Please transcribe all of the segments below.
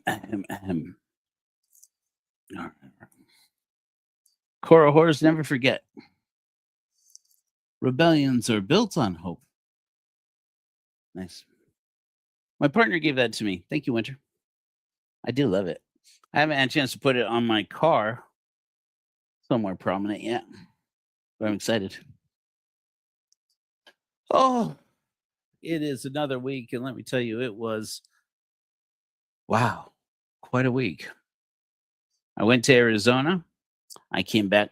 Ahem. All right. Cora horrors never forget. Rebellions are built on hope. Nice. My partner gave that to me. Thank you, Winter. I do love it. I haven't had a chance to put it on my car somewhere prominent yet, but I'm excited. Oh, it is another week, and let me tell you, it was wow, quite a week. I went to Arizona. I came back.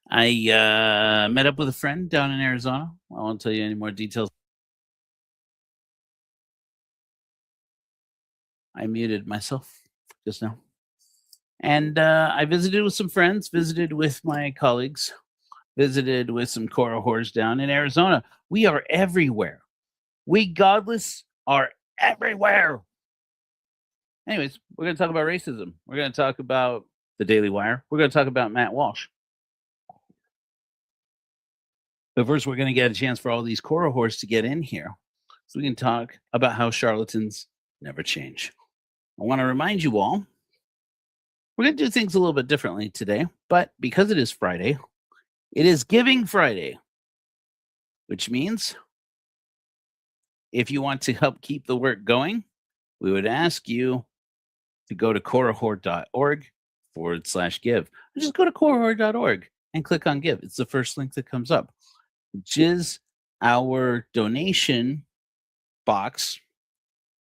I met up with a friend down in Arizona. I won't tell you any more details. I muted myself just now. And I visited with some friends, visited with my colleagues, visited with some Cora whores down in Arizona. We are everywhere. We godless are everywhere. Anyways, we're going to talk about racism. We're going to talk about the Daily Wire. We're going to talk about Matt Walsh. But first, we're going to get a chance for all these Cora whores to get in here so we can talk about how charlatans never change. I want to remind you all, we're going to do things a little bit differently today, but because it is Friday, it is Giving Friday, which means if you want to help keep the work going, we would ask you to go to corahorde.org/give. Just go to corahorde.org and click on give. It's the first link that comes up, which is our donation box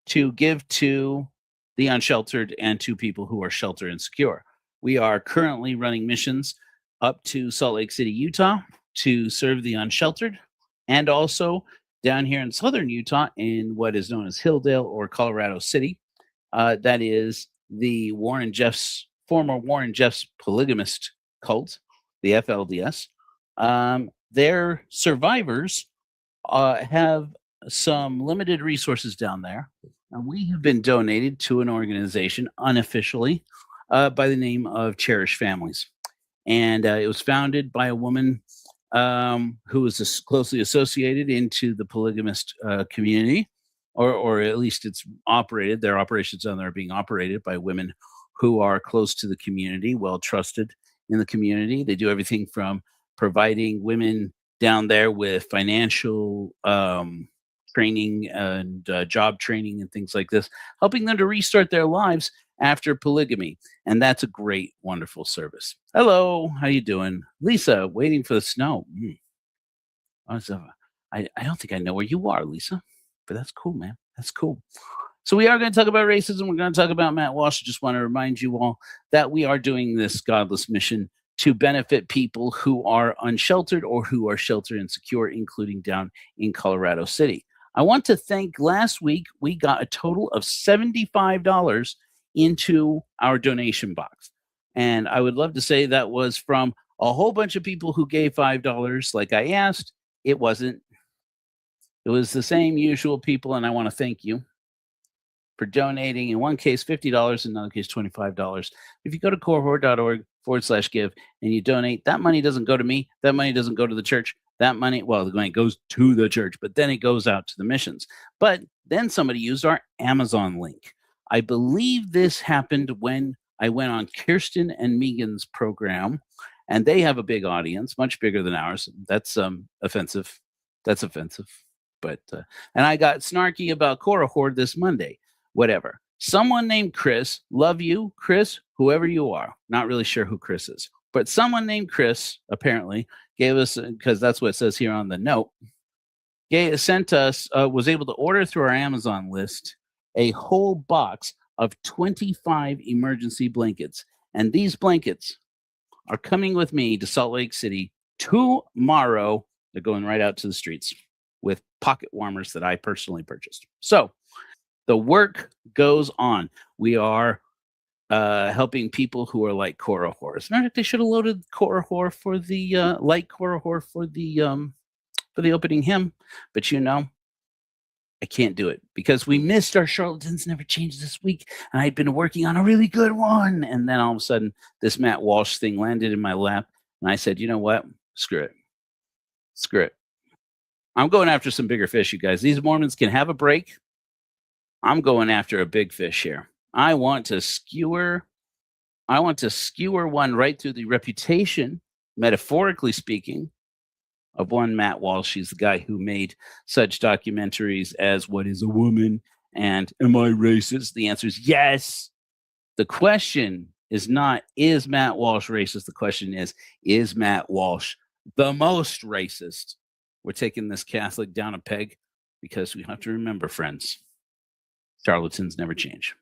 to give to the unsheltered and to people who are shelter insecure. We are currently running missions up to Salt Lake City, Utah, to serve the unsheltered, and also down here in southern Utah in what is known as Hilldale or Colorado City. That is the former Warren Jeffs polygamist cult, the FLDS. Their survivors have some limited resources down there. And we have been donated to an organization unofficially by the name of Cherish Families. And it was founded by a woman who was closely associated into the polygamist community, or at least it's operated. Their operations down there are being operated by women who are close to the community, well trusted in the community. They do everything from providing women down there with financial training and job training and things like this, helping them to restart their lives after polygamy. And that's a great, wonderful service. Hello, how you doing? Lisa, waiting for the snow. I don't think I know where you are, Lisa, but that's cool, man. That's cool. So we are going to talk about racism. We're going to talk about Matt Walsh. I just want to remind you all that we are doing this godless mission to benefit people who are unsheltered or who are shelter insecure, including down in Colorado City. I want to thank, last week, we got a total of $75 into our donation box. And I would love to say that was from a whole bunch of people who gave $5 like I asked. It wasn't. It was the same usual people, and I want to thank you for donating. In one case, $50, in another case, $25. If you go to corahorde.org/give and you donate, that money doesn't go to me. That money doesn't go to the church. That money, well, the money goes to the church, but then it goes out to the missions. But then somebody used our Amazon link. I believe this happened when I went on Kirsten and Megan's program, and they have a big audience, much bigger than ours. That's offensive. That's offensive. But and I got snarky about Cora Horde this Monday. Whatever. Someone named Chris, love you, Chris, whoever you are. Not really sure who Chris is, but someone named Chris apparently gave us, because that's what it says here on the note, sent us, was able to order through our Amazon list a whole box of 25 emergency blankets. And these blankets are coming with me to Salt Lake City tomorrow. They're going right out to the streets with pocket warmers that I personally purchased. So the work goes on. We are helping people who are like Cora Whores. Matter of fact, they should have loaded Cora Whore for the like Cora Whore for the opening hymn, but I can't do it because we missed our Charlatans Never Change this week, and I'd been working on a really good one, and then all of a sudden this Matt Walsh thing landed in my lap, and I said, you know what? Screw it. I'm going after some bigger fish, you guys. These Mormons can have a break. I'm going after a big fish here. I want to skewer one right through the reputation, metaphorically speaking, of one Matt Walsh. He's the guy who made such documentaries as What is a Woman and Am I Racist? The answer is yes. The question is not, is Matt Walsh racist? The question is Matt Walsh the most racist? We're taking this Catholic down a peg because we have to remember, friends, charlatans never change.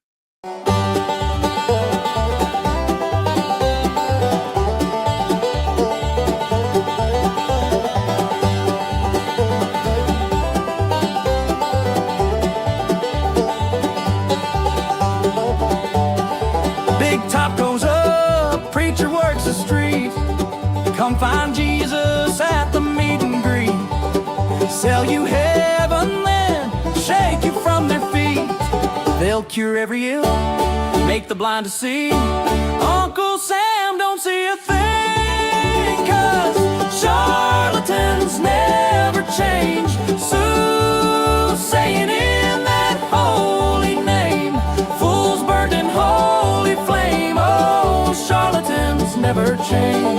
Top goes up, preacher works the street. Come find Jesus at the meet and greet. Sell you heaven, then shake you from their feet. They'll cure every ill, make the blind to see. Uncle Sam don't see a thing, 'cause charlatans never change. Soothsaying in that holy name, fools burned in holy flame. Oh, charlatans never change.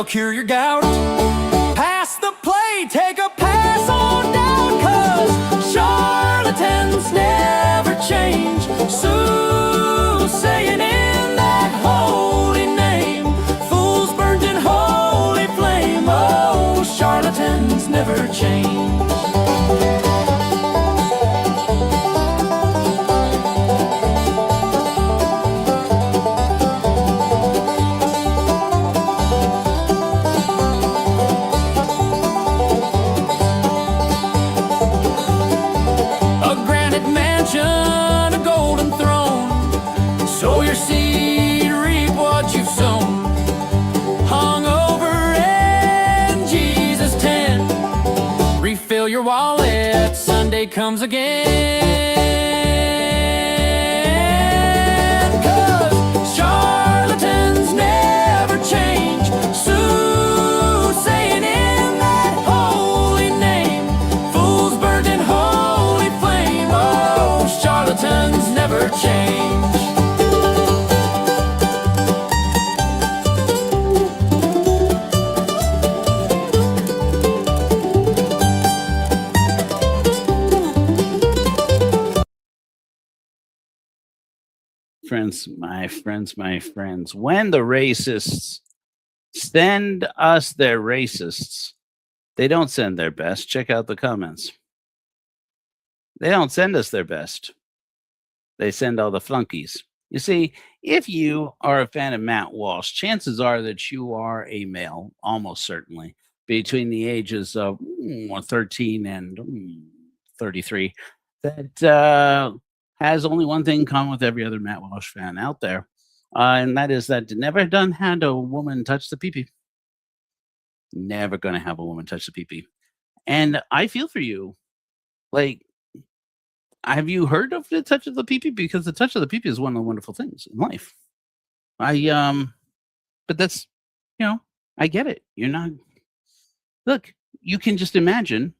Cure your gout. Pass the plate, take a pass on down, 'cause charlatans never change. Soothsaying in that holy name, fools burned in holy flame. Oh, charlatans never change. Your wallet, Sunday comes again, 'cause charlatans never change. Soothsaying in that holy name, fools burned in holy flame. Oh, charlatans never change. My friends, when the racists send us their racists, they don't send their best. Check out the comments. They don't send us their best. They send all the flunkies. You see, if you are a fan of Matt Walsh, chances are that you are a male, almost certainly, between the ages of 13 and 33, that has only one thing in common with every other Matt Walsh fan out there, and that is that never done had a woman touch the pee-pee. Never going to have a woman touch the pee-pee. And I feel for you. Like, have you heard of the touch of the pee-pee? Because the touch of the pee-pee is one of the wonderful things in life. But that's, I get it. You're not, look, you can just imagine,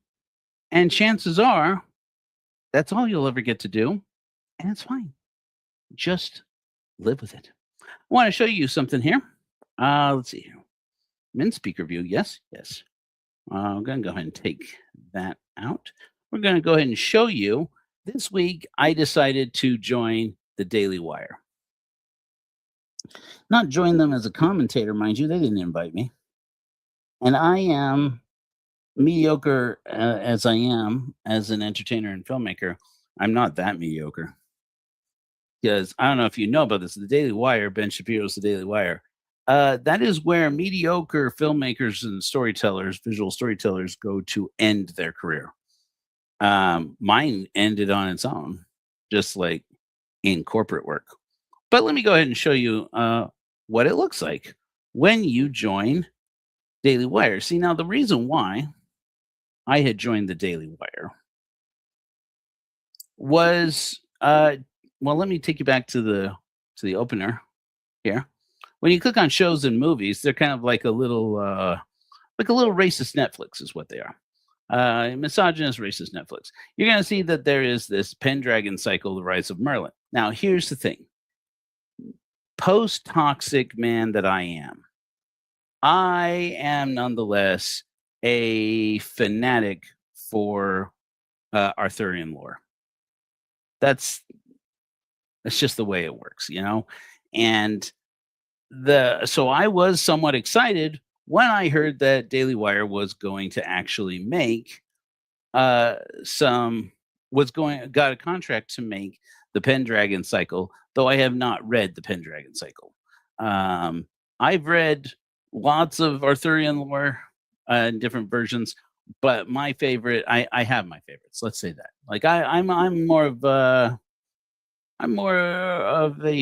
and chances are that's all you'll ever get to do. And it's fine. Just live with it. I want to show you something here. Let's see here. Min speaker view. Yes. I'm going to go ahead and take that out. We're going to go ahead and show you. This week, I decided to join the Daily Wire. Not join them as a commentator, mind you. They didn't invite me. And I am mediocre as I am as an entertainer and filmmaker. I'm not that mediocre. Because I don't know if you know about this, the Daily Wire, Ben Shapiro's The Daily Wire, that is where mediocre filmmakers and storytellers, visual storytellers, go to end their career. Mine ended on its own, just like in corporate work. But let me go ahead and show you what it looks like when you join Daily Wire. See, now the reason why I had joined the Daily Wire was well, let me take you back to the opener here. When you click on shows and movies, they're kind of like a little racist Netflix is what they are. Misogynist racist Netflix. You're going to see that there is this Pendragon cycle, The Rise of Merlin. Now, here's the thing. Post-toxic man that I am nonetheless a fanatic for Arthurian lore. That's just the way it works, you know? And so I was somewhat excited when I heard that Daily Wire was going to actually make got a contract to make the Pendragon cycle, though I have not read the Pendragon cycle. I've read lots of Arthurian lore in different versions, but my favorite, I have my favorites. Let's say that. Like I'm more of a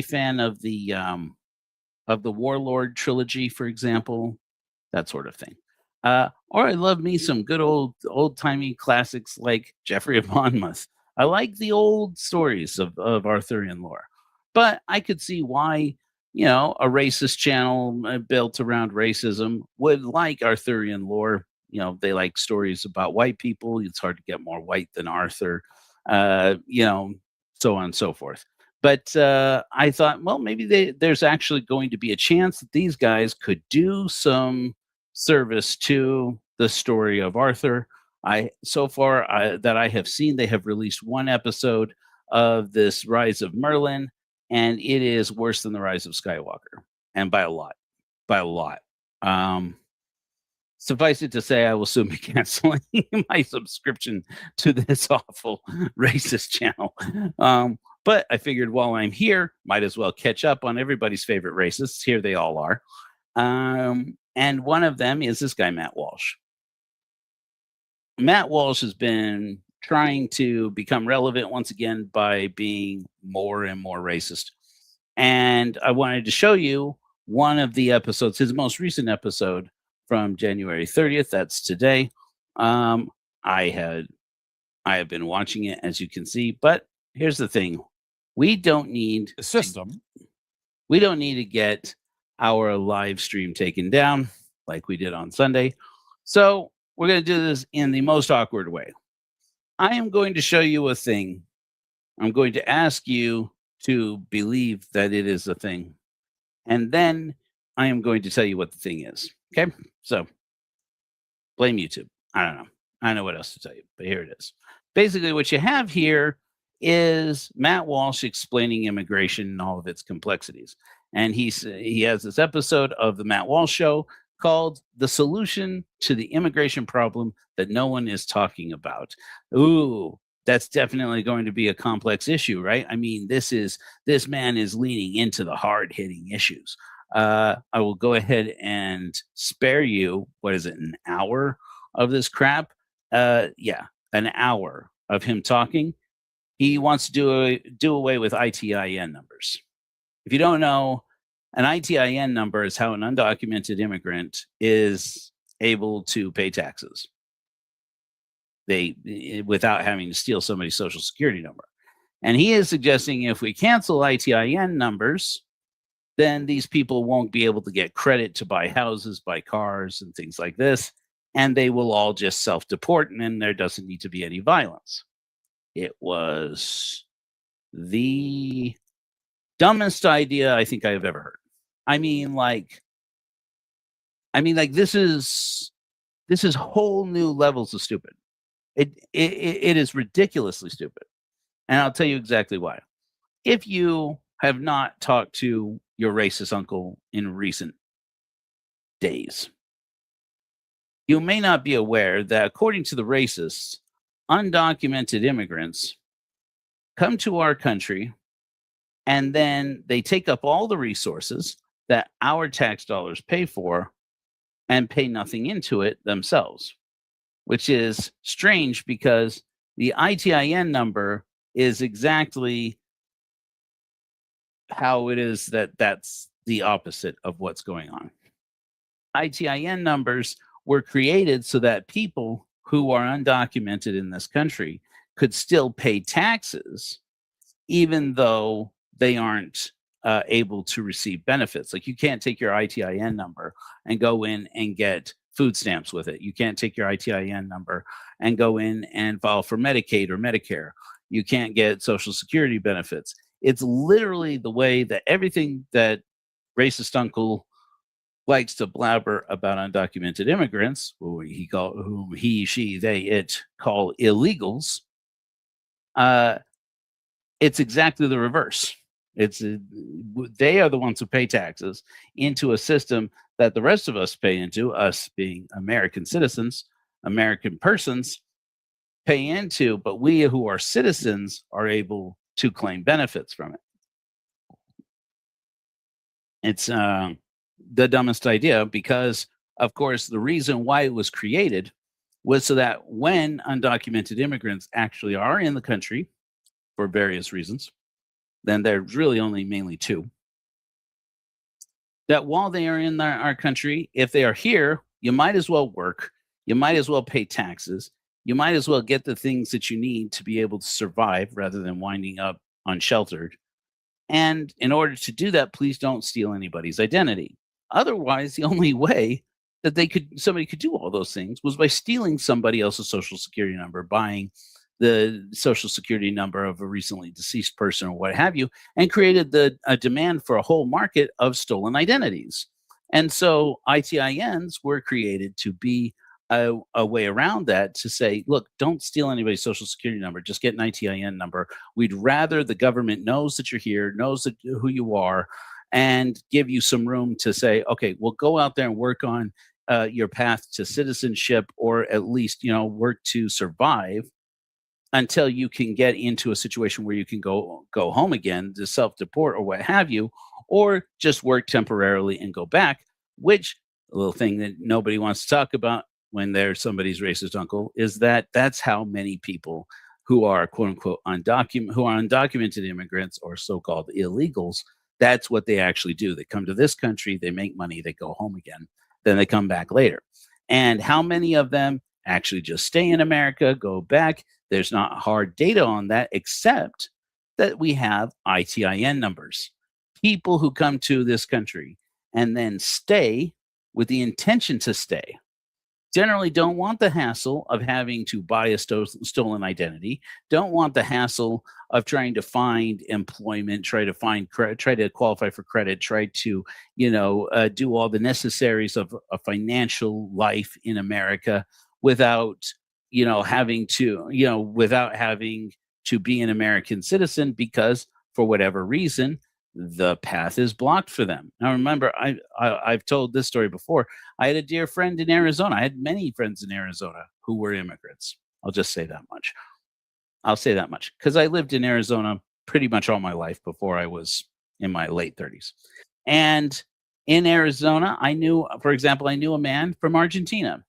fan of the Warlord trilogy, for example, that sort of thing. Or I love me some good old timey classics like Geoffrey of Monmouth. I like the old stories of Arthurian lore, but I could see why, you know, a racist channel built around racism would like Arthurian lore. You know, they like stories about white people. It's hard to get more white than Arthur, you know, so on and so forth. But I thought, well, maybe there's actually going to be a chance that these guys could do some service to the story of Arthur. So far that I have seen, they have released one episode of this Rise of Merlin, and it is worse than the Rise of Skywalker, and by a lot. Suffice it to say, I will soon be canceling my subscription to this awful racist channel. But I figured while I'm here, might as well catch up on everybody's favorite racists. Here they all are. And one of them is this guy, Matt Walsh. Matt Walsh has been trying to become relevant once again by being more and more racist. And I wanted to show you one of the episodes, his most recent episode from January 30th. That's today. I have been watching it, as you can see, but here's the thing. We don't need The system. We don't need to get our live stream taken down like we did on Sunday. So we're going to do this in the most awkward way. I am going to show you a thing. I'm going to ask you to believe that it is a thing. And then I am going to tell you what the thing is. Okay? So blame YouTube. I don't know. I don't know what else to tell you, but here it is. Basically, what you have here is Matt Walsh explaining immigration and all of its complexities. And he has this episode of the Matt Walsh Show called The Solution to the Immigration Problem That No One Is Talking About. Ooh, that's definitely going to be a complex issue, right? I mean, this man is leaning into the hard-hitting issues. I will go ahead and spare you, what is it, an hour of this crap? Yeah, an hour of him talking. He wants to do away with ITIN numbers. If you don't know, an ITIN number is how an undocumented immigrant is able to pay taxes. Without having to steal somebody's social security number. And he is suggesting if we cancel ITIN numbers, then these people won't be able to get credit to buy houses, buy cars, and things like this. And they will all just self-deport, and then there doesn't need to be any violence. It was the dumbest idea I think I have ever heard. I mean, this is whole new levels of stupid. It is ridiculously stupid. And I'll tell you exactly why. If you have not talked to your racist uncle in recent days, you may not be aware that according to the racists, undocumented immigrants come to our country and then they take up all the resources that our tax dollars pay for and pay nothing into it themselves, which is strange because the ITIN number is exactly how it is that that's the opposite of what's going on. ITIN numbers were created so that people who are undocumented in this country could still pay taxes, even though they aren't able to receive benefits. Like, you can't take your ITIN number and go in and get food stamps with it. You can't take your ITIN number and go in and file for Medicaid or Medicare. You can't get Social Security benefits. It's literally the way that everything that racist uncle likes to blabber about undocumented immigrants, whom he, she, they, it call illegals. It's exactly the reverse. They are the ones who pay taxes into a system that the rest of us pay into, us being American citizens, American persons, pay into, but we who are citizens are able to claim benefits from it. It's the dumbest idea, because, of course, the reason why it was created was so that when undocumented immigrants actually are in the country for various reasons, then there's really only mainly two, that while they are in our country, if they are here, you might as well work, you might as well pay taxes, you might as well get the things that you need to be able to survive rather than winding up unsheltered. And in order to do that, please don't steal anybody's identity. Otherwise, the only way that somebody could do all those things was by stealing somebody else's social security number, buying the social security number of a recently deceased person or what have you, and created a demand for a whole market of stolen identities. And so ITINs were created to be a way around that, to say, look, don't steal anybody's social security number, just get an ITIN number. We'd rather the government knows that you're here, knows who you are, and give you some room to say, okay, we'll go out there and work on your path to citizenship, or at least, work to survive until you can get into a situation where you can go home again to self-deport or what have you, or just work temporarily and go back, which, a little thing that nobody wants to talk about when they're somebody's racist uncle, is that that's how many people who are quote unquote undocumented immigrants or so-called illegals, that's what they actually do. They come to this country, they make money, they go home again, then they come back later. And how many of them actually just stay in America, go back? There's not hard data on that, except that we have ITIN numbers. People who come to this country and then stay with the intention to stay generally don't want the hassle of having to buy a stolen identity, don't want the hassle of trying to find employment, try to qualify for credit, try to, do all the necessaries of a financial life in America without, having to be an American citizen, because for whatever reason, the path is blocked for them. Now, remember, I've told this story before. I had a dear friend in Arizona. I had many friends in Arizona who were immigrants. I'll just say that much. I'll say that much because I lived in Arizona pretty much all my life before I was in my late 30s. And in Arizona, for example, I knew a man from Argentina.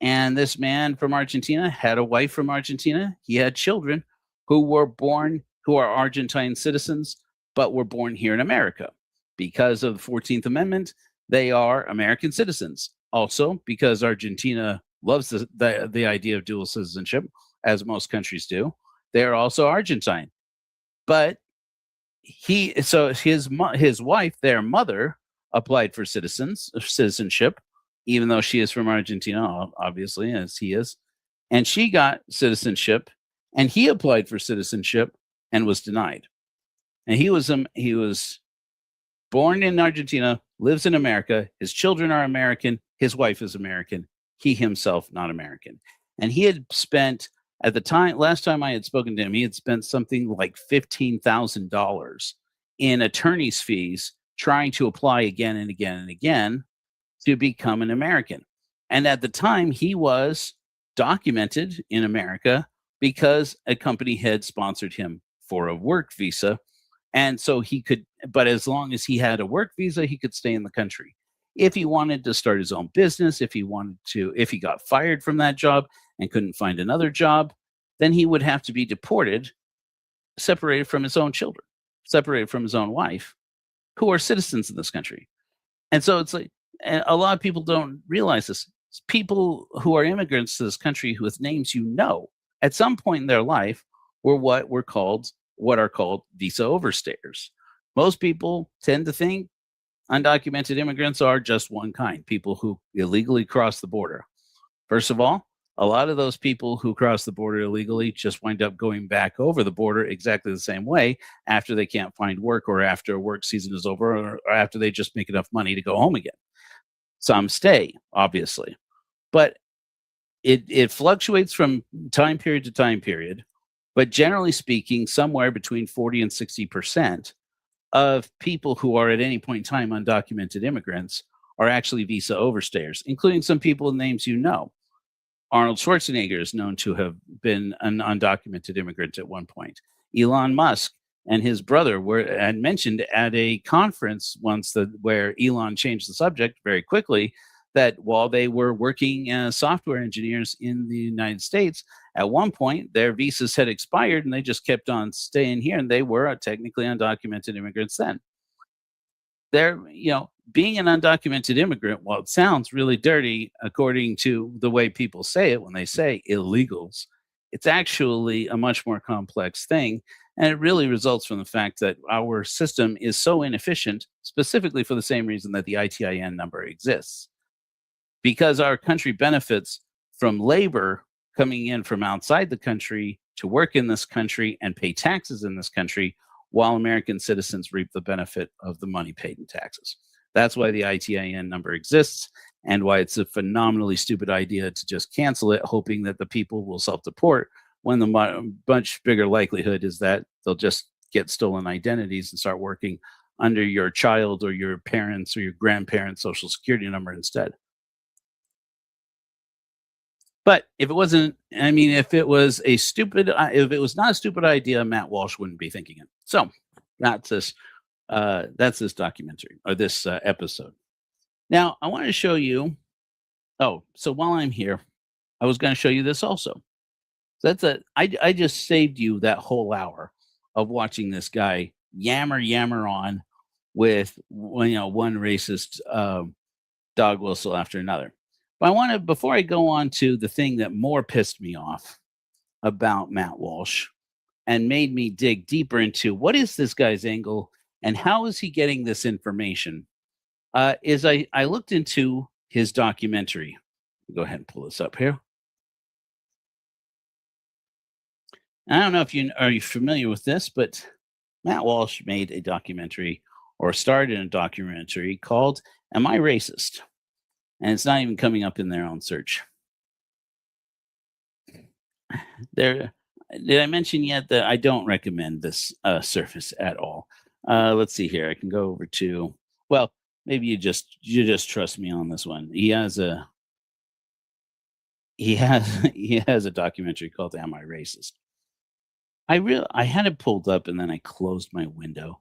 And this man from Argentina had a wife from Argentina. He had children who are Argentine citizens, but were born here in America. Because of the 14th Amendment, they are American citizens. Also, because Argentina loves the idea of dual citizenship, as most countries do, they are also Argentine. But his wife, their mother, applied for citizenship, even though she is from Argentina, obviously, as he is. And she got citizenship, and he applied for citizenship and was denied. And he was born in Argentina, lives in America. His children are American. His wife is American. He himself not American. And he had spent, at the time, last time I had spoken to him, he had spent something like $15,000 in attorney's fees trying to apply again and again and again to become an American. And at the time, he was documented in America because a company had sponsored him for a work visa. And so but as long as he had a work visa, he could stay in the country. If he wanted to start his own business, if he got fired from that job and couldn't find another job, then he would have to be deported, separated from his own children, separated from his own wife, who are citizens of this country. And so it's like, and a lot of people don't realize this. People who are immigrants to this country with names at some point in their life were what are called visa overstayers. Most people tend to think undocumented immigrants are just one kind, people who illegally cross the border. First of all, a lot of those people who cross the border illegally just wind up going back over the border exactly the same way after they can't find work, or after work season is over, or after they just make enough money to go home again. Some stay, obviously, but it fluctuates from time period to time period. But generally speaking, somewhere between 40 and 60% of people who are at any point in time undocumented immigrants are actually visa overstayers, including some people with names Arnold Schwarzenegger is known to have been an undocumented immigrant at one point. Elon Musk and his brother had mentioned at a conference once where Elon changed the subject very quickly, that while they were working as software engineers in the United States, at one point their visas had expired and they just kept on staying here, and they were technically undocumented immigrants then. Being an undocumented immigrant, while it sounds really dirty according to the way people say it when they say illegals, it's actually a much more complex thing. And it really results from the fact that our system is so inefficient, specifically for the same reason that the ITIN number exists. Because our country benefits from labor coming in from outside the country to work in this country and pay taxes in this country, while American citizens reap the benefit of the money paid in taxes. That's why the ITIN number exists, and why it's a phenomenally stupid idea to just cancel it, hoping that the people will self-deport, when the much bigger likelihood is that they'll just get stolen identities and start working under your child or your parents or your grandparents' social security number instead. But if it was not a stupid idea, Matt Walsh wouldn't be thinking it. So that's this documentary, or this episode. Now I want to show you. Oh, so while I'm here, I was going to show you this also. So I just saved you that whole hour of watching this guy yammer on with one racist dog whistle after another. But before I go on to the thing that more pissed me off about Matt Walsh and made me dig deeper into what is this guy's angle and how is he getting this information, is I looked into his documentary. Go ahead and pull this up here. I don't know if are you familiar with this, but Matt Walsh made a documentary, or started a documentary, called "Am I Racist?" And it's not even coming up in their own search. Did I mention yet that I don't recommend this service at all? Let's see here. I can go over to, well, maybe you just trust me on this one. He has a documentary called "Am I Racist?" I had it pulled up and then I closed my window.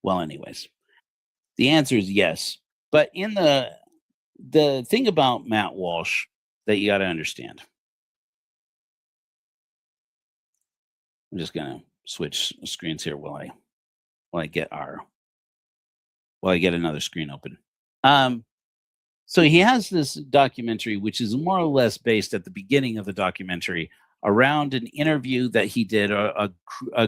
Well, anyways, the answer is yes. But in the thing about Matt Walsh that you got to understand, I'm just gonna switch screens here while I get another screen open. So he has this documentary, which is more or less based at the beginning of the documentary around an interview that he did, a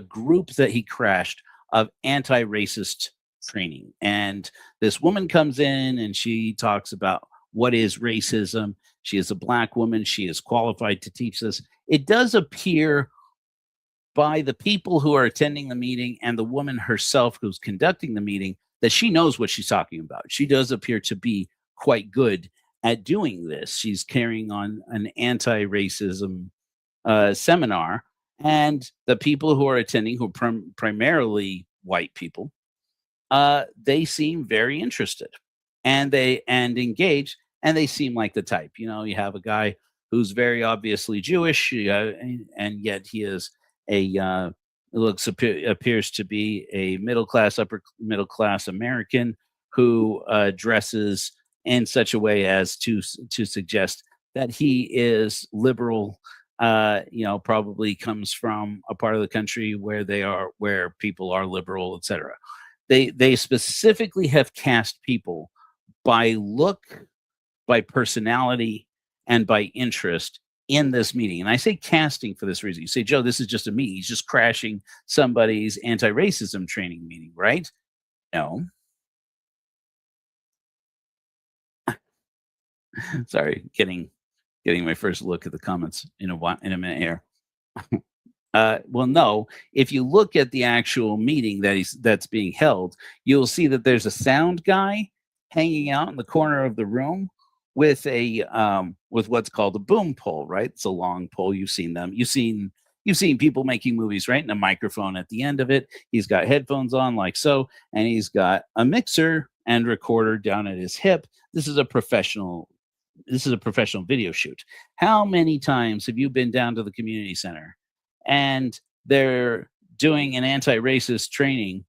group that he crashed of anti-racist training. And this woman comes in and she talks about what is racism. She is a Black woman. She is qualified to teach this. It does appear by the people who are attending the meeting and the woman herself who's conducting the meeting that she knows what she's talking about. She does appear to be quite good at doing this. She's carrying on an anti-racism seminar, and the people who are attending, who are primarily white people, they seem very interested and engaged, and they seem like the type. You have a guy who's very obviously Jewish, and yet he is appears to be a upper middle class American who dresses in such a way as to suggest that he is liberal probably comes from a part of the country where people are liberal, etc. They specifically have cast people by look, by personality, and by interest in this meeting. And I say casting for this reason. You say, Joe, this is just a meeting. He's just crashing somebody's anti-racism training meeting, right? No. Sorry, getting my first look at the comments in a minute here. Well, no. If you look at the actual meeting that's being held, you'll see that there's a sound guy hanging out in the corner of the room with with what's called a boom pole. Right? It's a long pole. You've seen them. You've seen people making movies, right? And a microphone at the end of it. He's got headphones on, like so, and he's got a mixer and recorder down at his hip. This is a professional video shoot. How many times have you been down to the community center and they're doing an anti-racist training?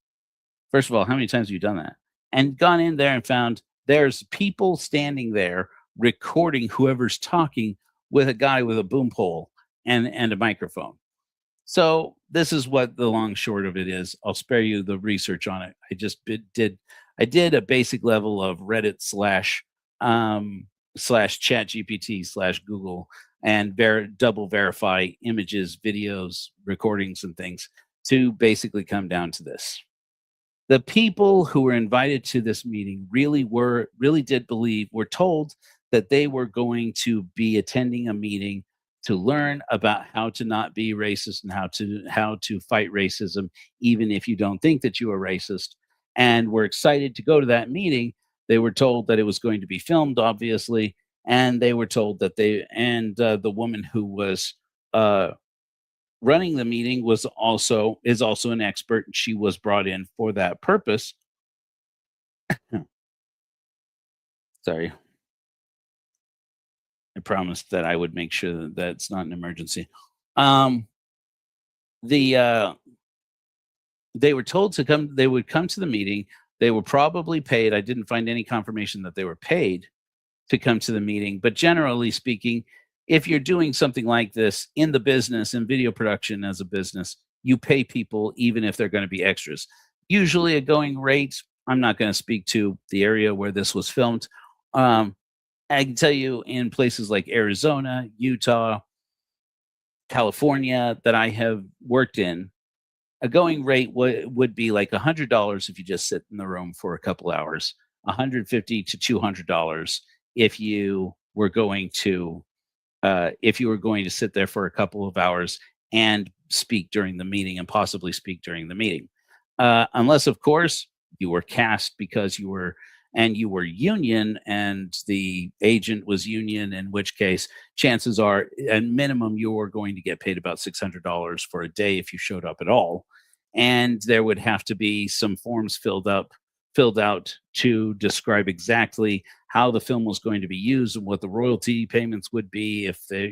First of all, how many times have you done that? And gone in there and found there's people standing there recording whoever's talking with a guy with a boom pole and a microphone. So this is what the long short of it is. I'll spare you the research on it. I did a basic level of Reddit slash chat GPT slash Google and double verify images, videos, recordings, and things to basically come down to this. The people who were invited to this meeting were told that they were going to be attending a meeting to learn about how to not be racist and how to fight racism, even if you don't think that you are racist, and were excited to go to that meeting. They were told that it was going to be filmed, obviously, and they were told that the woman who was running the meeting is also an expert, and she was brought in for that purpose. Sorry. I promised that I would make sure that it's not an emergency. They were told to come. They would come to the meeting. They were probably paid. I didn't find any confirmation that they were paid to come to the meeting. But generally speaking, if you're doing something like this in the business, in video production as a business, you pay people even if they're going to be extras. Usually a going rate, I'm not going to speak to the area where this was filmed. I can tell you in places like Arizona, Utah, California that I have worked in, a going rate would be like $100 if you just sit in the room for a couple hours, $150 to $200 if you were going to sit there for a couple of hours and speak during the meeting and possibly speak during the meeting. Unless, of course, you were cast because you were union and the agent was union, in which case chances are at minimum you were going to get paid about $600 for a day if you showed up at all. And there would have to be some forms filled out to describe exactly how the film was going to be used and what the royalty payments would be if they,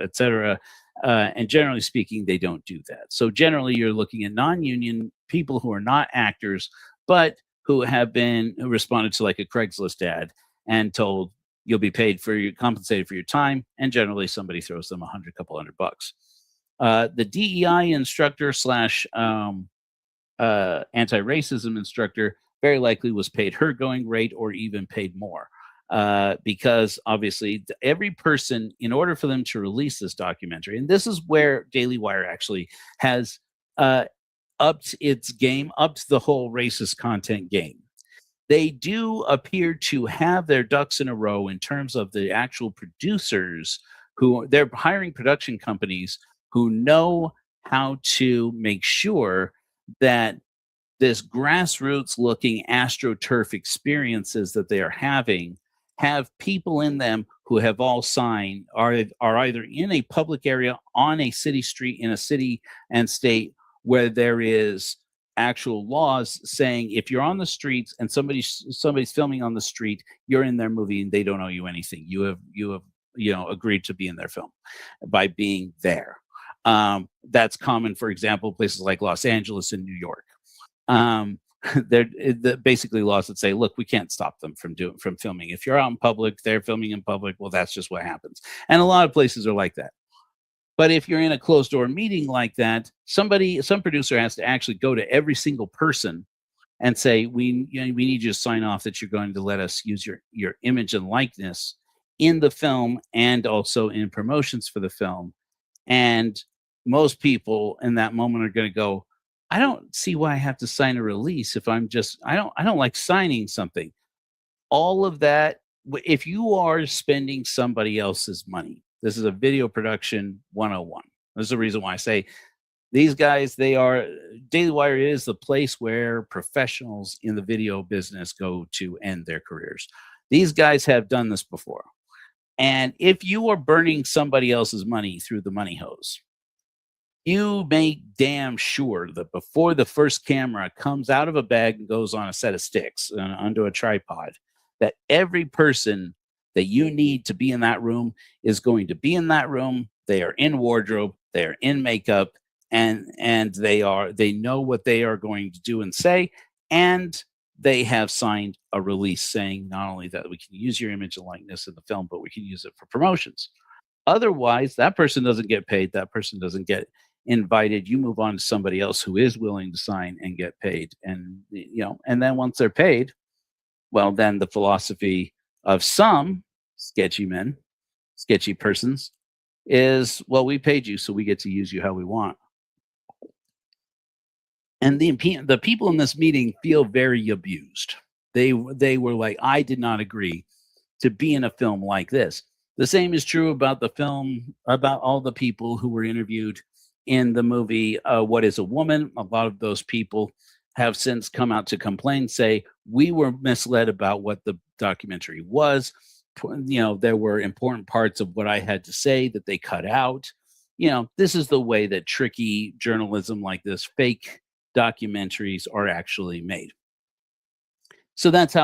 et cetera. And generally speaking, they don't do that. So generally you're looking at non-union people who are not actors, but who responded to like a Craigslist ad and told you'll be compensated for your time. And generally somebody throws them couple hundred bucks. The DEI instructor slash anti-racism instructor very likely was paid her going rate or even paid more. Because obviously every person, in order for them to release this documentary, and this is where Daily Wire actually has upped its game, upped the whole racist content game. They do appear to have their ducks in a row in terms of the actual producers they're hiring production companies who know how to make sure that this grassroots looking AstroTurf experiences that they are having have people in them who have all signed, are either in a public area, on a city street, in a city and state where there is actual laws saying if you're on the streets and somebody's filming on the street, you're in their movie and they don't owe you anything. You have agreed to be in their film by being there. That's common, for example, places like Los Angeles and New York. They're basically laws that say, look, we can't stop them from filming. If you're out in public, they're filming in public. Well, that's just what happens. And a lot of places are like that. But if you're in a closed door meeting like that, some producer has to actually go to every single person and say, we need you to sign off that you're going to let us use your image and likeness in the film and also in promotions for the film. And most people in that moment are going to go, I don't see why I have to sign a release if I don't like signing something. All of that, if you are spending somebody else's money, this is a video production 101. There's the reason why I say these guys, Daily Wire is the place where professionals in the video business go to end their careers. These guys have done this before. And if you are burning somebody else's money through the money hose, you make damn sure that before the first camera comes out of a bag and goes on a set of sticks onto a tripod, that every person that you need to be in that room is going to be in that room. They are in wardrobe, they are in makeup, and they know what they are going to do and say, and they have signed a release saying not only that we can use your image and likeness in the film, but we can use it for promotions. Otherwise, that person doesn't get paid. That person doesn't get invited. You move on to somebody else who is willing to sign and get paid. And, and then once they're paid, well, then the philosophy of some sketchy persons is, well, we paid you, so we get to use you how we want. And the people in this meeting feel very abused. They were like, I did not agree to be in a film like this. The same is true about the film, about all the people who were interviewed in the movie What is a Woman? A lot of those people have since come out to complain, say, we were misled about what the documentary was. There were important parts of what I had to say that they cut out. This is the way that tricky journalism like this, fake documentaries, are actually made. So that's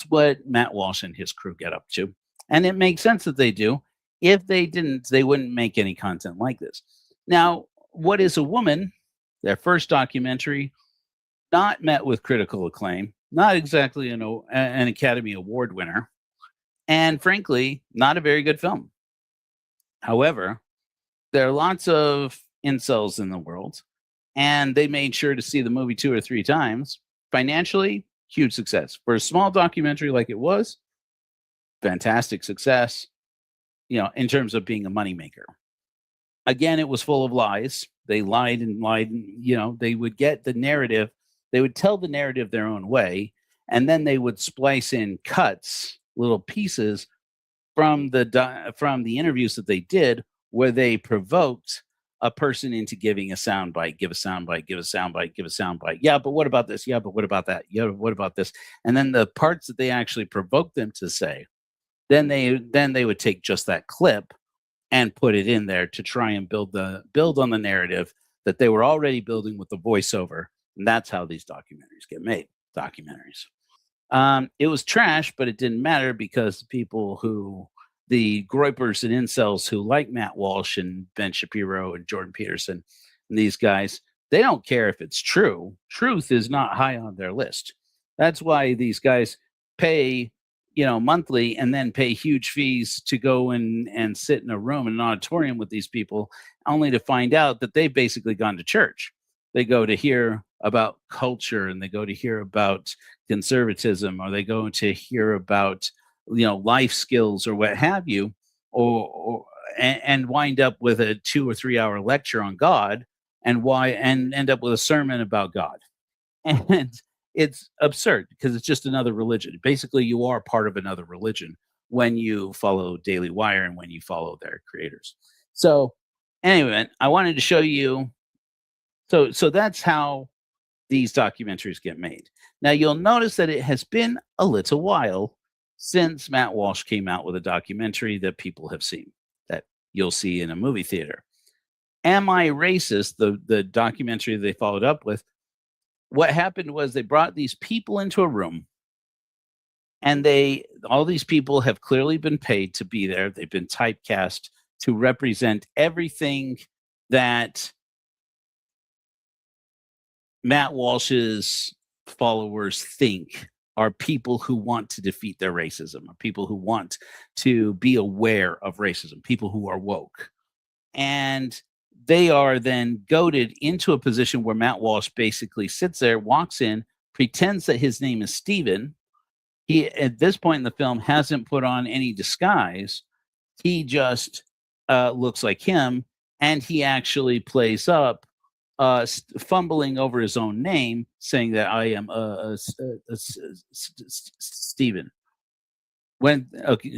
what Matt Walsh and his crew get up to. And it makes sense that they do. If they didn't, they wouldn't make any content like this. Now, What is a Woman? Their first documentary, not met with critical acclaim, not exactly an Academy Award winner, and frankly, not a very good film. However, there are lots of incels in the world, and they made sure to see the movie 2 or 3 times. Financially, huge success. For a small documentary like it was, fantastic success, in terms of being a moneymaker. Again, it was full of lies. They lied and lied. They would get the narrative. They would tell the narrative their own way, and then they would splice in cuts, little pieces from the interviews that they did, where they provoked a person into giving a soundbite, give a soundbite, give a soundbite, give a soundbite. Yeah, but what about this? Yeah, but what about that? Yeah, but what about this? And then the parts that they actually provoked them to say, then they would take just that clip and put it in there to try and build on the narrative that they were already building with the voiceover. And that's how these documentaries get made. It was trash, but it didn't matter because the groypers and incels who like Matt Walsh and Ben Shapiro and Jordan Peterson and these guys, they don't care if it's true. Truth is not high on their list. That's why these guys pay monthly and then pay huge fees to go and sit in a room in an auditorium with these people, only to find out that they've basically gone to church. They go to hear about culture, and they go to hear about conservatism, or they go to hear about life skills or what have you, and wind up with a 2 or 3 hour lecture on God, and end up with a sermon about God. And it's absurd because it's just another religion. Basically, you are part of another religion when you follow Daily Wire and when you follow their creators. So anyway, I wanted to show you. So that's how these documentaries get made. Now, you'll notice that it has been a little while since Matt Walsh came out with a documentary that people have seen, that you'll see in a movie theater. Am I Racist? The documentary they followed up with, what happened was they brought these people into a room, and all these people have clearly been paid to be there. They've been typecast to represent everything that Matt Walsh's followers think are people who want to defeat their racism, or people who want to be aware of racism, people who are woke. And they are then goaded into a position where Matt Walsh basically sits there, walks in, pretends that his name is Steven. He, at this point in the film, hasn't put on any disguise. He just looks like him, and he actually plays up fumbling over his own name, saying that I am Stephen.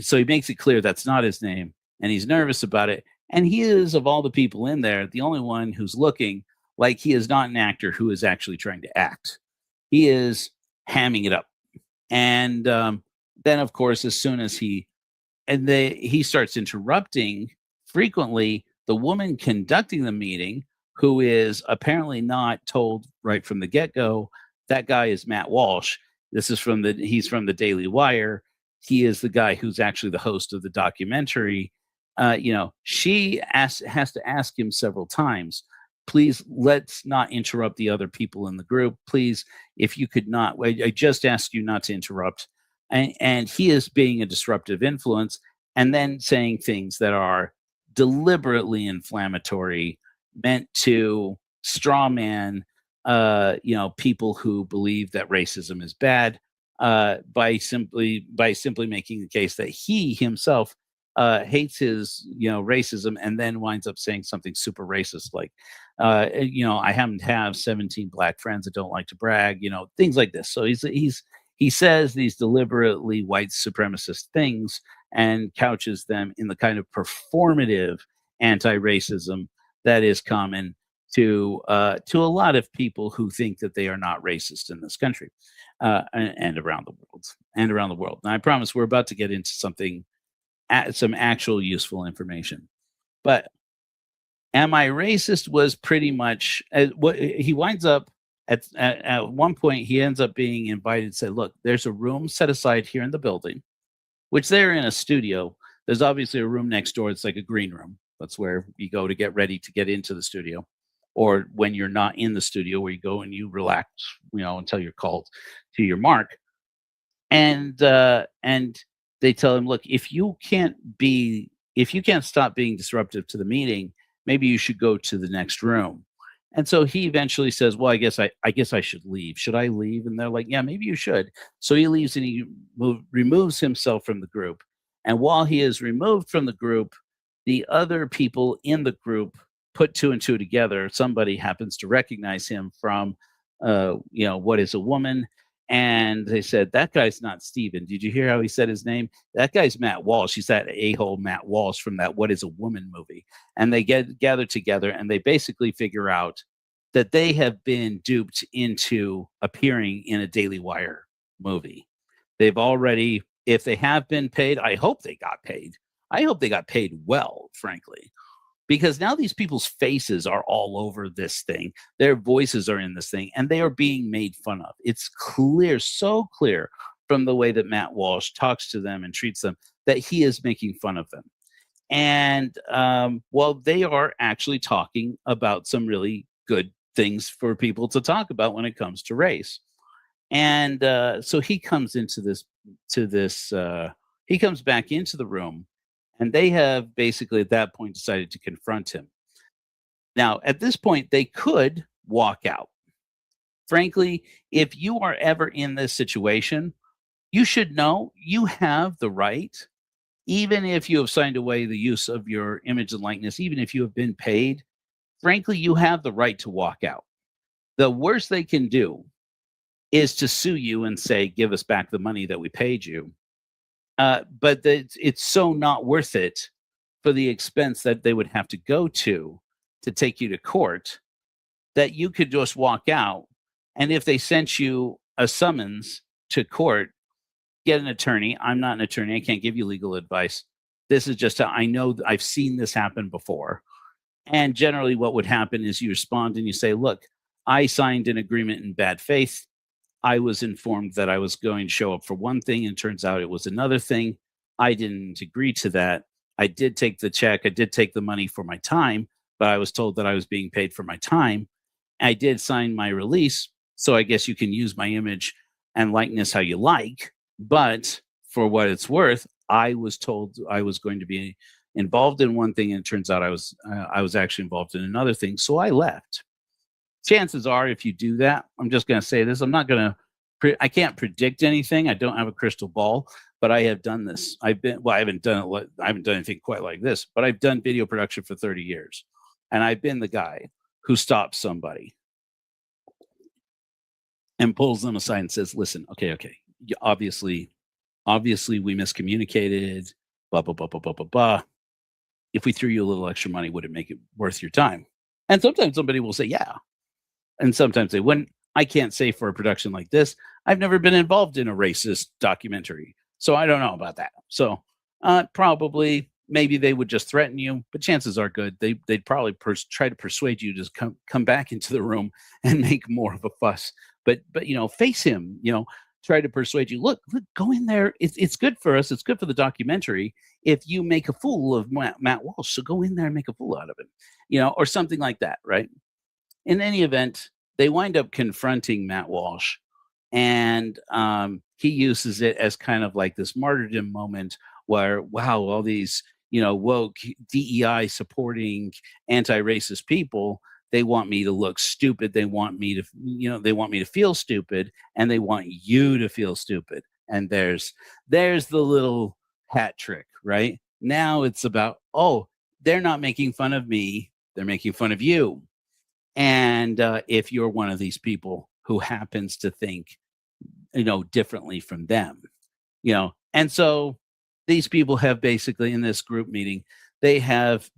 So he makes it clear that's not his name, and he's nervous about it. And he is, of all the people in there, the only one who's looking like he is not an actor who is actually trying to act. He is hamming it up. And then, of course, as soon as he starts interrupting frequently, the woman conducting the meeting, who is apparently not told right from the get-go, that guy is Matt Walsh. He's from the Daily Wire. He is the guy who's actually the host of the documentary. She has to ask him several times, please, let's not interrupt the other people in the group. Please, if you could not, I just ask you not to interrupt. And he is being a disruptive influence, and then saying things that are deliberately inflammatory, meant to straw man, people who believe that racism is bad, by simply making the case that he himself hates his racism, and then winds up saying something super racist like, I happen to have 17 black friends that don't like to brag, things like this. So he says these deliberately white supremacist things and couches them in the kind of performative anti-racism that is common to a lot of people who think that they are not racist in this country, and around the world. And I promise we're about to get into some actual useful information. But am I racist was pretty much what he winds up at one point. He ends up being invited and said, look, there's a room set aside here in the building, which they're in a studio. There's obviously a room next door. It's like a green room. That's where you go to get ready to get into the studio, or when you're not in the studio, where you go and you relax, until you're called to your mark. And they tell him, look, if you can't stop being disruptive to the meeting, maybe you should go to the next room. And so he eventually says, well, I guess I should leave. Should I leave? And they're like, yeah, maybe you should. So he leaves, and he removes himself from the group. And while he is removed from the group, the other people in the group put two and two together. Somebody happens to recognize him from, What Is a Woman? And they said, that guy's not Steven. Did you hear how he said his name? That guy's Matt Walsh. He's that a-hole Matt Walsh from that What Is a Woman movie. And they gather together, and they basically figure out that they have been duped into appearing in a Daily Wire movie. They've already, if they have been paid, I hope they got paid. I hope they got paid well, frankly. Because now these people's faces are all over this thing. Their voices are in this thing, and they are being made fun of. It's clear, so clear, from the way that Matt Walsh talks to them and treats them, that he is making fun of them. And they are actually talking about some really good things for people to talk about when it comes to race. And so he comes he comes back into the room. And they have basically at that point decided to confront him. Now, at this point, they could walk out. Frankly, if you are ever in this situation, you should know you have the right, even if you have signed away the use of your image and likeness, even if you have been paid, frankly, you have the right to walk out. The worst they can do is to sue you and say, give us back the money that we paid you. But it's so not worth it for the expense that they would have to go to take you to court, that you could just walk out. And if they sent you a summons to court, get an attorney. I'm not an attorney. I can't give you legal advice. This is just I know I've seen this happen before. And generally what would happen is you respond and you say, look, I signed an agreement in bad faith. I was informed that I was going to show up for one thing, and turns out it was another thing. I didn't agree to that. I did take the check. I did take the money for my time, but I was told that I was being paid for my time. I did sign my release, so I guess you can use my image and likeness how you like. But for what it's worth, I was told I was going to be involved in one thing, and it turns out I was actually involved in another thing. So I left. Chances are, if you do that, I'm just going to say this. I'm not going to. I can't predict anything. I don't have a crystal ball, but I have done this. I haven't done it. I haven't done anything quite like this, but I've done video production for 30 years, and I've been the guy who stops somebody and pulls them aside and says, "Listen, okay, obviously, we miscommunicated. Blah blah blah blah blah blah blah. If we threw you a little extra money, would it make it worth your time?" And sometimes somebody will say, "Yeah," and sometimes they wouldn't. I can't say for a production like this. I've never been involved in a racist documentary, so I don't know about that. So probably, maybe they would just threaten you, but chances are good they'd probably try to persuade you to come back into the room and make more of a fuss. But face him. Try to persuade you. Look, go in there. It's good for us. It's good for the documentary if you make a fool of Matt Walsh. So go in there and make a fool out of him, or something like that, right? In any event, they wind up confronting Matt Walsh, and he uses it as kind of like this martyrdom moment where, wow, all these, woke DEI supporting anti-racist people, they want me to look stupid. They want me to feel stupid, and they want you to feel stupid. And there's the little hat trick, right? Now it's about, oh, they're not making fun of me. They're making fun of you. And if you're one of these people who happens to think, differently from them, and so these people have basically, in this group meeting, they have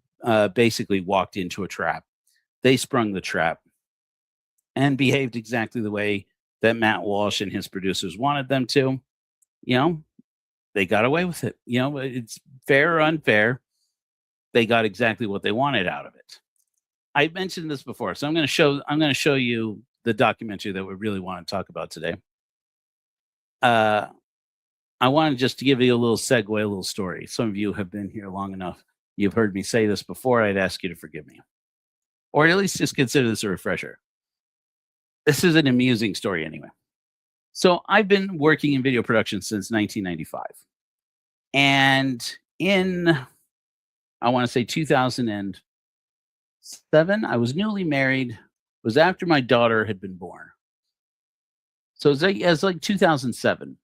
basically walked into a trap. They sprung the trap and behaved exactly the way that Matt Walsh and his producers wanted them to. They got away with it. It's fair or unfair. They got exactly what they wanted out of it. I mentioned this before, so I'm going to show you the documentary that we really want to talk about today. I wanted just to give you a little segue, a little story. Some of you have been here long enough. You've heard me say this before. I'd ask you to forgive me, or at least just consider this a refresher. This is an amusing story anyway. So I've been working in video production since 1995. And in, I want to say 2007, I was newly married. It was after my daughter had been born. So it was like 2007.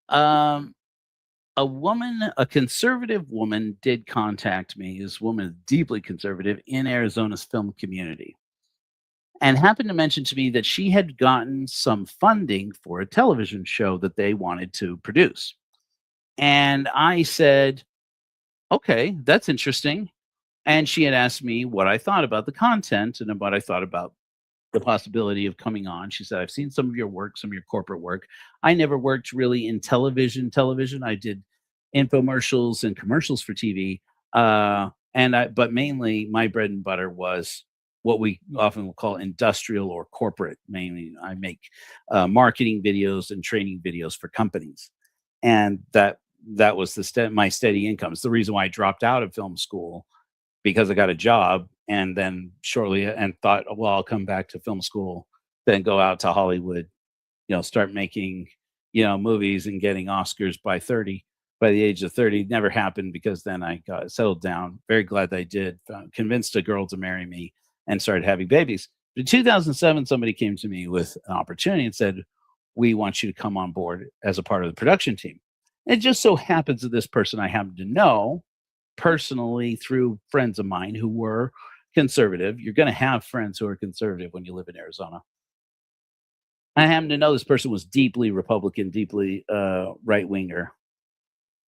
A conservative woman did contact me. This woman is deeply conservative in Arizona's film community, and happened to mention to me that she had gotten some funding for a television show that they wanted to produce. And I said, okay, that's interesting. And she had asked me what I thought about the content and what I thought about the possibility of coming on. She said, I've seen some of your work, some of your corporate work. I never worked really in television. I did infomercials and commercials for TV. But mainly my bread and butter was what we often will call industrial or corporate. Mainly I make marketing videos and training videos for companies. And that was my steady income. It's the reason why I dropped out of film school, because I got a job, and then shortly and thought, well, I'll come back to film school, then go out to Hollywood, start making, movies and getting Oscars by the age of 30. Never happened, because then I got settled down. Very glad that I did. Convinced a girl to marry me and started having babies. But in 2007, somebody came to me with an opportunity and said, we want you to come on board as a part of the production team. And it just so happens that this person I happen to know personally through friends of mine who were conservative. You're going to have friends who are conservative when you live in Arizona. I happen to know this person was deeply Republican, deeply right-winger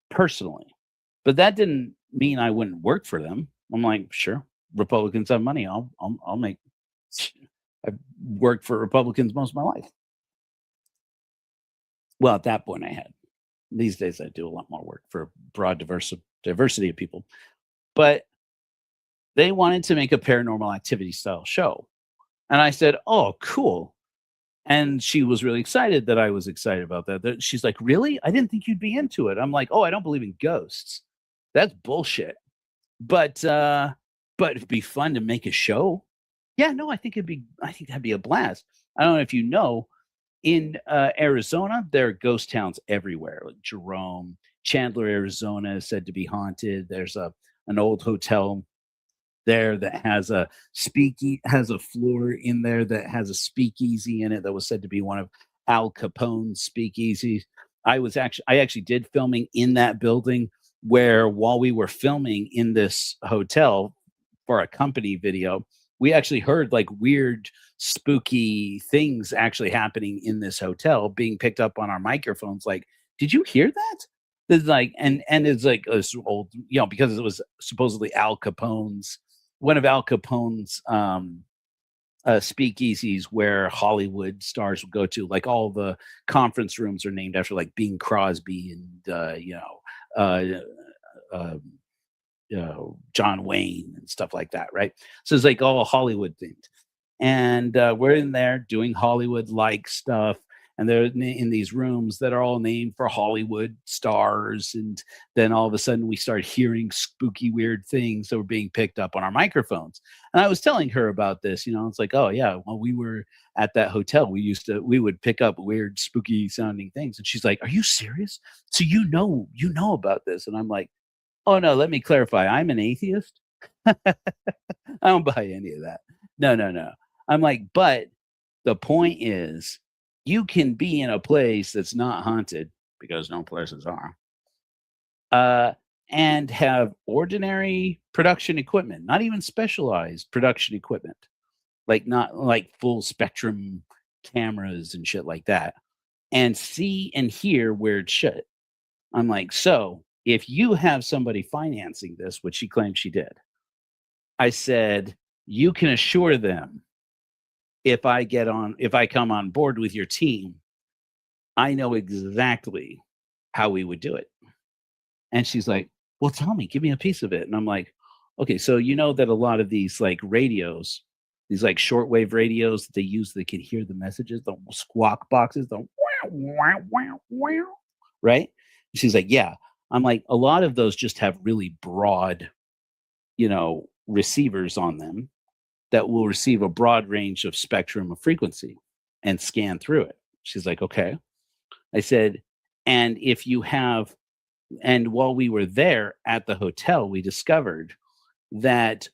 personally. But that didn't mean I wouldn't work for them. I'm like, sure, Republicans have money. I'll make. I've worked for Republicans most of my life. Well, at that point I had. These days I do a lot more work for a broad diversity of people. But they wanted to make a paranormal activity style show. And I said, oh, cool. And she was really excited that I was excited about that. She's like, really? I didn't think you'd be into it. I'm like, oh, I don't believe in ghosts. That's bullshit. But it'd be fun to make a show. Yeah, no, I think that'd be a blast. I don't know if you know, in Arizona, there are ghost towns everywhere, like Jerome, Chandler, Arizona is said to be haunted. There's an old hotel there that has a floor in there that has a speakeasy in it that was said to be one of Al Capone's speakeasies. I actually did filming in that building, where while we were filming in this hotel for a company video, we actually heard like weird spooky things actually happening in this hotel being picked up on our microphones. Like, did you hear that? It's like, and it's like this old, because it was supposedly one of Al Capone's speakeasies where Hollywood stars would go to. Like, all the conference rooms are named after like Bing Crosby and John Wayne and stuff like that, right? So it's like all Hollywood themed, and we're in there doing Hollywood like stuff. And they're in these rooms that are all named for Hollywood stars. And then all of a sudden we start hearing spooky, weird things that were being picked up on our microphones. And I was telling her about this, it's like, oh yeah, when we were at that hotel, we would pick up weird, spooky sounding things. And she's like, are you serious? So you know about this? And I'm like, oh no, let me clarify. I'm an atheist. I don't buy any of that. No. I'm like, but the point is, you can be in a place that's not haunted, because no places are, and have ordinary production equipment, not even specialized production equipment, like not like full spectrum cameras and shit like that, and see and hear weird shit. I'm like, so if you have somebody financing this, which she claims she did, I said, you can assure them, if I come on board with your team, I know exactly how we would do it. And she's like, well, tell me, give me a piece of it. And I'm like, okay, so you know that a lot of these like radios, these like shortwave radios that they use, they can hear the messages, the squawk boxes, the wow, wow, wow, right? She's like, yeah. I'm like, a lot of those just have really broad, receivers on them that will receive a broad range of spectrum of frequency and scan through it. She's like, okay. I said, and while we were there at the hotel, we discovered that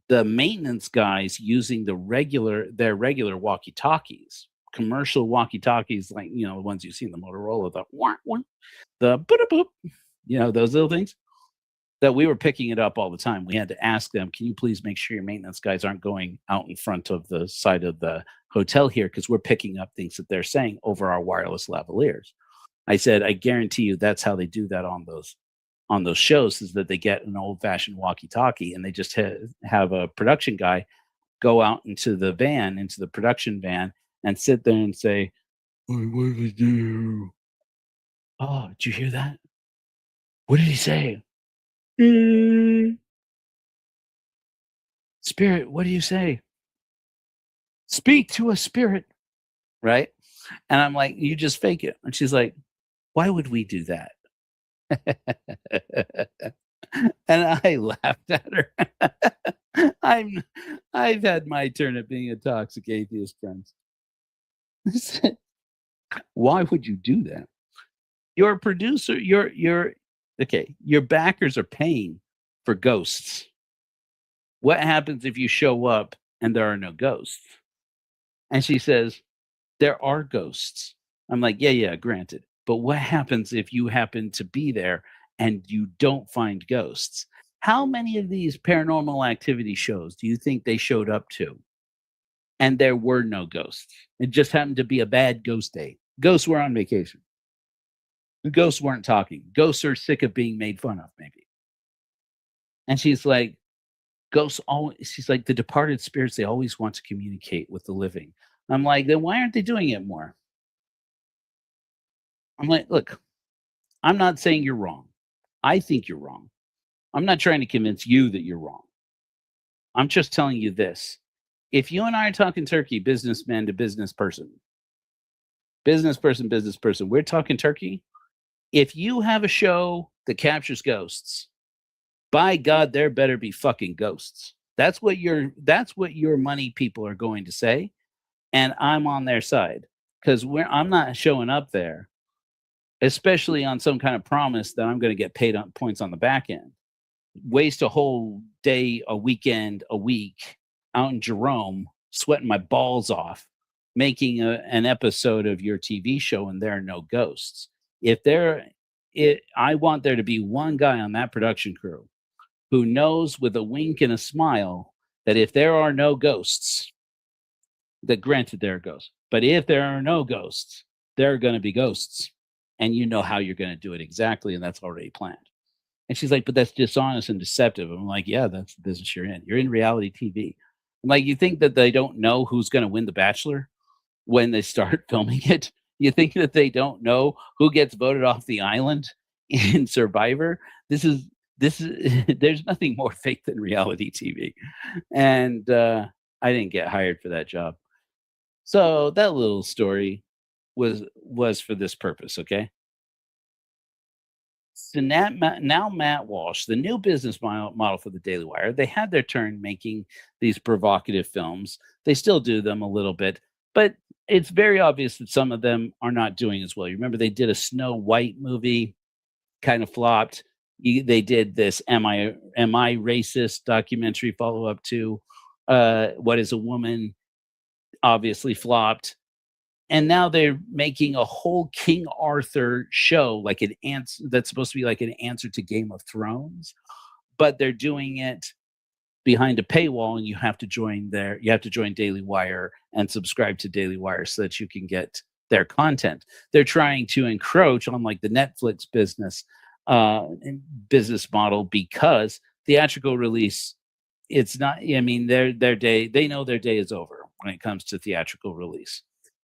the maintenance guys using their regular walkie-talkies, commercial walkie-talkies, like, the ones you see in the Motorola, the boop, those little things, that we were picking it up all the time. We had to ask them, can you please make sure your maintenance guys aren't going out in front of the side of the hotel here, because we're picking up things that they're saying over our wireless lavaliers. I said, I guarantee you that's how they do that on those shows, is that they get an old-fashioned walkie-talkie and they just have a production guy go out into the production van, and sit there and say, what did he do? Oh, did you hear that? What did he say? Spirit, what do you say? Speak to a spirit, right? And I'm like, you just fake it. And she's like, why would we do that? And I laughed at her. I've had my turn at being a toxic atheist, friends. Why would you do that? Your producer, your backers are paying for ghosts. What happens if you show up and there are no ghosts? And she says, there are ghosts. I'm like, yeah, granted. But what happens if you happen to be there and you don't find ghosts? How many of these paranormal activity shows do you think they showed up to and there were no ghosts? It just happened to be a bad ghost day. Ghosts were on vacation. The ghosts weren't talking. Ghosts are sick of being made fun of, maybe. And she's like, she's like, the departed spirits, they always want to communicate with the living. I'm like, then why aren't they doing it more? I'm like, look, I'm not saying you're wrong. I think you're wrong. I'm not trying to convince you that you're wrong. I'm just telling you this. If you and I are talking turkey, businessman to business person, we're talking turkey. If you have a show that captures ghosts, by God, there better be fucking ghosts. That's what your money people are going to say. And I'm on their side, because I'm not showing up there especially on some kind of promise that I'm going to get paid on points on the back end. Waste a whole day, a weekend, a week out in Jerome, sweating my balls off, making an episode of your TV show, and there are no ghosts. If there, I want there to be one guy on that production crew who knows with a wink and a smile that if there are no ghosts, that granted there are ghosts, but if there are no ghosts, there are going to be ghosts, and you know how you're going to do it exactly, and that's already planned. And she's like, but that's dishonest and deceptive. I'm like, yeah, that's the business you're in. You're in reality TV. I'm like, you think that they don't know who's going to win The Bachelor when they start filming it? You think that they don't know who gets voted off the island in Survivor? This is there's nothing more fake than reality TV. And I didn't get hired for that job. So that little story was for this purpose, okay? So now Matt Walsh, the new business model for the Daily Wire, they had their turn making these provocative films. They still do them a little bit, but it's very obvious that some of them are not doing as well. You remember they did a Snow White movie, kind of flopped. They did this Am I Racist documentary follow up to What Is a Woman, obviously flopped. And now they're making a whole King Arthur show, like an answer that's supposed to be like an answer to Game of Thrones, but they're doing it behind a paywall, and you have to join Daily Wire and subscribe to Daily Wire so that you can get their content. They're trying to encroach on like the Netflix business model, because theatrical release, it's not, I mean, their day, they know their day is over when it comes to theatrical release.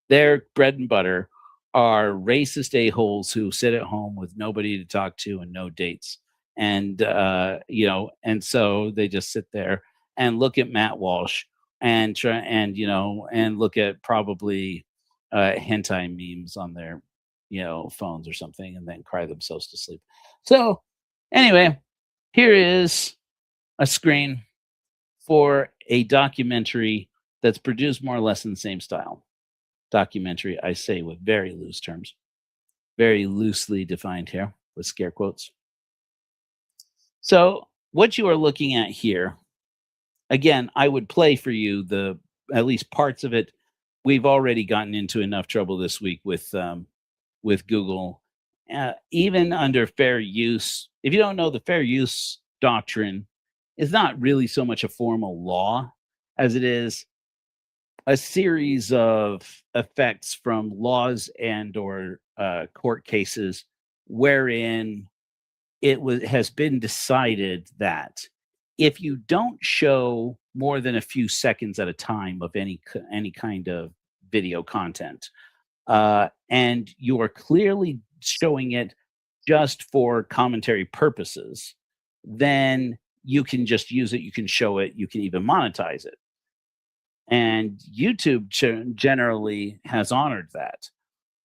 Their bread and butter are racist a-holes who sit at home with nobody to talk to and no dates. And, and so they just sit there and look at Matt Walsh and try and look at probably hentai memes on their, phones or something, and then cry themselves to sleep. So anyway, here is a screen for a documentary that's produced more or less in the same style. Documentary, I say with very loose terms, very loosely defined here with scare quotes. So what you are looking at here, again, I would play for you at least parts of it. We've already gotten into enough trouble this week with Google, even under fair use. If you don't know, the fair use doctrine is not really so much a formal law as it is a series of effects from laws and or court cases wherein has been decided that if you don't show more than a few seconds at a time of any kind of video content, and you are clearly showing it just for commentary purposes, then you can just use it, you can show it, you can even monetize it. And YouTube generally has honored that.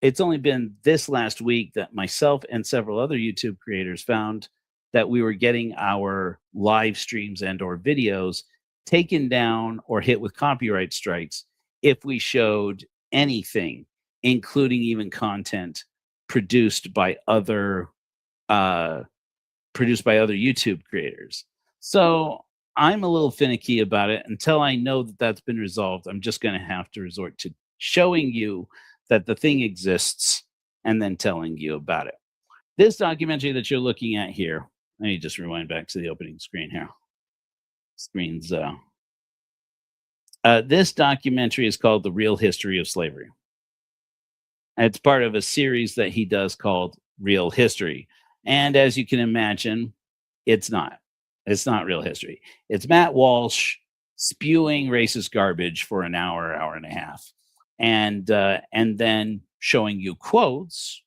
It's only been this last week that myself and several other YouTube creators found that we were getting our live streams and or videos taken down or hit with copyright strikes if we showed anything, including even content produced by other YouTube creators. So I'm a little finicky about it. Until I know that that's been resolved, I'm just going to have to resort to showing you that the thing exists and then telling you about it. This documentary that you're looking at here, let me just rewind back to the opening screen here. This documentary is called The Real History of Slavery. It's part of a series that he does called Real History. And as you can imagine, it's not. It's not real history. It's Matt Walsh spewing racist garbage for an hour and a half, and then showing you quotes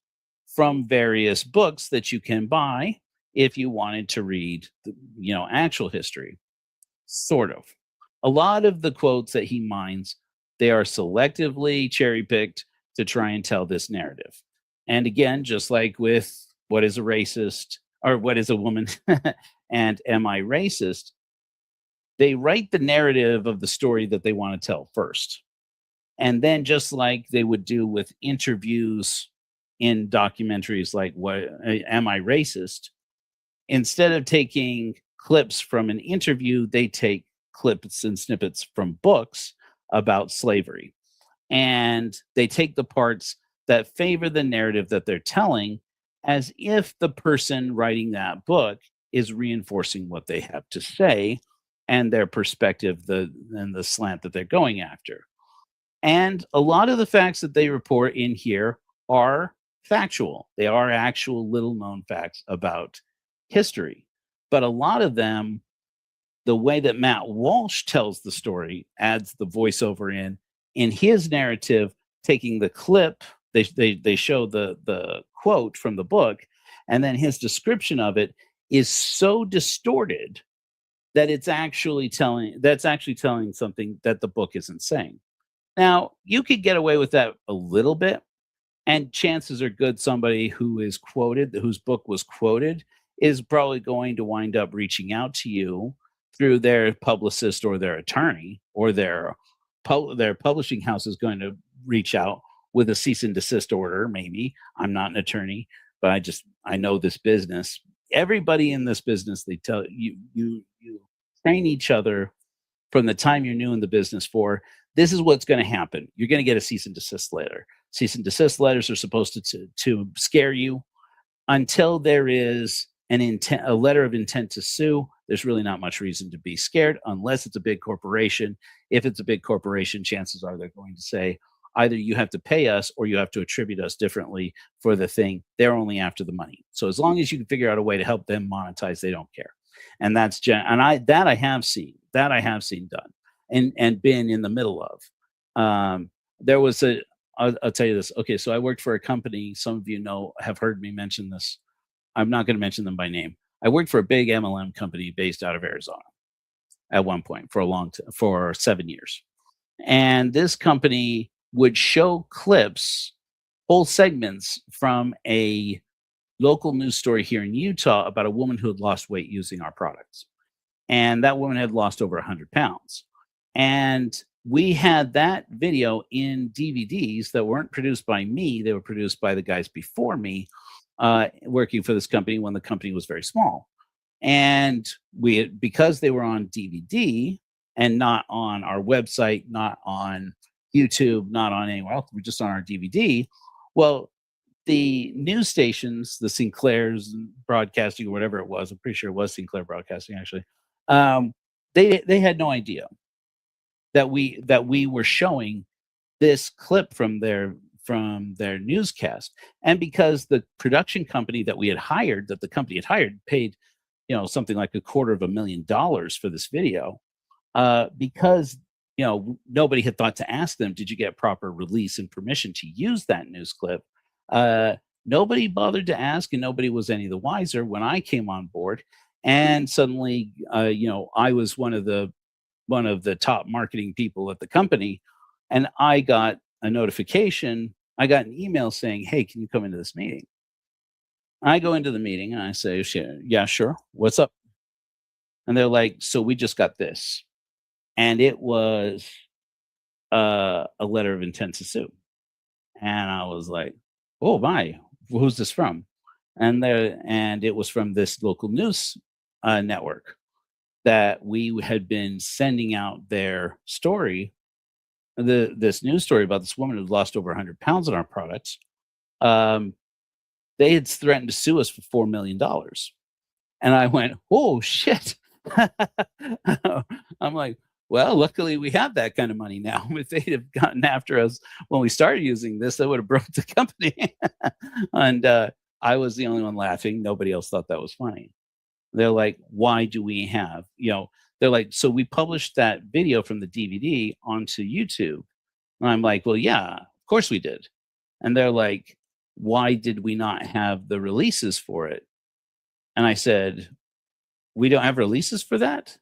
from various books that you can buy if you wanted to read, actual history. Sort of. A lot of the quotes that he mines, they are selectively cherry picked to try and tell this narrative. And again, just like with What Is a Racist or What Is a Woman and Am I Racist, they write the narrative of the story that they want to tell first. And then just like they would do with interviews in documentaries like What Am I Racist? Instead of taking clips from an interview, they take clips and snippets from books about slavery. And they take the parts that favor the narrative that they're telling as if the person writing that book is reinforcing what they have to say and their perspective, and the slant that they're going after. And a lot of the facts that they report in here are factual. They are actual little known facts about history. But a lot of them, the way that Matt Walsh tells the story, adds the voiceover in his narrative, taking the clip, they show the quote from the book, and then his description of it is so distorted that that's actually telling something that the book isn't saying. Now, you could get away with that a little bit, and chances are good somebody whose book was quoted, is probably going to wind up reaching out to you through their publicist or their attorney, or their publishing house is going to reach out with a cease and desist order. Maybe I'm not an attorney, but I know this business. Everybody in this business, they tell you train each other from the time you're new in the business for this is what's going to happen. You're going to get a cease and desist letter. Cease and desist letters are supposed to scare you until there is a letter of intent to sue. There's really not much reason to be scared unless it's a big corporation. If it's a big corporation, chances are they're going to say either you have to pay us or you have to attribute us differently for the thing. They're only after the money. So as long as you can figure out a way to help them monetize, they don't care. And I have seen done and been in the middle of. There was I'll tell you this. Okay, so I worked for a company. Some of you have heard me mention this. I'm not going to mention them by name. I worked for a big MLM company based out of Arizona at one point for 7 years. And this company would show clips, whole segments from a local news story here in Utah about a woman who had lost weight using our products. And that woman had lost over 100 pounds. And we had that video in DVDs that weren't produced by me. They were produced by the guys before me, working for this company when the company was very small. And because they were on DVD and not on our website, not on YouTube, not on anywhere else, we're just on our DVD. Well, the news stations, the Sinclair's Broadcasting or whatever it was, I'm pretty sure it was Sinclair Broadcasting actually, they had no idea that we were showing this clip from their newscast. And because the production company that the company had hired paid something like $250,000 for this video, because nobody had thought to ask them, did you get proper release and permission to use that news clip? Nobody bothered to ask, and nobody was any the wiser when I came on board. And suddenly I was one of the top marketing people at the company, and I got a notification. I got an email saying, hey, can you come into this meeting? I go into the meeting and I say, yeah, sure. What's up? And they're like, so we just got this. And it was a letter of intent to sue. And I was like, oh my, who's this from? And it was from this local news network that we had been sending out their story, this news story about this woman who lost over 100 pounds on our products. They had threatened to sue us for $4 million. And I went, oh, shit. I'm like, well, luckily we have that kind of money now. If they'd have gotten after us when we started using this, they would have broke the company. And I was the only one laughing. Nobody else thought that was funny. They're like, why do we have, they're like, so we published that video from the DVD onto YouTube. And I'm like, well, yeah, of course we did. And they're like, why did we not have the releases for it? And I said, we don't have releases for that?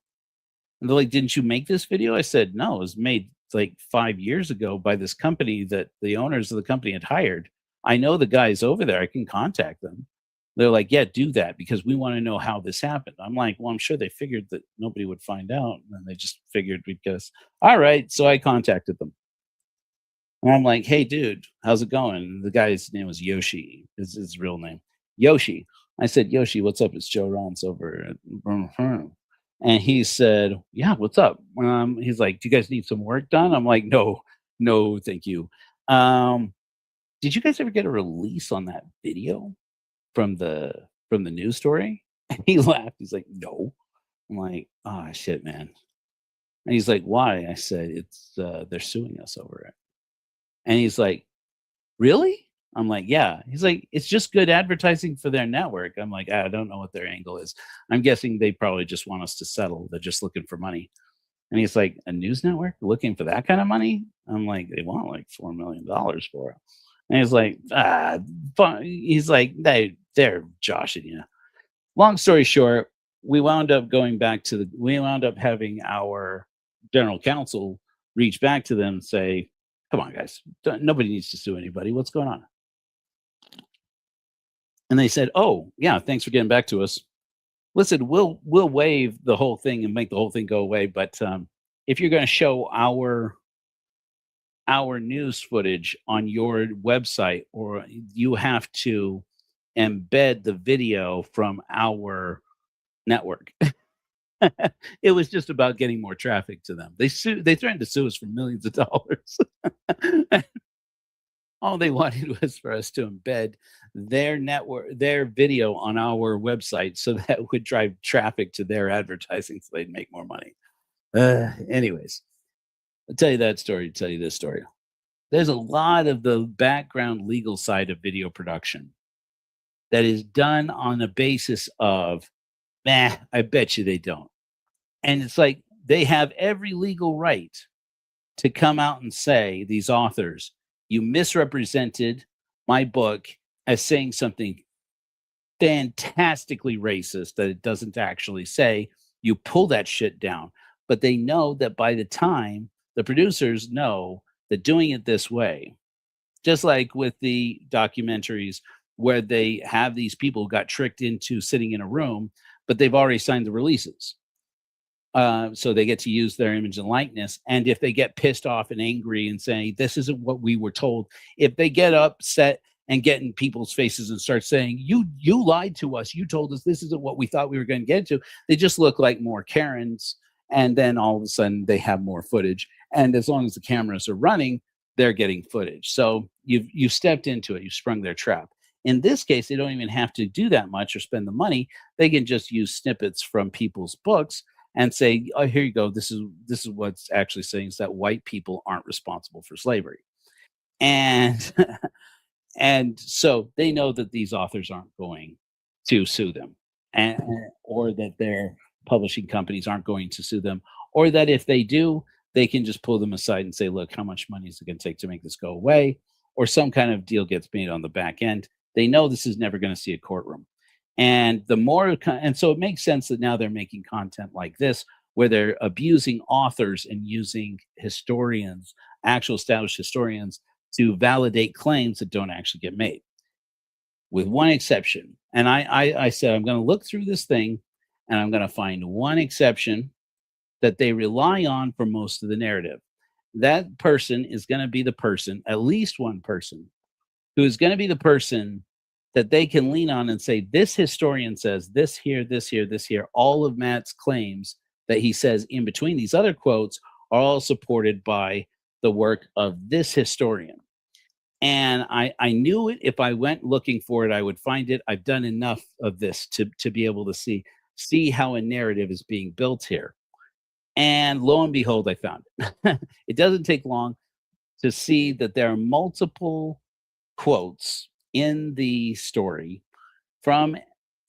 And they're like, didn't you make this video? I said, no, it was made like 5 years ago by this company that the owners of the company had hired. I know the guys over there. I can contact them. They're like, yeah, do that because we want to know how this happened. I'm like, well, I'm sure they figured that nobody would find out. And they just figured we'd get us. All right. So I contacted them. And I'm like, "Hey, dude, how's it going?" And the guy's name was Yoshi. Is his real name, Yoshi. I said, "Yoshi, what's up? It's Joe Rons over at Vroom Vroom." And he said, "Yeah, what's up?" He's like, "Do you guys need some work done?" I'm like, "No, no, thank you." Um, did you guys ever get a release on that video from the news story? And he laughed. He's like, "No." I'm like, "Oh shit, man." And he's like, "Why?" I said, "It's they're suing us over it." And he's like, "Really?" I'm like, "Yeah." He's like, "It's just good advertising for their network." I'm like, "I don't know what their angle is. I'm guessing they probably just want us to settle. They're just looking for money." And he's like, "A news network looking for that kind of money?" I'm like, "They want like $4 million for it." And he's like, "Ah, he's like, they're joshing you." Long story short, we wound up having our general counsel reach back to them and say, "Come on, guys, nobody needs to sue anybody. What's going on?" And they said, "Oh, yeah, thanks for getting back to us. Listen, we'll waive the whole thing and make the whole thing go away, but if you're going to show our news footage on your website, or you have to embed the video from our network." It was just about getting more traffic to them. They threatened to sue us for millions of dollars. All they wanted was for us to embed their video on our website so that would drive traffic to their advertising so they'd make more money. Anyways, I'll tell you that story to tell you this story. There's a lot of the background legal side of video production that is done on the basis of, "Nah, I bet you they don't." And it's like they have every legal right to come out and say, these authors, "You misrepresented my book as saying something fantastically racist that it doesn't actually say. You pull that shit down." But they know that by the time the producers know that doing it this way, just like with the documentaries where they have these people who got tricked into sitting in a room, but they've already signed the releases. So they get to use their image and likeness. And if they get pissed off and angry and saying, "This isn't what we were told," if they get upset and get in people's faces and start saying, "You lied to us. You told us this isn't what we thought we were going to get to," they just look like more Karens. And then all of a sudden they have more footage. And as long as the cameras are running, they're getting footage. So you've stepped into it. You sprung their trap. In this case, they don't even have to do that much or spend the money. They can just use snippets from people's books and say, "Oh, here you go. This is what's actually saying is that white people aren't responsible for slavery." And and so they know that these authors aren't going to sue them, and or that their publishing companies aren't going to sue them, or that if they do, they can just pull them aside and say, "Look, how much money is it going to take to make this go away?" Or some kind of deal gets made on the back end. They know this is never going to see a courtroom. And and so it makes sense that now they're making content like this where they're abusing authors and using historians, actual established historians, to validate claims that don't actually get made, with one exception. And I said, I'm going to look through this thing and I'm going to find one exception that they rely on for most of the narrative. That person is going to be the person, at least one person, who is going to be the person that they can lean on and say, "This historian says this here, this here, this here." All of Matt's claims that he says in between these other quotes are all supported by the work of this historian. And I knew it. If I went looking for it, I would find it. I've done enough of this to be able to see how a narrative is being built here. And lo and behold, I found it. It doesn't take long to see that there are multiple quotes in the story from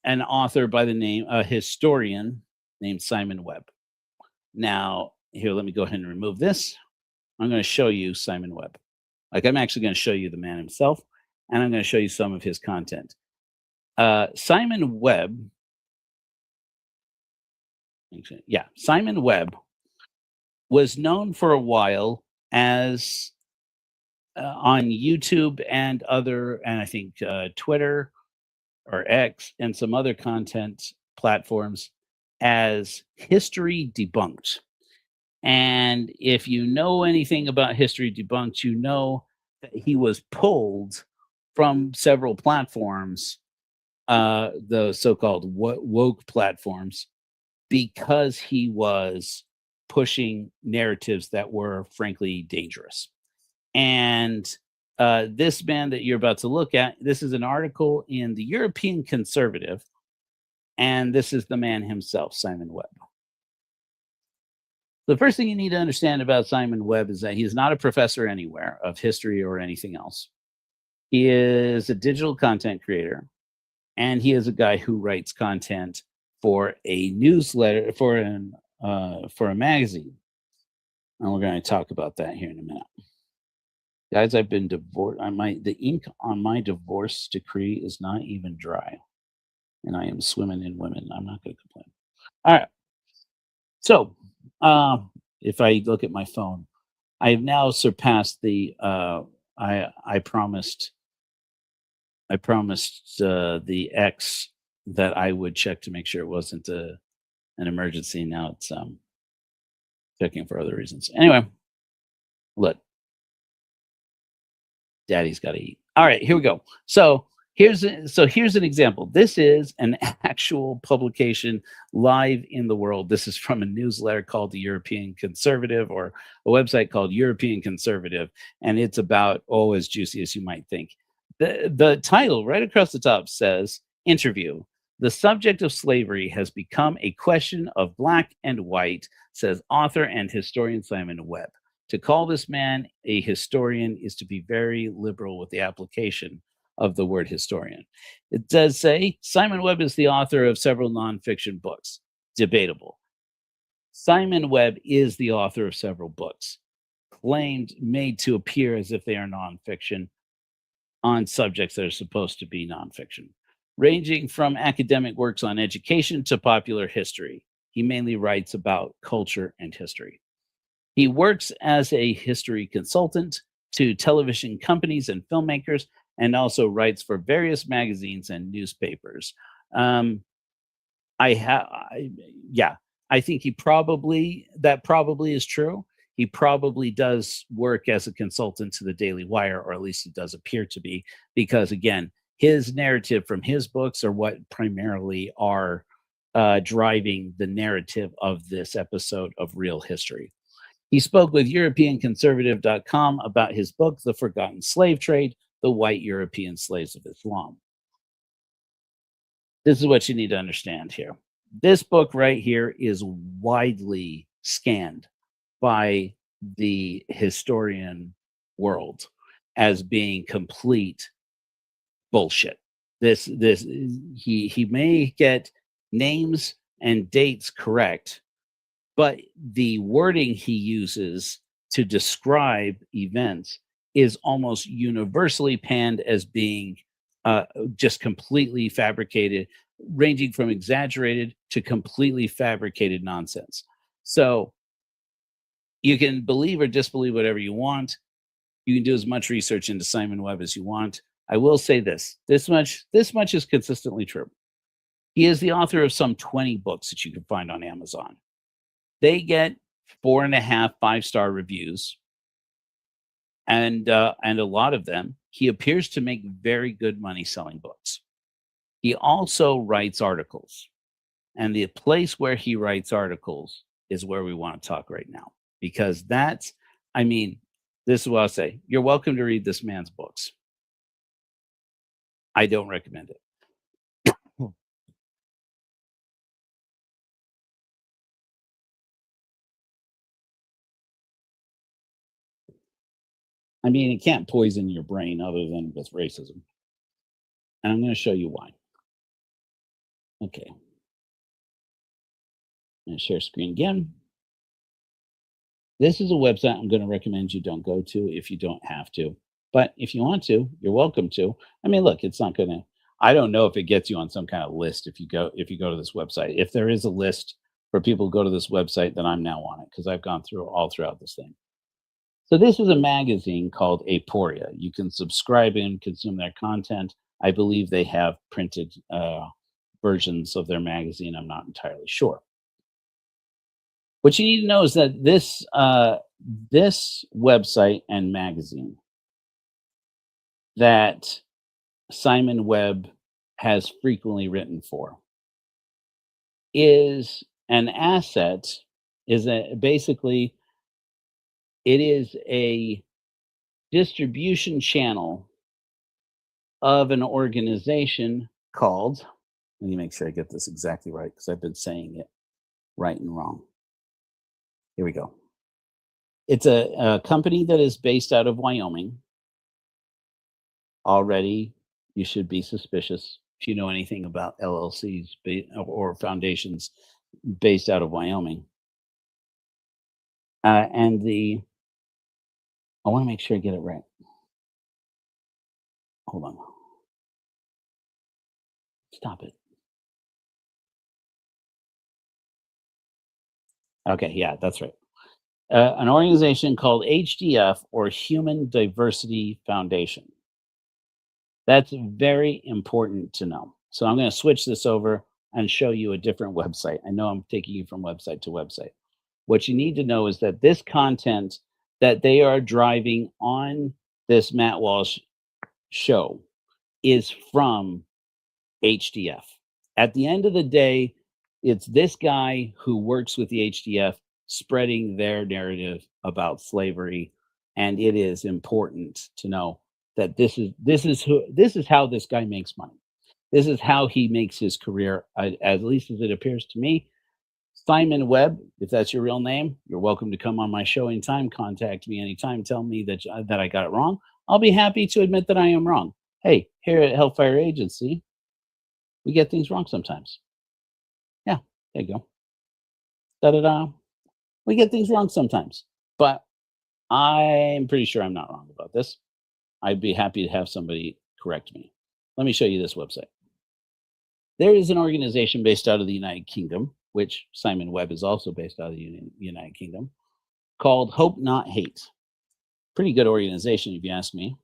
an author by the name, a historian named Simon Webb. Now, here, let me go ahead and remove this. I'm going to show you Simon Webb. Like, I'm actually going to show you the man himself, and I'm going to show you some of his content. Simon Webb, Simon Webb was known for a while as on YouTube and I think Twitter or X and some other content platforms as History Debunked. And if you know anything about History Debunked, you know that he was pulled from several platforms, the so-called woke platforms, because he was pushing narratives that were frankly dangerous. And this man that you're about to look at, this is an article in the European Conservative, and this is the man himself, Simon Webb. The first thing you need to understand about Simon Webb is that he is not a professor anywhere of history or anything else. He is a digital content creator, and he is a guy who writes content for a newsletter, for a magazine. And we're going to talk about that here in a minute. Guys, I've been divorced. The ink on my divorce decree is not even dry, and I am swimming in women. I'm not going to complain. All right. So, if I look at my phone, I have now surpassed the. I promised the X that I would check to make sure it wasn't an emergency. Now it's checking for other reasons. Anyway, look, Daddy's got to eat. All right, here we go. So here's an example. This is an actual publication live in the world. This is from a newsletter called the European Conservative, or a website called European Conservative, and it's about as juicy as you might think. The title right across the top says, "Interview. The subject of slavery has become a question of black and white," says author and historian Simon Webb. To call this man a historian is to be very liberal with the application of the word historian. It does say Simon Webb is the author of several nonfiction books. Debatable. Simon Webb is the author of several books, made to appear as if they are nonfiction, on subjects that are supposed to be nonfiction, ranging from academic works on education to popular history. He mainly writes about culture and history. He works as a history consultant to television companies and filmmakers, and also writes for various magazines and newspapers. I think that probably is true. He probably does work as a consultant to the Daily Wire, or at least it does appear to be, because again, his narrative from his books are what primarily are driving the narrative of this episode of Real History. He spoke with EuropeanConservative.com about his book, The Forgotten Slave Trade, The White European Slaves of Islam. This is what you need to understand here. This book right here is widely scanned by the historian world as being complete bullshit. He may get names and dates correct, but the wording he uses to describe events is almost universally panned as being just completely fabricated, ranging from exaggerated to completely fabricated nonsense. So you can believe or disbelieve whatever you want. You can do as much research into Simon Webb as you want. I will say this much is consistently true. He is the author of some 20 books that you can find on Amazon. They get 4.5 5-star reviews, and a lot of them, he appears to make very good money selling books. He also writes articles, and the place where he writes articles is where we want to talk right now, because this is what I'll say. You're welcome to read this man's books. I don't recommend it. It can't poison your brain other than with racism. And I'm going to show you why. Okay. I'm going to share screen again. This is a website I'm going to recommend you don't go to if you don't have to. But if you want to, you're welcome to. Look, it's not going to, I don't know if it gets you on some kind of list if you go to this website. If there is a list for people who go to this website, then I'm now on it, because I've gone through all throughout this thing. So this is a magazine called Aporia. You can subscribe and consume their content. I believe they have printed versions of their magazine. I'm not entirely sure. What you need to know is that this website and magazine that Simon Webb has frequently written for is an asset, basically it is a distribution channel of an organization called, let me make sure I get this exactly right because I've been saying it right and wrong. Here we go. It's a company that is based out of Wyoming. Already, you should be suspicious if you know anything about LLCs or foundations based out of Wyoming. And I want to make sure I get it right. Hold on. Stop it. Okay, yeah, that's right. An organization called HDF, or Human Diversity Foundation. That's very important to know. So I'm going to switch this over and show you a different website. I know I'm taking you from website to website. What you need to know is that this content that they are driving on this Matt Walsh show is from HDF. At the end of the day, it's this guy who works with the HDF spreading their narrative about slavery, and it is important to know that this is how this guy makes money. This is how he makes his career, at least as it appears to me. Simon Webb, if that's your real name, you're welcome to come on my show anytime. Contact me anytime. Tell me that I got it wrong. I'll be happy to admit that I am wrong. Hey, here at Hellfire Agency, we get things wrong sometimes. Yeah, there you go. Da-da-da. We get things wrong sometimes, but I'm pretty sure I'm not wrong about this. I'd be happy to have somebody correct me. Let me show you this website. There is an organization based out of the United Kingdom, which Simon Webb is also based out of the United Kingdom, called Hope Not Hate. Pretty good organization, if you ask me.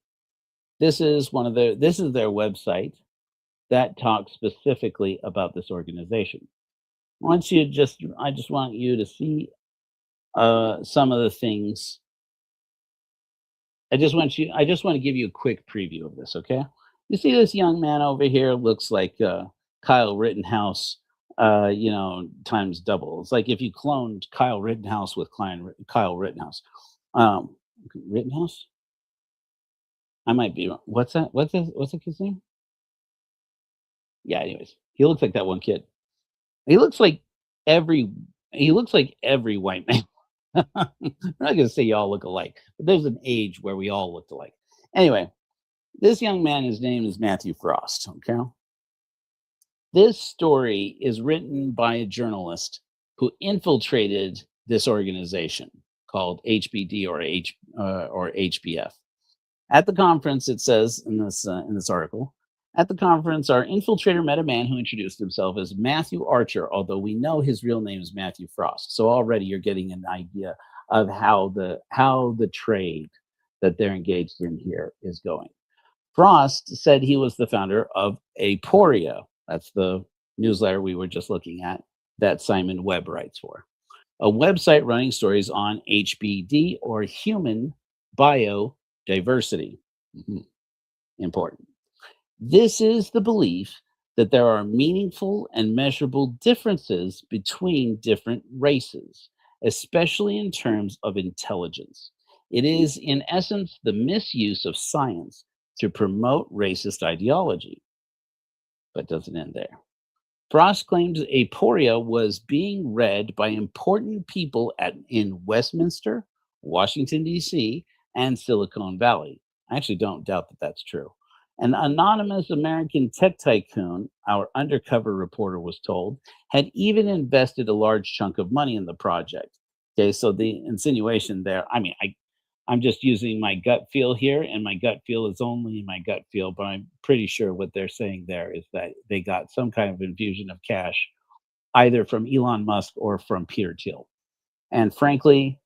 This is their website that talks specifically about this organization. I just want you to see some of the things. I just want to give you a quick preview of this, okay? You see this young man over here looks like Kyle Rittenhouse, times double. It's like if you cloned Kyle Rittenhouse with Kyle Rittenhouse. Rittenhouse? I might be wrong. What's that? What's the kid's name? Yeah, anyways. He looks like that one kid. He looks like every white man. I'm not gonna say y'all look alike, but there's an age where we all look alike. Anyway, this young man, his name is Matthew Frost. Okay. This story is written by a journalist who infiltrated this organization called HBD or HBF. At the conference, it says in this article, at the conference, our infiltrator met a man who introduced himself as Matthew Archer, although we know his real name is Matthew Frost. So already you're getting an idea of how the trade that they're engaged in here is going. Frost said he was the founder of Aporia. That's the newsletter we were just looking at that Simon Webb writes for. A website running stories on HBD, or human biodiversity. Important. This is the belief that there are meaningful and measurable differences between different races, especially in terms of intelligence. It is, in essence, the misuse of science to promote racist ideology. But doesn't end there. Frost claims Aporia was being read by important people in Westminster, Washington, D.C., and Silicon Valley. I actually don't doubt that that's true. An anonymous American tech tycoon, our undercover reporter was told, had even invested a large chunk of money in the project. Okay, so the insinuation there, I'm just using my gut feel here, and my gut feel is only my gut feel, but I'm pretty sure what they're saying there is that they got some kind of infusion of cash, either from Elon Musk or from Peter Thiel. And frankly,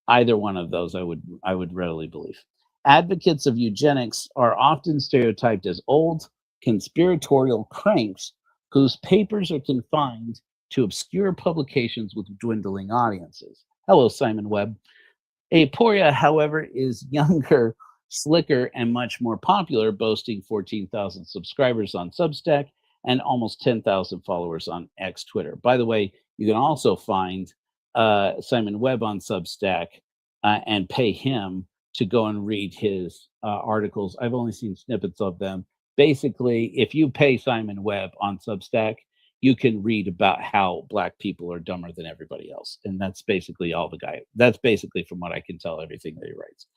either one of those I would readily believe. Advocates of eugenics are often stereotyped as old, conspiratorial cranks whose papers are confined to obscure publications with dwindling audiences. Hello, Simon Webb. Aporia, however, is younger, slicker, and much more popular, boasting 14,000 subscribers on Substack and almost 10,000 followers on X Twitter. By the way, you can also find Simon Webb on Substack and pay him to go and read his articles. I've only seen snippets of them. Basically, if you pay Simon Webb on Substack, you can read about how Black people are dumber than everybody else. And that's basically all the guy. That's basically, from what I can tell, everything that he writes.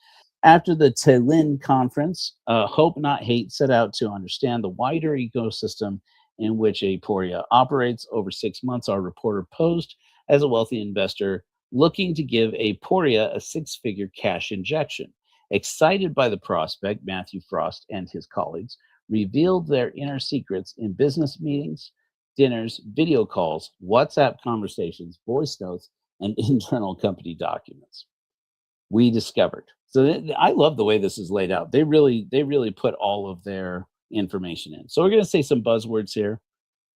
After the Tallinn conference, Hope Not Hate set out to understand the wider ecosystem in which Aporia operates. Over 6 months, our reporter posed as a wealthy investor looking to give Aporia a six-figure cash injection. Excited by the prospect, Matthew Frost and his colleagues revealed their inner secrets in business meetings, dinners, video calls, WhatsApp conversations, voice notes, and internal company documents. We discovered. So I love the way this is laid out. They really put all of their information in. So we're going to say some buzzwords here.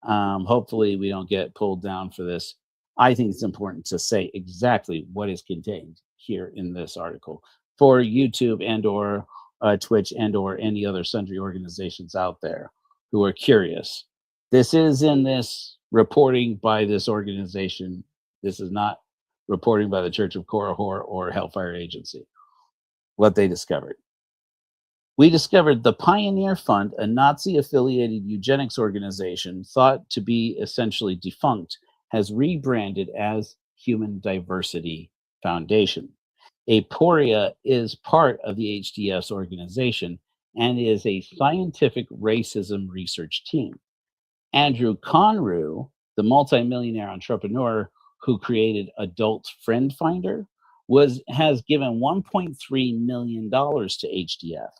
Hopefully we don't get pulled down for this. I think it's important to say exactly what is contained here in this article for YouTube and or Twitch and or any other sundry organizations out there who are curious. This is in this reporting by this organization. This is not reporting by the Church of Korihor or Hellfire Agency. What they discovered. We discovered the Pioneer Fund, a Nazi-affiliated eugenics organization thought to be essentially defunct, has rebranded as Human Diversity Foundation. Aporia is part of the HDF's organization and is a scientific racism research team. Andrew Conru, the multimillionaire entrepreneur who created Adult Friend Finder, has given $1.3 million to HDF.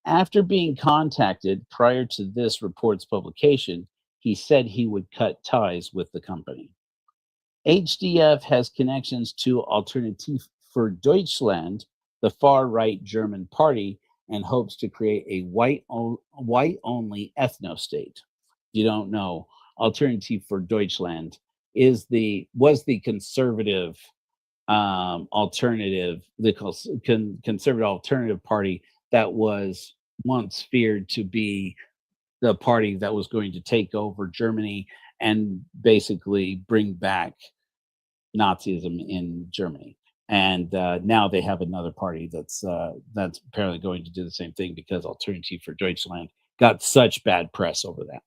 After being contacted prior to this report's publication, he said he would cut ties with the company. HDF has connections to Alternative für Deutschland, the far-right German party, and hopes to create a white-only ethno-state. You don't know, Alternative für Deutschland was the conservative alternative, conservative alternative party that was once feared to be the party that was going to take over Germany and basically bring back Nazism in Germany. And now they have another party that's apparently going to do the same thing because Alternative für Deutschland got such bad press over that.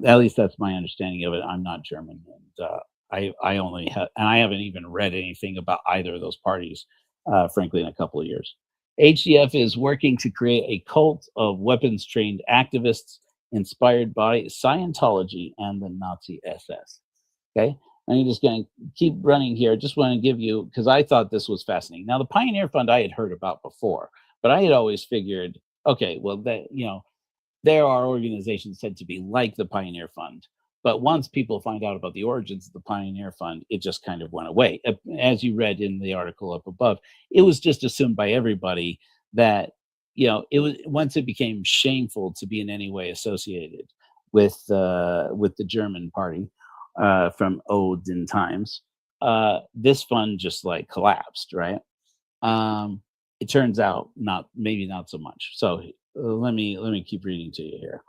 At least that's my understanding of it. I'm not German, and I only have, and I haven't even read anything about either of those parties, frankly, in a couple of years. HDF is working to create a cult of weapons-trained activists inspired by Scientology and the Nazi SS. Okay, I'm just going to keep running here. I just want to give you, because I thought this was fascinating. Now, the Pioneer Fund I had heard about before, but I had always figured, okay, well, there are organizations said to be like the Pioneer Fund. But once people find out about the origins of the Pioneer Fund, it just kind of went away. As you read in the article up above, it was just assumed by everybody that, it was, once it became shameful to be in any way associated with the German party from olden times, this fund just like collapsed, right? It turns out maybe not so much. So let me keep reading to you here.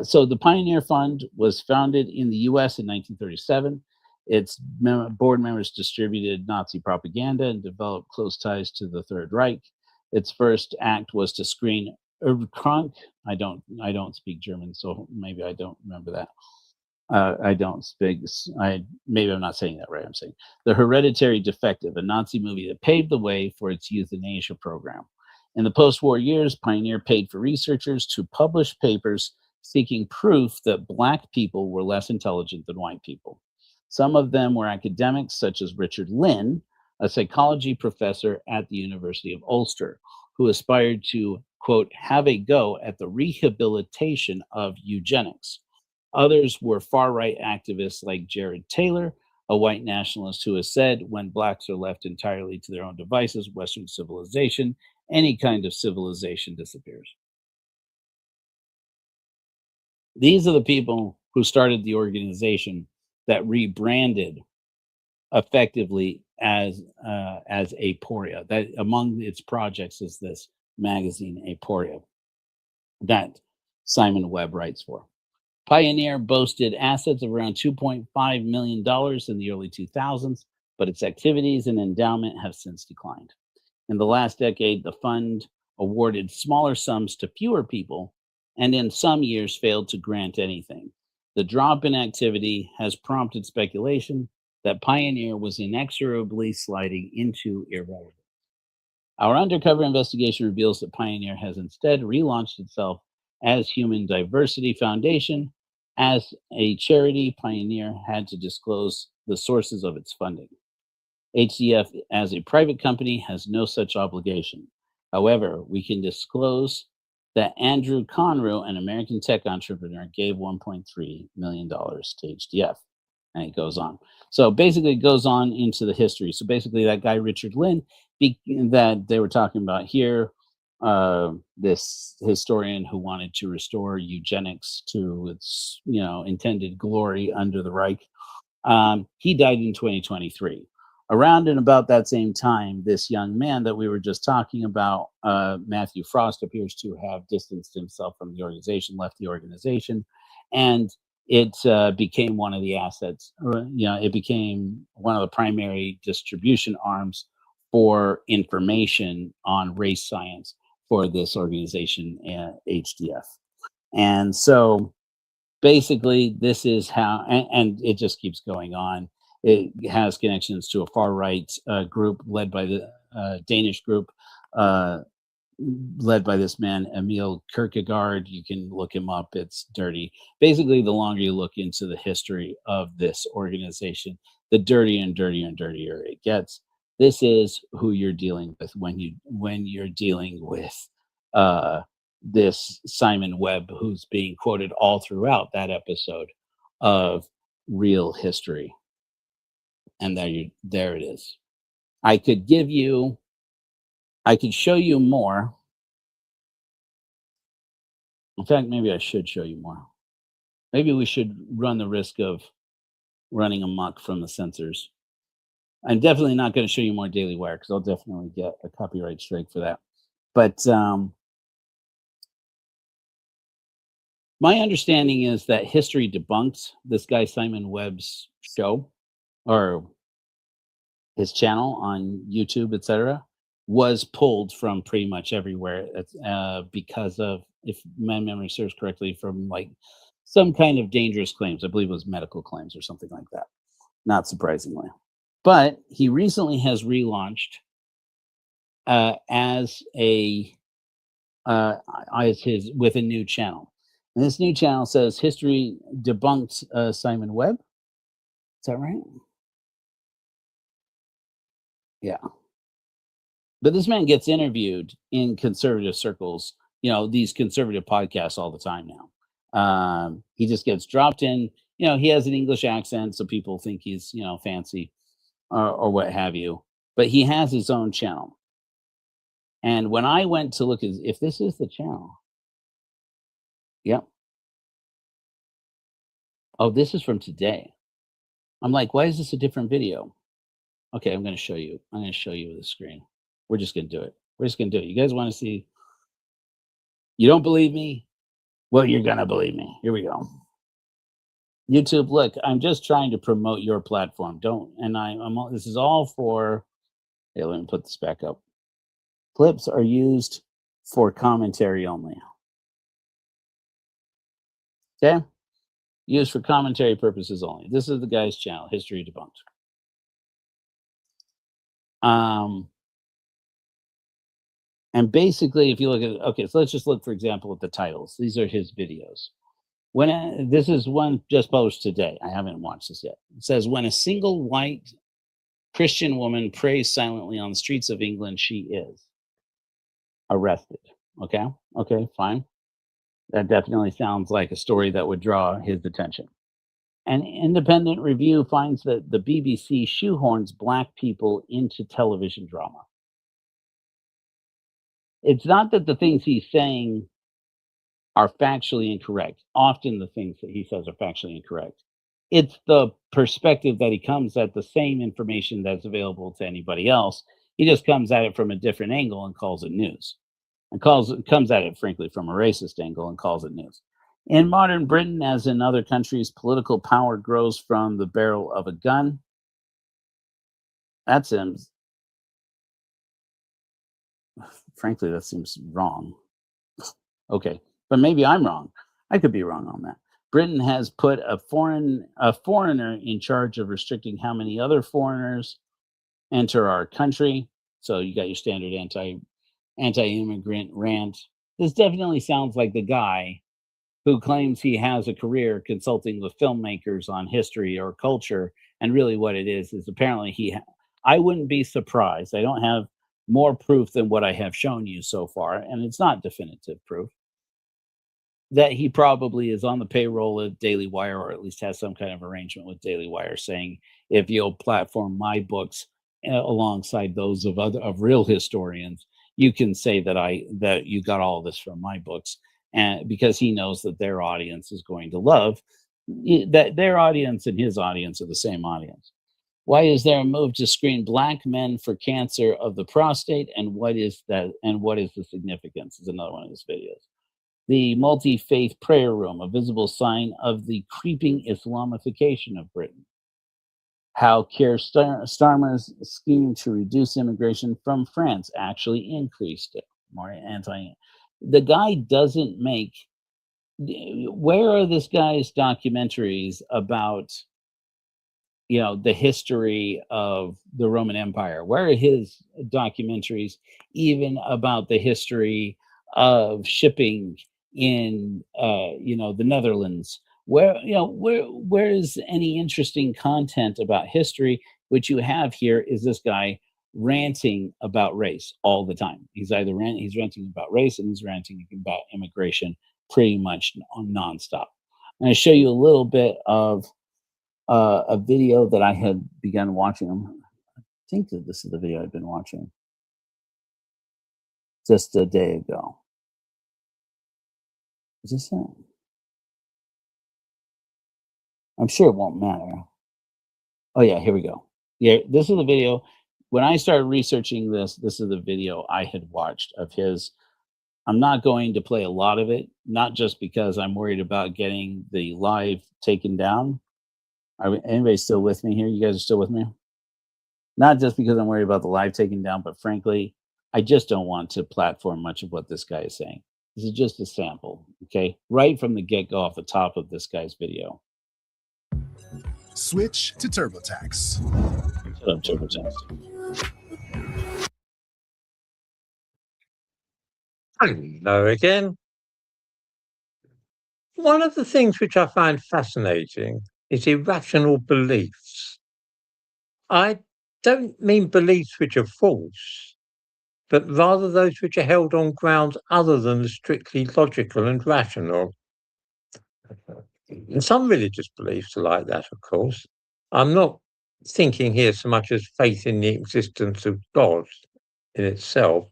So the Pioneer Fund was founded in the U.S. in 1937. Its board members distributed Nazi propaganda and developed close ties to the Third Reich. Its first act was to screen Krank. I don't speak German, so maybe I don't remember that. Maybe I'm not saying that right. I'm saying The Hereditary Defective, a Nazi movie that paved the way for its euthanasia program. In the post-war years, Pioneer paid for researchers to publish papers seeking proof that Black people were less intelligent than white people. Some of them were academics, such as Richard Lynn, a psychology professor at the University of Ulster, who aspired to, quote, have a go at the rehabilitation of eugenics. Others were far-right activists like Jared Taylor, a white nationalist who has said, when Blacks are left entirely to their own devices, Western civilization, any kind of civilization disappears. These are the people who started the organization that rebranded effectively as Aporia. That among its projects is this magazine Aporia that Simon Webb writes for. Pioneer boasted assets of around $2.5 million in the early 2000s, but its activities and endowment have since declined. In the last decade, the fund awarded smaller sums to fewer people and in some years failed to grant anything. The drop in activity has prompted speculation that Pioneer was inexorably sliding into irrelevance. Our undercover investigation reveals that Pioneer has instead relaunched itself as Human Diversity Foundation. As a charity, Pioneer had to disclose the sources of its funding. HDF, as a private company, has no such obligation. However, we can disclose that Andrew Conroe, an American tech entrepreneur, gave $1.3 million to HDF. And it goes on. So basically, it goes on into the history. So basically, that guy, Richard Lynn, that they were talking about here, this historian who wanted to restore eugenics to its intended glory under the Reich, he died in 2023. Around and about that same time, this young man that we were just talking about, Matthew Frost, appears to have distanced himself from the organization, left the organization, and it became one of the assets. It became one of the primary distribution arms for information on race science for this organization, HDF. And so basically, this is how, and it just keeps going on. It has connections to a far right group led by the Danish group, led by this man, Emil Kierkegaard. You can look him up. It's dirty. Basically, the longer you look into the history of this organization, the dirtier and dirtier and dirtier it gets. This is who you're dealing with when you're dealing with this Simon Webb, who's being quoted all throughout that episode of Real History. And there it is. I could show you more. In fact, maybe I should show you more. Maybe we should run the risk of running amok from the censors. I'm definitely not going to show you more Daily Wire because I'll definitely get a copyright strike for that. But my understanding is that History Debunked, this guy Simon Webb's show, or his channel on YouTube, etc., was pulled from pretty much everywhere because of, if my memory serves correctly, from like some kind of dangerous claims. I believe it was medical claims or something like that. Not surprisingly. But he recently has relaunched with a new channel. And this new channel says History Debunked Simon Webb. Is that right? Yeah. But this man gets interviewed in conservative circles, these conservative podcasts all the time now. He just gets dropped in. He has an English accent, so people think he's, fancy or what have you. But he has his own channel. And when I went to look, if this is the channel. Yep. Oh, this is from today. I'm like, why is this a different video? Okay, I'm going to show you. I'm going to show you the screen. We're just going to do it. We're just going to do it. You guys want to see? You don't believe me? Well, you're going to believe me. Here we go. YouTube, look, I'm just trying to promote your platform. This is all for, hey, let me put this back up. Clips are used for commentary only. Okay? Used for commentary purposes only. This is the guy's channel, History Debunked. And basically, if you look at, okay, so let's just look, for example, at the titles. These are his videos. This is one just published today. I haven't watched this yet. It says, when a single white Christian woman prays silently on the streets of England, she is arrested. Okay, fine. That definitely sounds like a story that would draw his attention. An independent review finds that the BBC shoehorns black people into television drama. It's not that the things he's saying are factually incorrect. Often the things that he says are factually incorrect. It's the perspective that he comes at the same information that's available to anybody else. He just comes at it from a different angle and calls it news. And comes at it, frankly, from a racist angle and calls it news. In modern Britain, as in other countries, political power grows from the barrel of a gun. That seems, frankly, that seems wrong. Okay, but maybe I'm wrong. I could be wrong on that. Britain has put a foreigner in charge of restricting how many other foreigners enter our country. So you got your standard anti-immigrant rant. This definitely sounds like the guy who claims he has a career consulting with filmmakers on history or culture, and really what it is apparently I wouldn't be surprised. I don't have more proof than what I have shown you so far, and it's not definitive proof, that he probably is on the payroll of Daily Wire, or at least has some kind of arrangement with Daily Wire, saying, if you'll platform my books alongside those of real historians, you can say that you got all this from my books, and because he knows that their audience is going to love that. Their audience and his audience are the same audience. Why is there a move to screen black men for cancer of the prostate, and what is that? And what is the significance? Is another one of his videos. The multi-faith prayer room, a visible sign of the creeping Islamification of Britain. How Keir Starmer's scheme to reduce immigration from France actually increased it. More anti. The guy doesn't make. Where are this guy's documentaries about, the history of the Roman Empire? Where are his documentaries even about the history of shipping in the Netherlands? Where is any interesting content about history? Which you have here is this guy ranting about race all the time. He's ranting about race, and he's ranting about immigration pretty much nonstop. I'm going to show you a little bit of a video that I had begun watching. I think that this is the video I've been watching just a day ago. Is this it? I'm sure it won't matter. Oh yeah, here we go. Yeah, this is the video. When I started researching this is the video I had watched of his. I'm not going to play a lot of it, not just because I'm worried about getting the live taken down. Anybody still with me here? You guys are still with me? Not just because I'm worried about the live taken down, but frankly, I just don't want to platform much of what this guy is saying. This is just a sample, okay? Right from the get-go off the top of this guy's video. Switch to TurboTax. Shut up, TurboTax. Hello again. One of the things which I find fascinating is irrational beliefs. I don't mean beliefs which are false, but rather those which are held on grounds other than the strictly logical and rational. And some religious beliefs are like that, of course. I'm not thinking here so much as faith in the existence of God in itself,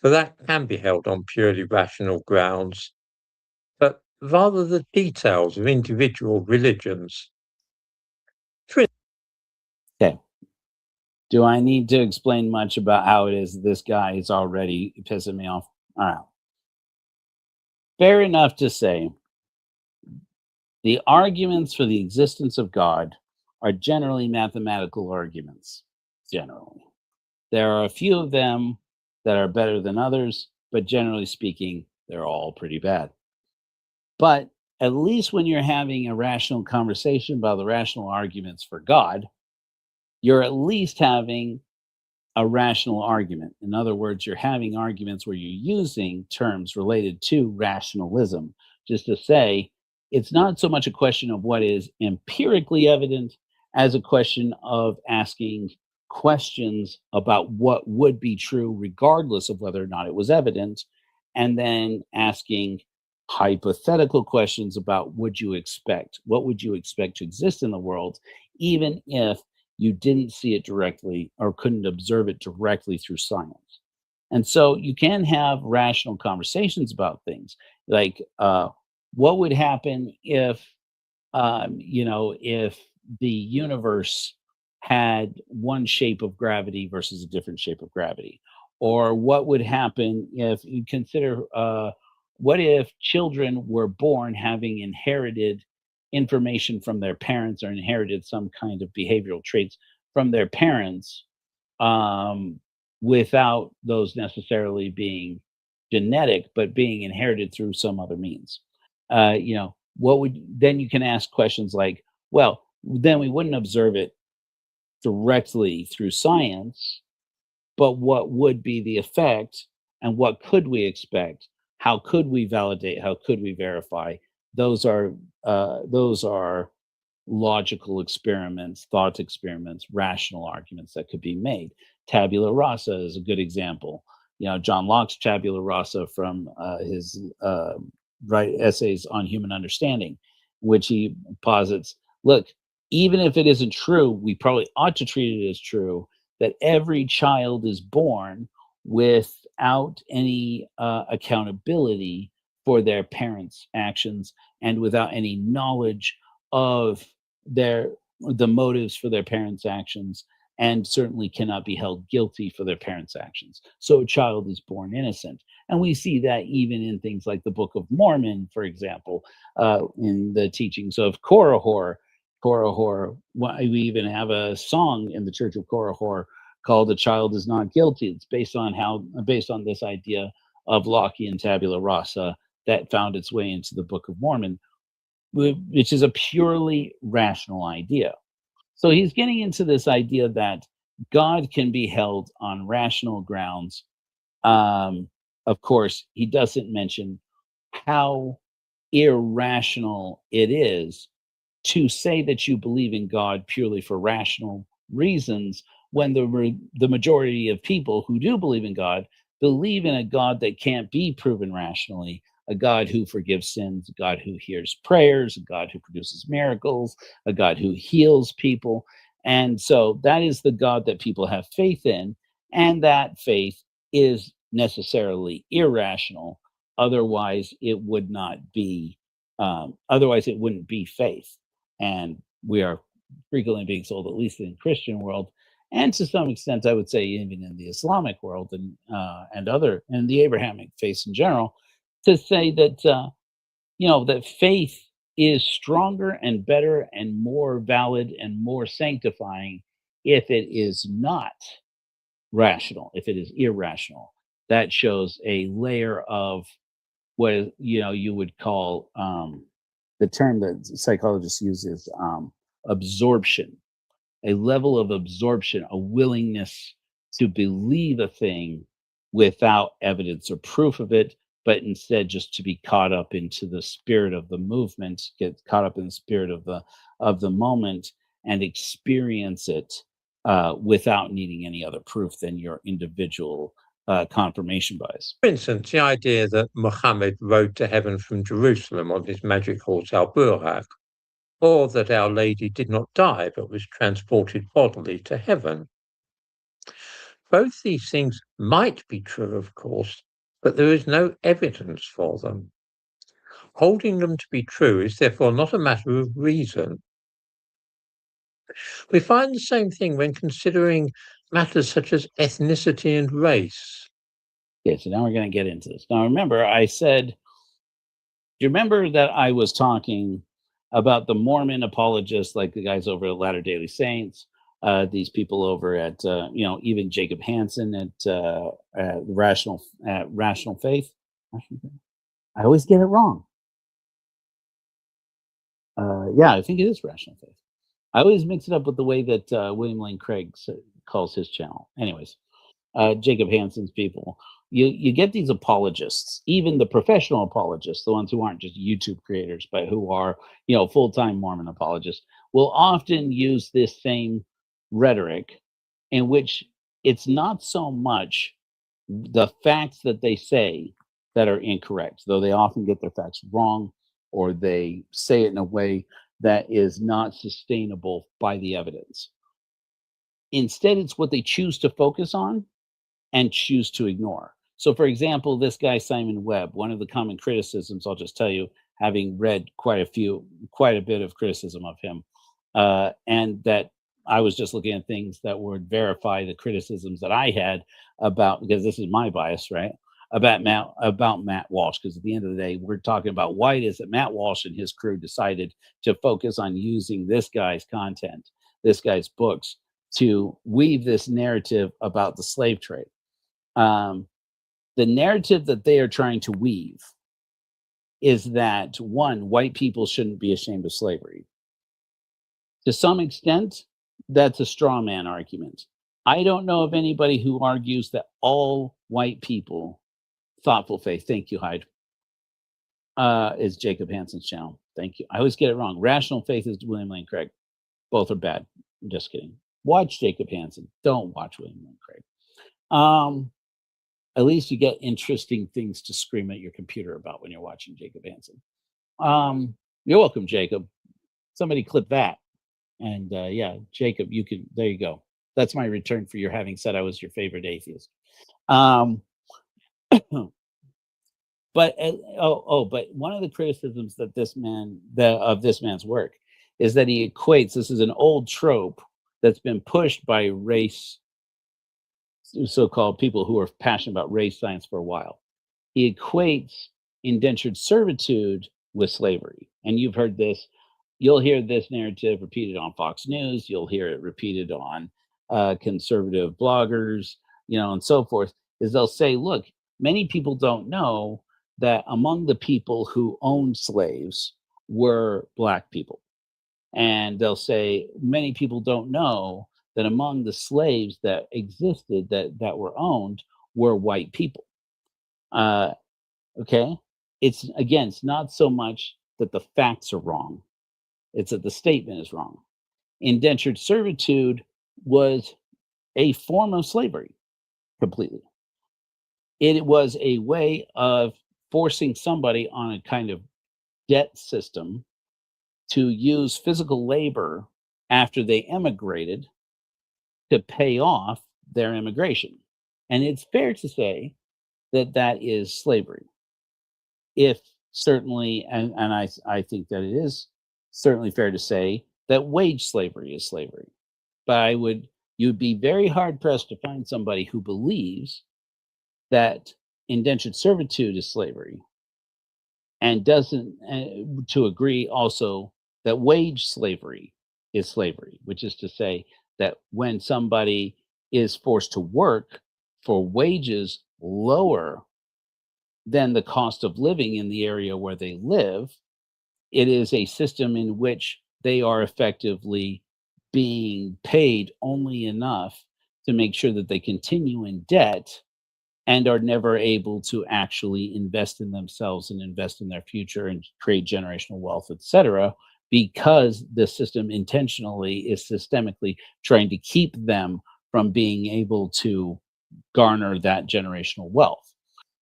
for that can be held on purely rational grounds, but rather the details of individual religions. Okay. Do I need to explain much about how it is this guy is already pissing me off? All right. Fair enough to say, the arguments for the existence of God are generally mathematical arguments. Generally. There are a few of them that are better than others, but generally speaking, they're all pretty bad. But at least when you're having a rational conversation about the rational arguments for God, you're at least having a rational argument. In other words, you're having arguments where you're using terms related to rationalism, just to say it's not so much a question of what is empirically evident as a question of asking questions about what would be true regardless of whether or not it was evident, and then asking hypothetical questions about what would you expect to exist in the world, even if you didn't see it directly or couldn't observe it directly through science. And so you can have rational conversations about things like what would happen if if the universe had one shape of gravity versus a different shape of gravity, or what would happen if you consider what if children were born having inherited information from their parents or inherited some kind of behavioral traits from their parents, um, without those necessarily being genetic, but being inherited through some other means. What would then you can ask questions like, well, then we wouldn't observe it directly through science, but what would be the effect and what could we expect? How could we validate? How could we verify? Those are those are logical experiments, thought experiments, rational arguments that could be made. Tabula rasa is a good example. John Locke's tabula rasa from his right essays on human understanding, which he posits, look, even if it isn't true, we probably ought to treat it as true that every child is born without any accountability for their parents' actions and without any knowledge of their the motives for their parents' actions, and certainly cannot be held guilty for their parents' actions. So a child is born innocent. And we see that even in things like the Book of Mormon, for example, in the teachings of Korihor. Korihor, we even have a song in the Church of Korihor called "A Child Is Not Guilty." It's based on this idea of Lockean tabula rasa that found its way into the Book of Mormon, which is a purely rational idea. So he's getting into this idea that God can be held on rational grounds. Of course, he doesn't mention how irrational it is to say that you believe in God purely for rational reasons when the majority of people who do believe in God believe in a God that can't be proven rationally, a God who forgives sins, a God who hears prayers, a God who produces miracles, a God who heals people. And so that is the God that people have faith in, and that faith is necessarily irrational. Otherwise, it would not be. Otherwise, it wouldn't be faith. And we are frequently being sold, at least in the Christian world, and to some extent, I would say even in the Islamic world and the Abrahamic faith in general, to say that that faith is stronger and better and more valid and more sanctifying if it is not rational, if it is irrational. That shows a layer of what you would call, the term that psychologists use is absorption, a level of absorption, a willingness to believe a thing without evidence or proof of it, but instead just to be caught up into the spirit of the movement, get caught up in the spirit of the moment, and experience it without needing any other proof than your individual confirmation bias. For instance, the idea that Muhammad rode to heaven from Jerusalem on his magic horse Al-Buraq, or that Our Lady did not die but was transported bodily to heaven. Both these things might be true, of course, but there is no evidence for them. Holding them to be true is therefore not a matter of reason. We find the same thing when considering matters such as ethnicity and race. Okay, so now we're going to get into this. Now, remember, I said, do you remember that I was talking about the Mormon apologists, like the guys over at Latter Daily Saints, these people over at, even Jacob Hansen at Rational Faith? I always get it wrong. Yeah, I think it is Rational Faith. I always mix it up with the way that William Lane Craig calls his channel. Anyways, Jacob Hansen's people. You get these apologists, even the professional apologists, the ones who aren't just YouTube creators, but who are, full-time Mormon apologists, will often use this same rhetoric in which it's not so much the facts that they say that are incorrect, though they often get their facts wrong, or they say it in a way that is not sustainable by the evidence. Instead, it's what they choose to focus on and choose to ignore. So, for example, this guy, Simon Webb, one of the common criticisms, I'll just tell you, having read quite a bit of criticism of him, and that I was just looking at things that would verify the criticisms that I had about, because this is my bias, right? About Matt Walsh, because at the end of the day, we're talking about why it is that Matt Walsh and his crew decided to focus on using this guy's content, this guy's books, to weave this narrative about the slave trade. Um, the narrative that they are trying to weave is that, one, white people shouldn't be ashamed of slavery. To some extent, that's a straw man argument. I don't know of anybody who argues that all white people, thoughtful faith, thank you, Hyde, is Jacob Hansen's channel. Thank you. I always get it wrong. Rational faith is William Lane Craig. Both are bad. I'm just kidding. Watch Jacob Hansen. Don't watch William Lane Craig. At least you get interesting things to scream at your computer about when you're watching Jacob Hansen. You're welcome, Jacob. Somebody clip that. And yeah, Jacob, you can, there you go. That's my return for your having said I was your favorite atheist. But but one of the criticisms that of this man's work is that he equates, this is an old trope that's been pushed by race, so-called people who are passionate about race science for a while. He equates indentured servitude with slavery. And you've heard this. You'll hear this narrative repeated on Fox News. You'll hear it repeated on conservative bloggers, and so forth, is they'll say, look, many people don't know that among the people who owned slaves were Black people. And they'll say, many people don't know that among the slaves that existed that were owned were white people. Okay? It's not so much that the facts are wrong. It's that the statement is wrong. Indentured servitude was a form of slavery, completely. It was a way of forcing somebody on a kind of debt system to use physical labor after they emigrated to pay off their immigration. And it's fair to say that that is slavery. If certainly, and I think that it is certainly fair to say that wage slavery is slavery. But you'd be very hard pressed to find somebody who believes that indentured servitude is slavery and doesn't to agree also that wage slavery is slavery, which is to say that when somebody is forced to work for wages lower than the cost of living in the area where they live, it is a system in which they are effectively being paid only enough to make sure that they continue in debt and are never able to actually invest in themselves and invest in their future and create generational wealth, etc., because the system intentionally is systemically trying to keep them from being able to garner that generational wealth.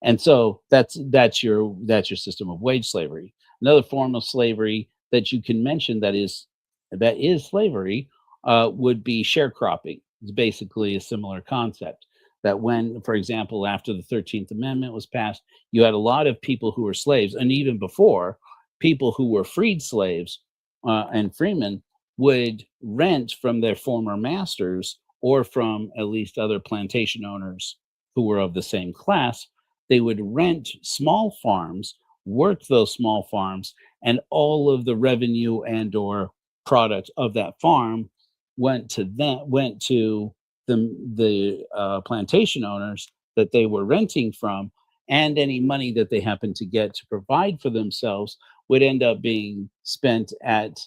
And so that's your system of wage slavery. Another form of slavery that you can mention that is slavery would be sharecropping. It's basically a similar concept. That when, for example, after the 13th Amendment was passed, you had a lot of people who were slaves, and even before, people who were freed slaves and freemen would rent from their former masters or from at least other plantation owners who were of the same class. They would rent small farms, work those small farms, and all of the revenue and or product of that farm went to the plantation owners that they were renting from, and any money that they happened to get to provide for themselves would end up being spent at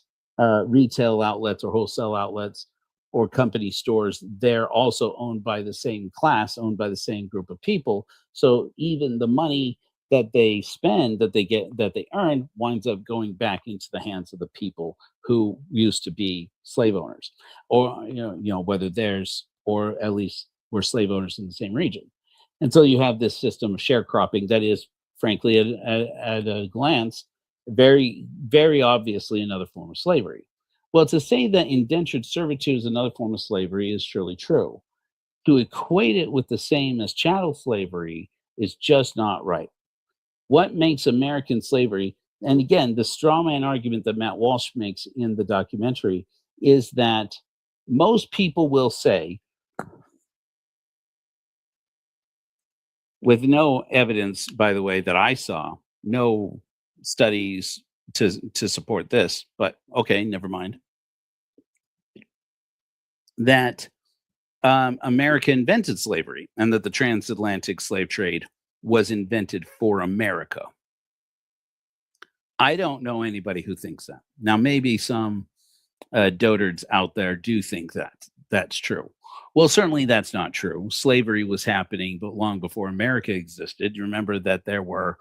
retail outlets or wholesale outlets or company stores. They're also owned by the same class, owned by the same group of people. So even the money that they spend, that they earn, winds up going back into the hands of the people who used to be slave owners, or whether theirs or at least were slave owners in the same region. And so you have this system of sharecropping that is, frankly, at a glance, very, very obviously another form of slavery. Well, to say that indentured servitude is another form of slavery is surely true. To equate it with the same as chattel slavery is just not right. What makes American slavery And again, the straw man argument that Matt Walsh makes in the documentary is that most people will say, with no evidence, by the way, that I saw, no studies to support this, but okay, never mind, that America invented slavery and that the transatlantic slave trade was invented for America. I don't know anybody who thinks that. Now, maybe some dotards out there do think that that's true. Well, certainly that's not true. Slavery was happening, but long before America existed. You remember that there were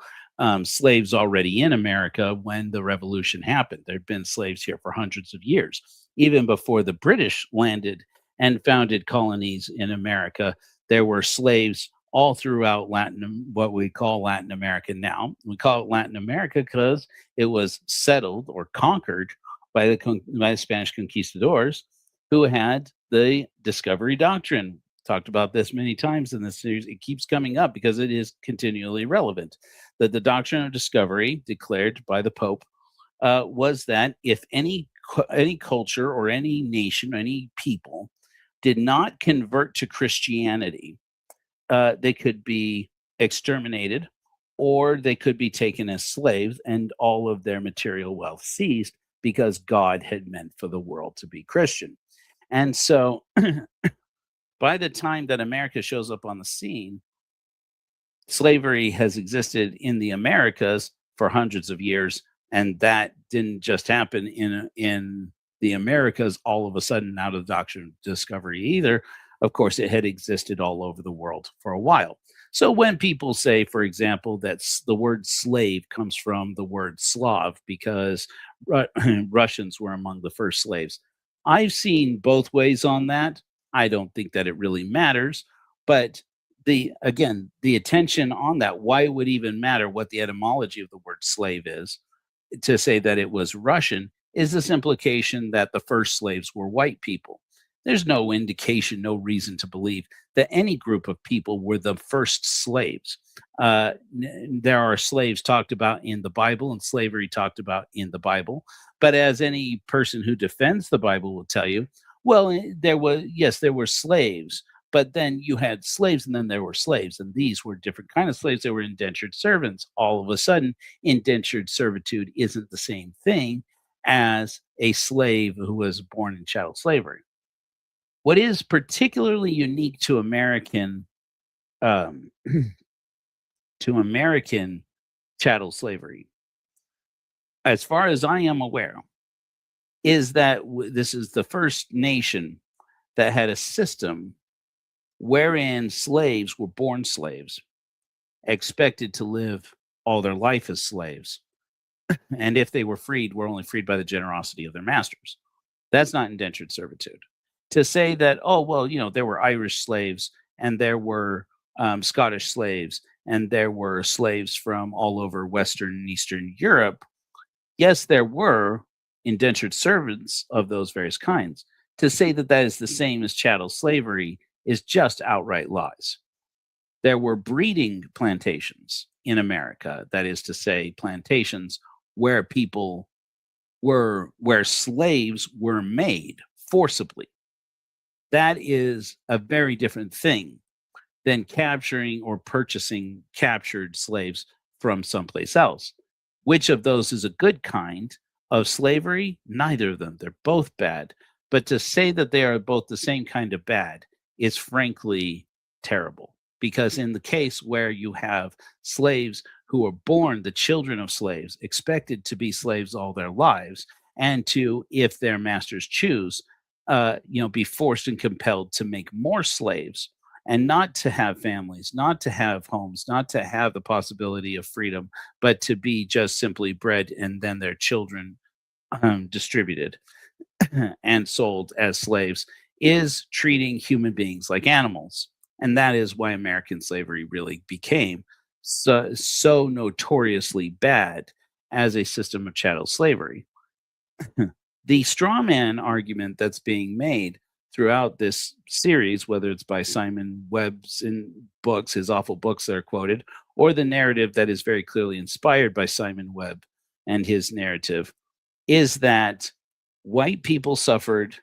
slaves already in America when the Revolution happened. There had been slaves here for hundreds of years, even before the British landed and founded colonies in America. There were slaves all throughout what we call Latin America now. We call it Latin America because it was settled or conquered by the Spanish conquistadors, who had the discovery doctrine. Talked about this many times in this series. It keeps coming up because it is continually relevant. That the doctrine of discovery declared by the Pope was that if any culture or any nation, any people did not convert to Christianity, they could be exterminated or they could be taken as slaves and all of their material wealth seized, because God had meant for the world to be Christian. And so by the time that America shows up on the scene, slavery has existed in the Americas for hundreds of years. And that didn't just happen in the Americas all of a sudden out of the doctrine of discovery either. Of course, it had existed all over the world for a while. So when people say, for example, that the word slave comes from the word Slav because Russians were among the first slaves, I've seen both ways on that. I don't think that it really matters. But the attention on that, why it would even matter what the etymology of the word slave is, to say that it was Russian, is this implication that the first slaves were white people. There's no indication, no reason to believe that any group of people were the first slaves. There are slaves talked about in the Bible and slavery talked about in the Bible. But as any person who defends the Bible will tell you, well, there were slaves, but then you had slaves and then there were slaves. And these were different kind of slaves. They were indentured servants. All of a sudden, indentured servitude isn't the same thing as a slave who was born in chattel slavery. What is particularly unique to American chattel slavery, as far as I am aware, is that this is the first nation that had a system wherein slaves were born slaves, expected to live all their life as slaves, and if they were freed, were only freed by the generosity of their masters. That's not indentured servitude. To say that, oh, well, there were Irish slaves and there were Scottish slaves and there were slaves from all over Western and Eastern Europe. Yes, there were indentured servants of those various kinds. To say that that is the same as chattel slavery is just outright lies. There were breeding plantations in America, that is to say, plantations where slaves were made forcibly. That is a very different thing than capturing or purchasing captured slaves from someplace else. Which of those is a good kind of slavery? Neither of them. They're both bad. But to say that they are both the same kind of bad is frankly terrible. Because in the case where you have slaves who are born, the children of slaves, expected to be slaves all their lives, and to, if their masters choose, be forced and compelled to make more slaves and not to have families, not to have homes, not to have the possibility of freedom, but to be just simply bred and then their children distributed and sold as slaves, is treating human beings like animals. And that is why American slavery really became so notoriously bad as a system of chattel slavery. The straw man argument that's being made throughout this series, whether it's by Simon Webb's books, his awful books that are quoted, or the narrative that is very clearly inspired by Simon Webb and his narrative is that white people suffered,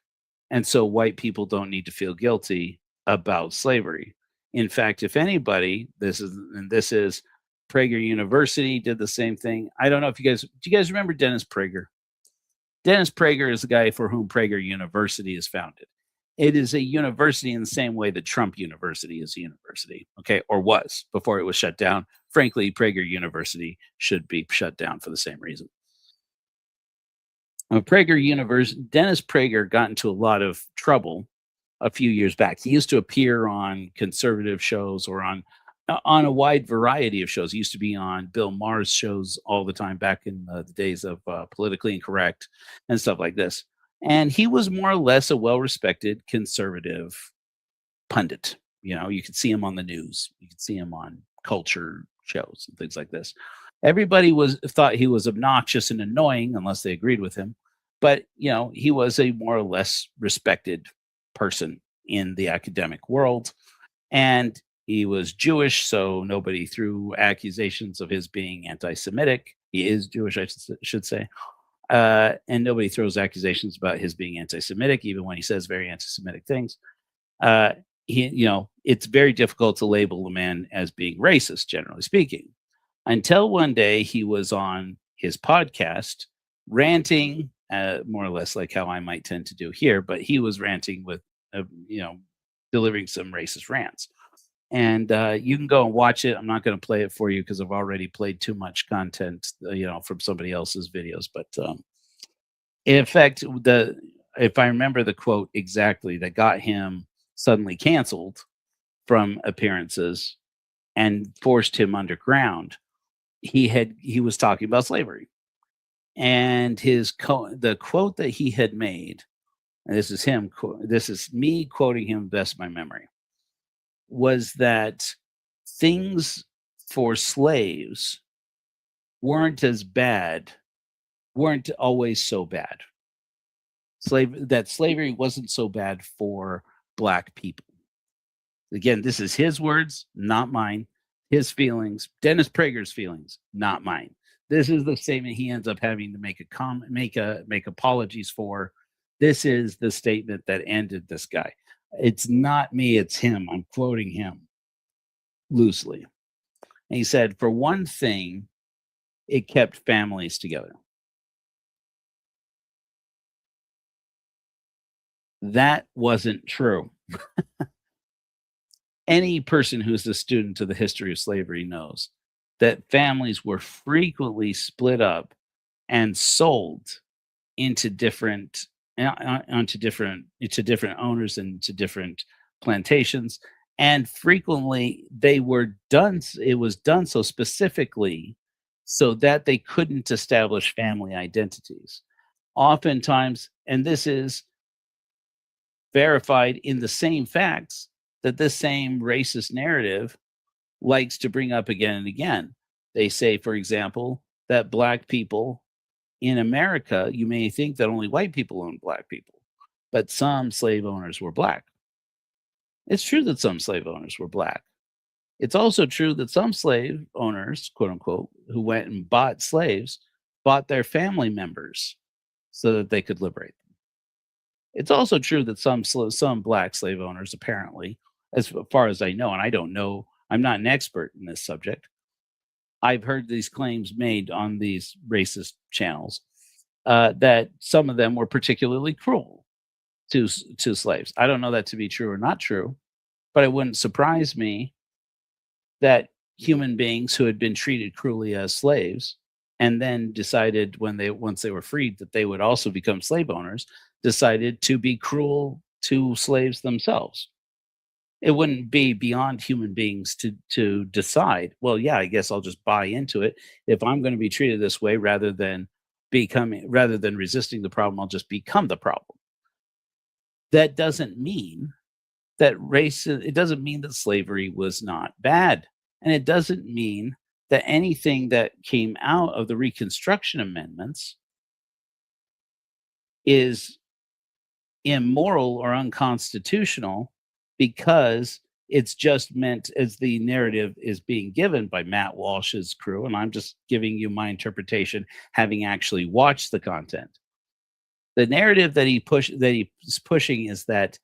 and so white people don't need to feel guilty about slavery. In fact, if anybody, this is Prager University did the same thing. I don't know if do you guys remember Dennis Prager? Dennis Prager is the guy for whom Prager University is founded. It is a university in the same way that Trump University is a university, okay, or was before it was shut down. Frankly, Prager University should be shut down for the same reason. Prager University, Dennis Prager got into a lot of trouble a few years back. He used to appear on conservative shows or on a wide variety of shows. He used to be on Bill Maher's shows all the time back in the days of Politically Incorrect and stuff like this. And he was more or less a well-respected conservative pundit. You know, you could see him on the news. You could see him on culture shows and things like this. Everybody thought he was obnoxious and annoying unless they agreed with him. But, you know, he was a more or less respected person in the academic world. And he was Jewish, so nobody threw accusations of his being anti-Semitic. He is Jewish, I should say. And nobody throws accusations about his being anti-Semitic, even when he says very anti-Semitic things. It's very difficult to label the man as being racist, generally speaking. Until one day he was on his podcast ranting, more or less like how I might tend to do here, but he was ranting with, delivering some racist rants. And you can go and watch it. I'm not going to play it for you because I've already played too much content, from somebody else's videos. But in effect, if I remember the quote exactly, that got him suddenly canceled from appearances and forced him underground. He was talking about slavery, and the quote that he had made, and this is me quoting him best of my memory, was that things for slaves weren't always so bad. Slavery wasn't so bad for Black people. Again, this is his words, not mine. His feelings, Dennis Prager's feelings, not mine. This is the statement he ends up having to make apologies for. This is the statement that ended this guy. It's not me, it's him. I'm quoting him loosely. And he said, for one thing, it kept families together. That wasn't true. Any person who's a student of the history of slavery knows that families were frequently split up and sold into different owners and to different plantations, and frequently it was done so specifically so that they couldn't establish family identities. Oftentimes, and this is verified in the same facts that this same racist narrative likes to bring up again and again. They say, for example, that Black people in America, you may think that only white people own Black people, but some slave owners were Black. It's true that some slave owners were Black. It's also true that some slave owners, quote unquote, who went and bought slaves, bought their family members so that they could liberate them. It's also true that some Black slave owners, apparently, as far as I know, and I don't know, I'm not an expert in this subject, I've heard these claims made on these racist channels that some of them were particularly cruel to slaves. I don't know that to be true or not true, but it wouldn't surprise me that human beings who had been treated cruelly as slaves and then decided once they were freed that they would also become slave owners, decided to be cruel to slaves themselves. It wouldn't be beyond human beings to decide, well, yeah, I guess I'll just buy into it. If I'm going to be treated this way, rather than resisting the problem, I'll just become the problem. That doesn't mean that it doesn't mean that slavery was not bad. And it doesn't mean that anything that came out of the Reconstruction Amendments is immoral or unconstitutional because It's just meant as the narrative is being given by Matt Walsh's crew, and I'm just giving you my interpretation, having actually watched the content. The narrative that he's pushing is that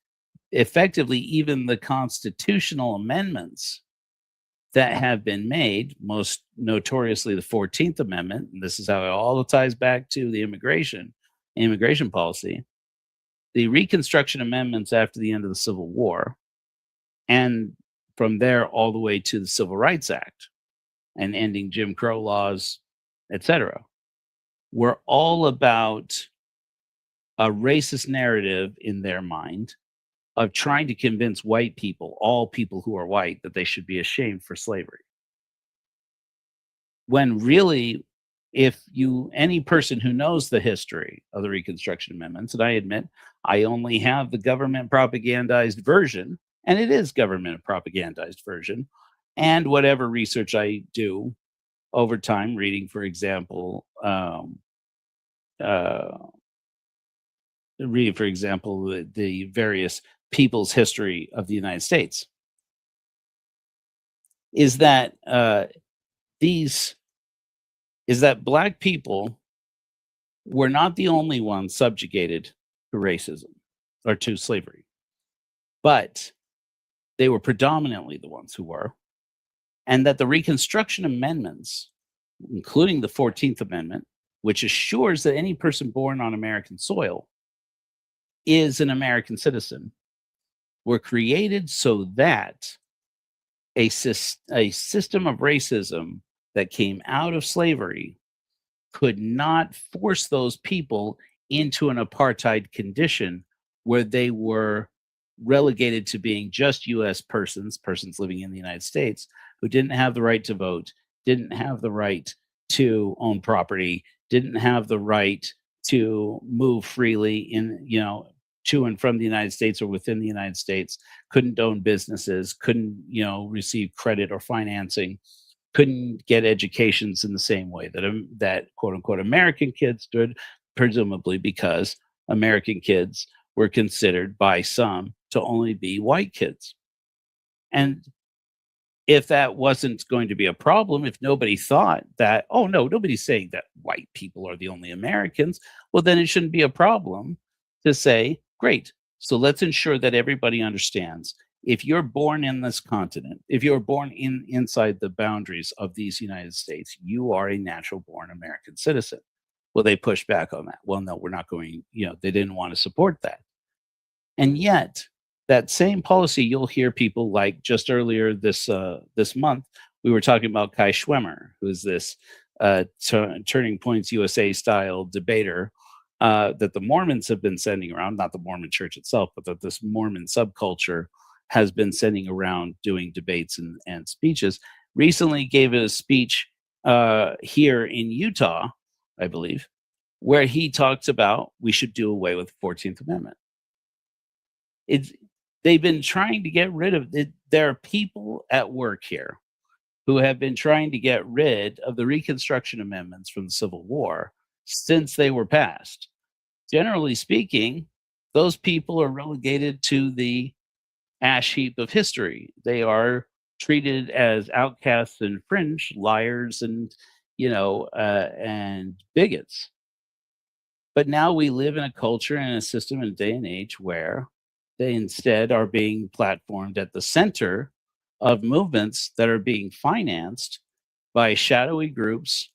effectively even the constitutional amendments that have been made, most notoriously the 14th Amendment, and this is how it all ties back to the immigration policy, the Reconstruction Amendments after the end of the Civil War, and from there all the way to the Civil Rights Act and ending Jim Crow laws, etc., were all about a racist narrative in their mind of trying to convince white people, all people who are white, that they should be ashamed for slavery. When really, any person who knows the history of the Reconstruction Amendments, and I admit I only have the government propagandized version, and it is government propagandized version, and whatever research I do over time, reading, for example, the various people's history of the United States, is that black people were not the only ones subjugated to racism or to slavery, but they were predominantly the ones who were, and that the Reconstruction Amendments, including the 14th Amendment, which assures that any person born on American soil is an American citizen, were created so that a system of racism that came out of slavery could not force those people into an apartheid condition where they were relegated to being just U.S. persons living in the United States, who didn't have the right to vote, didn't have the right to own property, didn't have the right to move freely to and from the United States or within the United States, couldn't own businesses, couldn't, receive credit or financing, couldn't get educations in the same way that quote unquote American kids did, presumably because American kids were considered by some to only be white kids. And if that wasn't going to be a problem, if nobody thought that, oh no, nobody's saying that white people are the only Americans, well, then it shouldn't be a problem to say, great, so let's ensure that everybody understands, if you're born in this continent, if you're born inside the boundaries of these United States, you are a natural born American citizen. Well, they pushed back on that. Well, no, we're not going, they didn't want to support that. And yet, that same policy, you'll hear people like just earlier this month, we were talking about Kai Schwemmer, who's this Turning Points USA style debater that the Mormons have been sending around, not the Mormon church itself, but that this Mormon subculture has been sending around doing debates and speeches. Recently gave a speech here in Utah, I believe, where he talks about we should do away with the 14th Amendment. They've been trying to get rid of it. There are people at work here who have been trying to get rid of the Reconstruction Amendments from the Civil War since they were passed. Generally speaking, those people are relegated to the ash heap of history. They are treated as outcasts and fringe, liars and, and bigots. But now we live in a culture and a system and a day and age where they instead are being platformed at the center of movements that are being financed by shadowy groups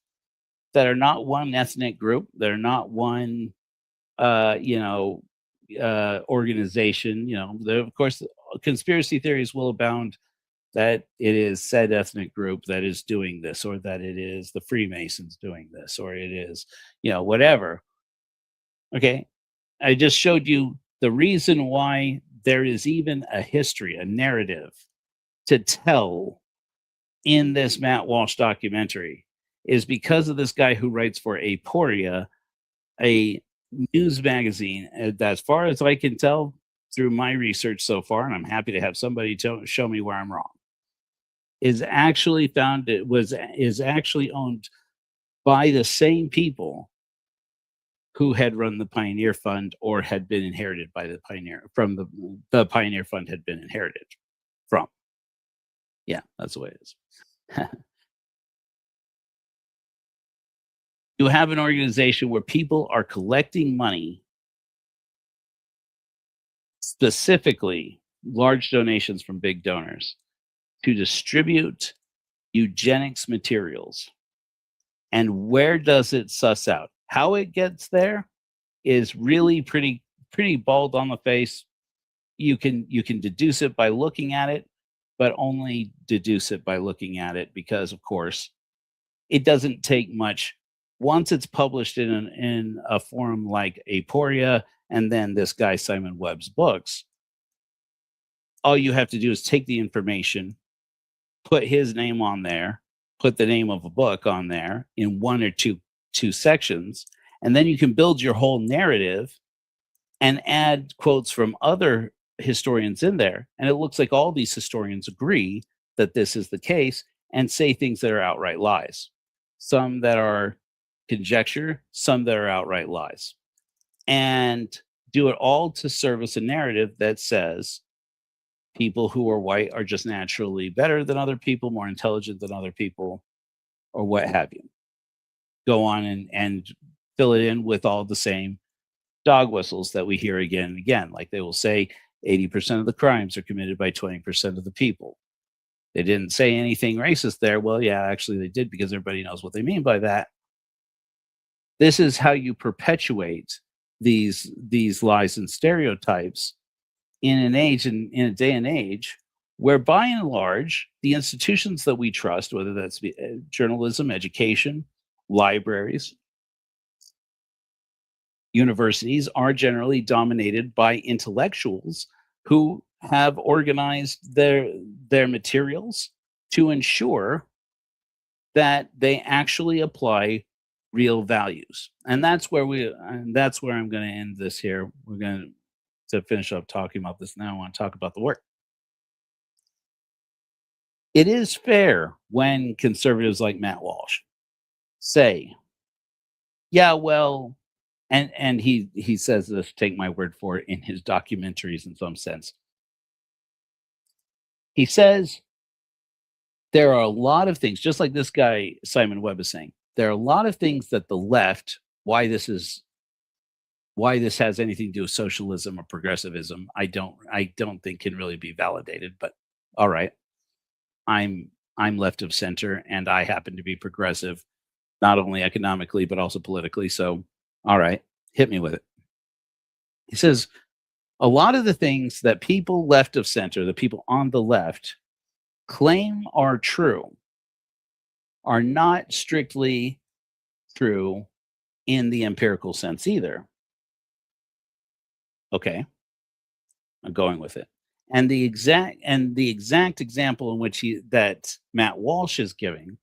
that are not one ethnic group. They're not one, organization. Of course, conspiracy theories will abound that it is said ethnic group that is doing this, or that it is the Freemasons doing this, or it is, whatever. Okay. I just showed you the reason why there is even a history, a narrative to tell in this Matt Walsh documentary is because of this guy who writes for Aporia, a news magazine that, as far as I can tell through my research so far, and I'm happy to have somebody show me where I'm wrong, is actually owned by the same people who had run the Pioneer Fund or had been inherited by the Pioneer Fund had been inherited from. Yeah, that's the way it is. You have an organization where people are collecting money, specifically large donations from big donors, to distribute eugenics materials. And where does it suss out? How it gets there is really pretty bald on the face. You can deduce it by looking at it, but only deduce it by looking at it because, of course, it doesn't take much. Once it's published in a forum like Aporia and then this guy Simon Webb's books, all you have to do is take the information, put his name on there, put the name of a book on there in one or two sections, and then you can build your whole narrative and add quotes from other historians in there. And it looks like all these historians agree that this is the case and say things that are outright lies. Some that are conjecture, some that are outright lies. And do it all to service a narrative that says people who are white are just naturally better than other people, more intelligent than other people, or what have you. Go on and fill it in with all the same dog whistles that we hear again and again. Like they will say 80% of the crimes are committed by 20% of the people. They didn't say anything racist there. Well, yeah, actually they did, because everybody knows what they mean by that. This is how you perpetuate these lies and stereotypes in an age and in a day and age where, by and large, the institutions that we trust, whether that's journalism, education, libraries, universities, are generally dominated by intellectuals who have organized their materials to ensure that they actually apply real values. And that's where I'm going to end this here. We're going to finish up talking about this now. I want to talk about the work. It is fair when conservatives like Matt Walsh say, yeah, well, and he says this, take my word for it, in his documentaries in some sense. He says there are a lot of things, just like this guy Simon Webb is saying, there are a lot of things that the left, why this has anything to do with socialism or progressivism, I don't think can really be validated. But all right, I'm left of center, and I happen to be progressive, not only economically but also politically. So, all right, hit me with it. He says a lot of the things that people left of center, the people on the left, claim are true, are not strictly true in the empirical sense either. Okay, I'm going with it. And the exact example in which that Matt Walsh is giving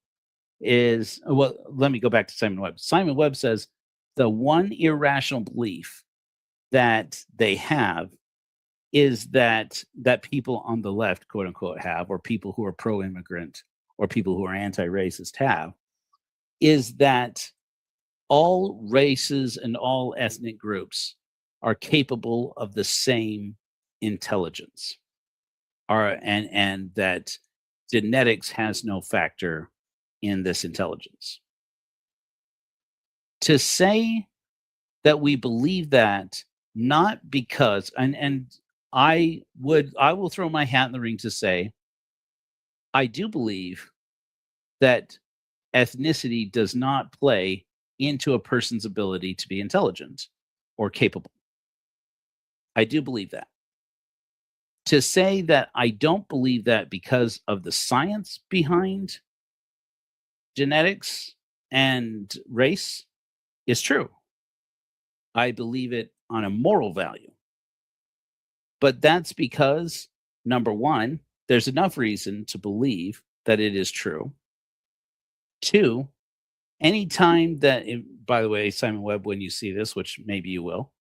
is, well, let me go back to Simon Webb. Simon Webb says the one irrational belief that they have is that people on the left, quote unquote, have, or people who are pro-immigrant or people who are anti-racist have, is that all races and all ethnic groups are capable of the same intelligence, and that genetics has no factor in this intelligence. To say that we believe that, not because, and I will throw my hat in the ring to say, I do believe that ethnicity does not play into a person's ability to be intelligent or capable. I do believe that. To say that I don't believe that because of the science behind genetics and race is true. I believe it on a moral value. But that's because, number one, there's enough reason to believe that it is true. Two, anytime that, by the way, Simon Webb, when you see this, which maybe you will,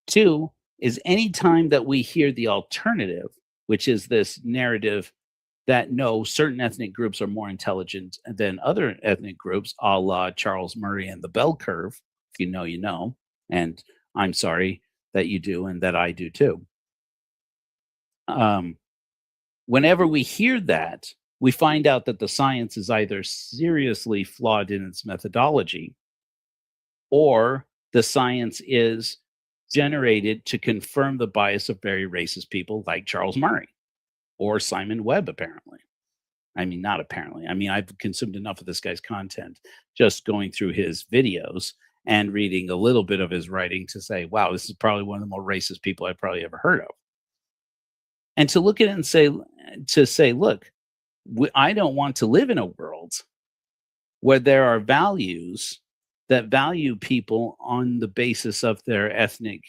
two is anytime that we hear the alternative, which is this narrative that no, certain ethnic groups are more intelligent than other ethnic groups, a la Charles Murray and the bell curve. If you know, you know. And I'm sorry that you do and that I do too. Whenever we hear that, we find out that the science is either seriously flawed in its methodology, or the science is generated to confirm the bias of very racist people like Charles Murray or Simon Webb, apparently. I mean, not apparently. I mean, I've consumed enough of this guy's content just going through his videos and reading a little bit of his writing to say, wow, this is probably one of the more racist people I've probably ever heard of. And to look at it and say, look, I don't want to live in a world where there are values that value people on the basis of their ethnic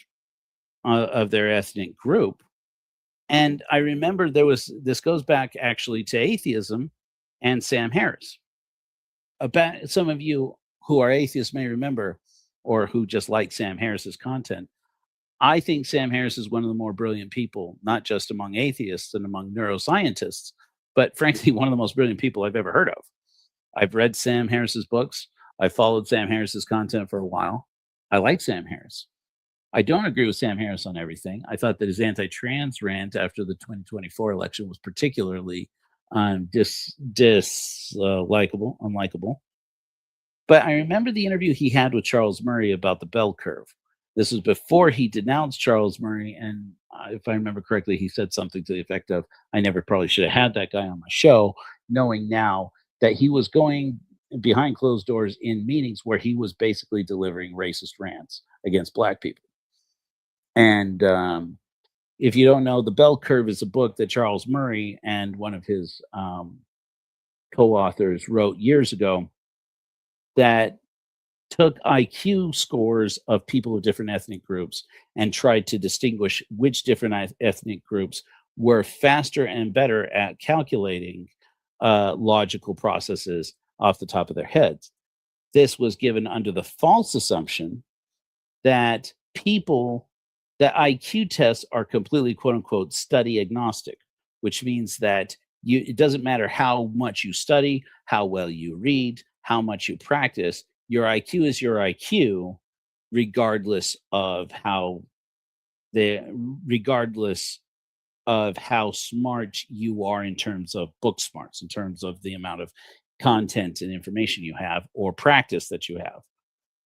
group. And I remember this goes back actually to atheism and Sam Harris. About some of you who are atheists may remember, or who just like Sam Harris's content. I think Sam Harris is one of the more brilliant people, not just among atheists and among neuroscientists, but frankly, one of the most brilliant people I've ever heard of. I've read Sam Harris's books. I followed Sam Harris's content for a while. I like Sam Harris. I don't agree with Sam Harris on everything. I thought that his anti-trans rant after the 2024 election was particularly unlikable. But I remember the interview he had with Charles Murray about the bell curve. This was before he denounced Charles Murray, and if I remember correctly, he said something to the effect of, I never probably should have had that guy on my show, knowing now that he was going behind closed doors in meetings where he was basically delivering racist rants against Black people. And if you don't know, The Bell Curve is a book that Charles Murray and one of his co-authors wrote years ago that took IQ scores of people of different ethnic groups and tried to distinguish which different ethnic groups were faster and better at calculating logical processes off the top of their heads. This was given under the false assumption that IQ tests are completely, quote unquote, study agnostic, which means that it doesn't matter how much you study, how well you read, how much you practice, your IQ is your IQ, regardless of how smart you are in terms of book smarts, in terms of the amount of content and information you have or practice that you have.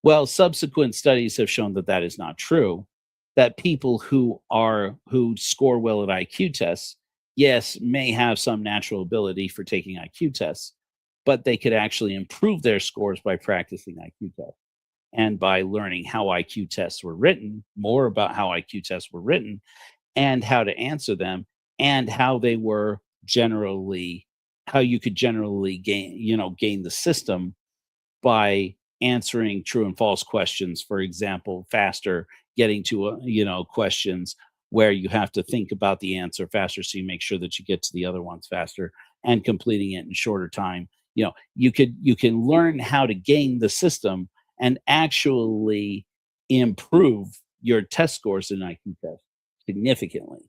Well, subsequent studies have shown that that is not true, that people who score well at IQ tests, yes, may have some natural ability for taking IQ tests, but they could actually improve their scores by practicing IQ tests and by learning how IQ tests were written, more about how IQ tests were written and how to answer them, and how they were how you could generally gain the system by answering true and false questions, for example, faster, getting to questions where you have to think about the answer faster, so you make sure that you get to the other ones faster, and completing it in shorter time. You can learn how to game the system and actually improve your test scores in IQ tests significantly.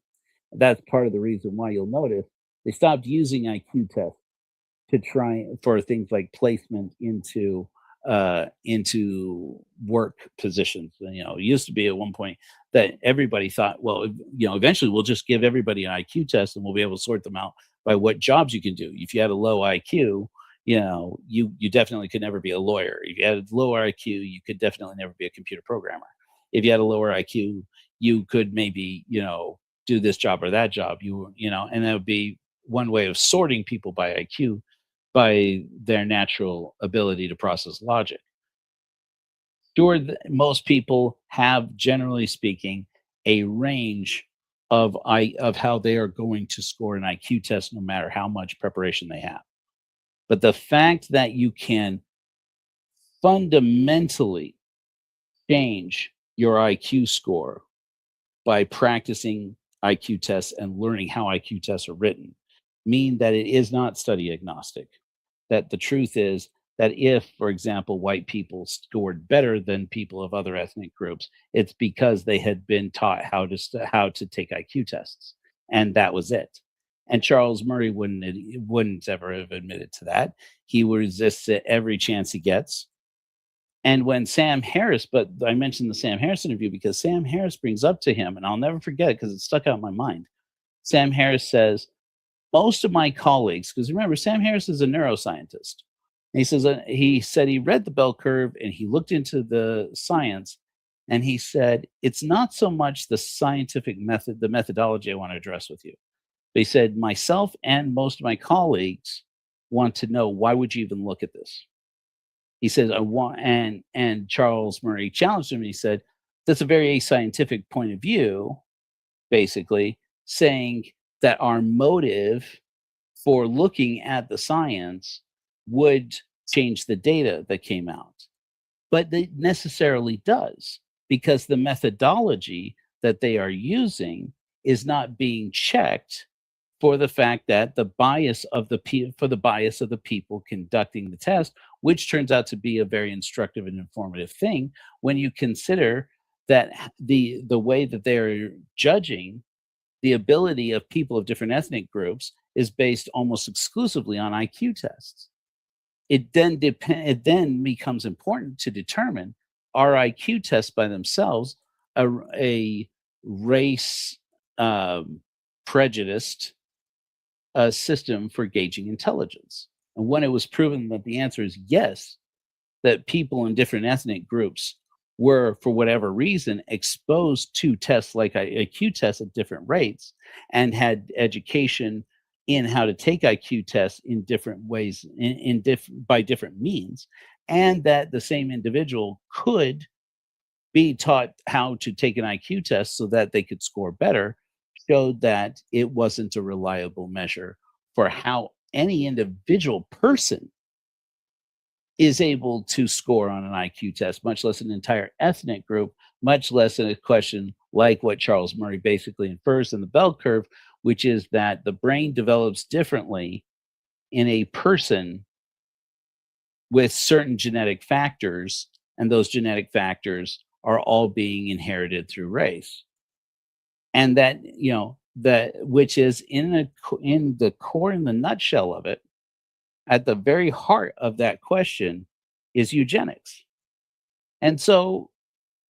That's part of the reason why you'll notice they stopped using IQ tests to try for things like placement into work positions. It used to be at one point that everybody thought, well, eventually we'll just give everybody an IQ test and we'll be able to sort them out by what jobs you can do. If you had a low IQ, you definitely could never be a lawyer. If you had a lower IQ, you could definitely never be a computer programmer. If you had a lower IQ, you could maybe, do this job or that job, and that would be one way of sorting people by IQ, by their natural ability to process logic. Sure, most people have, generally speaking, a range of how they are going to score an IQ test, no matter how much preparation they have. But the fact that you can fundamentally change your IQ score by practicing IQ tests and learning how IQ tests are written mean that it is not study agnostic. That the truth is that if, for example, white people scored better than people of other ethnic groups, it's because they had been taught how to take IQ tests, and that was it. And Charles Murray wouldn't ever have admitted to that. He resists it every chance he gets. And when Sam Harris, but I mentioned the Sam Harris interview because Sam Harris brings up to him, and I'll never forget it because it stuck out in my mind. Sam Harris says, most of my colleagues, because remember, Sam Harris is a neuroscientist. He says he said he read the bell curve and he looked into the science, and he said it's not so much the scientific method, the methodology I want to address with you. But he said myself and most of my colleagues want to know, why would you even look at this? He says I want, and Charles Murray challenged him. And he said that's a very ascientific point of view, basically saying that our motive for looking at the science would change the data that came out. But it necessarily does, because the methodology that they are using is not being checked for the fact that the bias of the people conducting the test, which turns out to be a very instructive and informative thing when you consider that the way that they're judging the ability of people of different ethnic groups is based almost exclusively on IQ tests. It then becomes important to determine, are IQ tests by themselves a race prejudiced system for gauging intelligence? And when it was proven that the answer is yes, that people in different ethnic groups were, for whatever reason, exposed to tests like IQ tests at different rates and had education in how to take IQ tests in different ways, by different means, and that the same individual could be taught how to take an IQ test so that they could score better, showed that it wasn't a reliable measure for how any individual person is able to score on an IQ test, much less an entire ethnic group, much less in a question like what Charles Murray basically infers in the bell curve, which is that the brain develops differently in a person with certain genetic factors, and those genetic factors are all being inherited through race. And that, which is in the core, in the nutshell of it, at the very heart of that question is eugenics. And so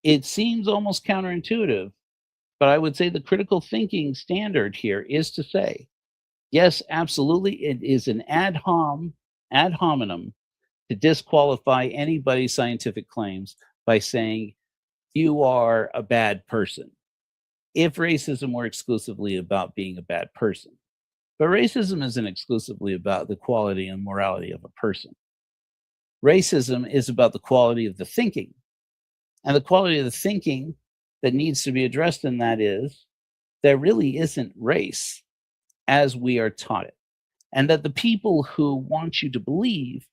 it seems almost counterintuitive, but I would say the critical thinking standard here is to say, yes, absolutely, it is an ad hominem to disqualify anybody's scientific claims by saying you are a bad person, if racism were exclusively about being a bad person. But racism isn't exclusively about the quality and morality of a person. Racism is about the quality of the thinking. And the quality of the thinking that needs to be addressed in that is there really isn't race as we are taught it. And that the people who want you to believe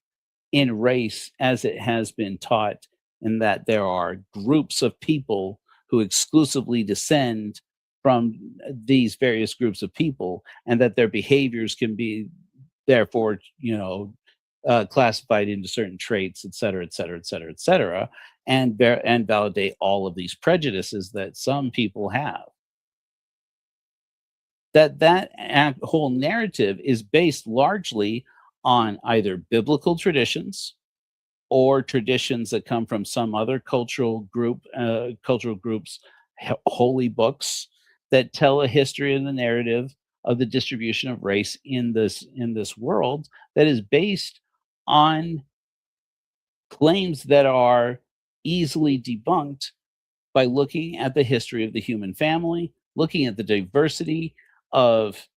in race as it has been taught, and that there are groups of people who exclusively descend from these various groups of people, and that their behaviors can be therefore, classified into certain traits, et cetera, et cetera, et cetera, et cetera, and validate all of these prejudices that some people have. That whole narrative is based largely on either biblical traditions or traditions that come from some other cultural groups, holy books that tell a history and the narrative of the distribution of race in this world, that is based on claims that are easily debunked by looking at the history of the human family, looking at the diversity of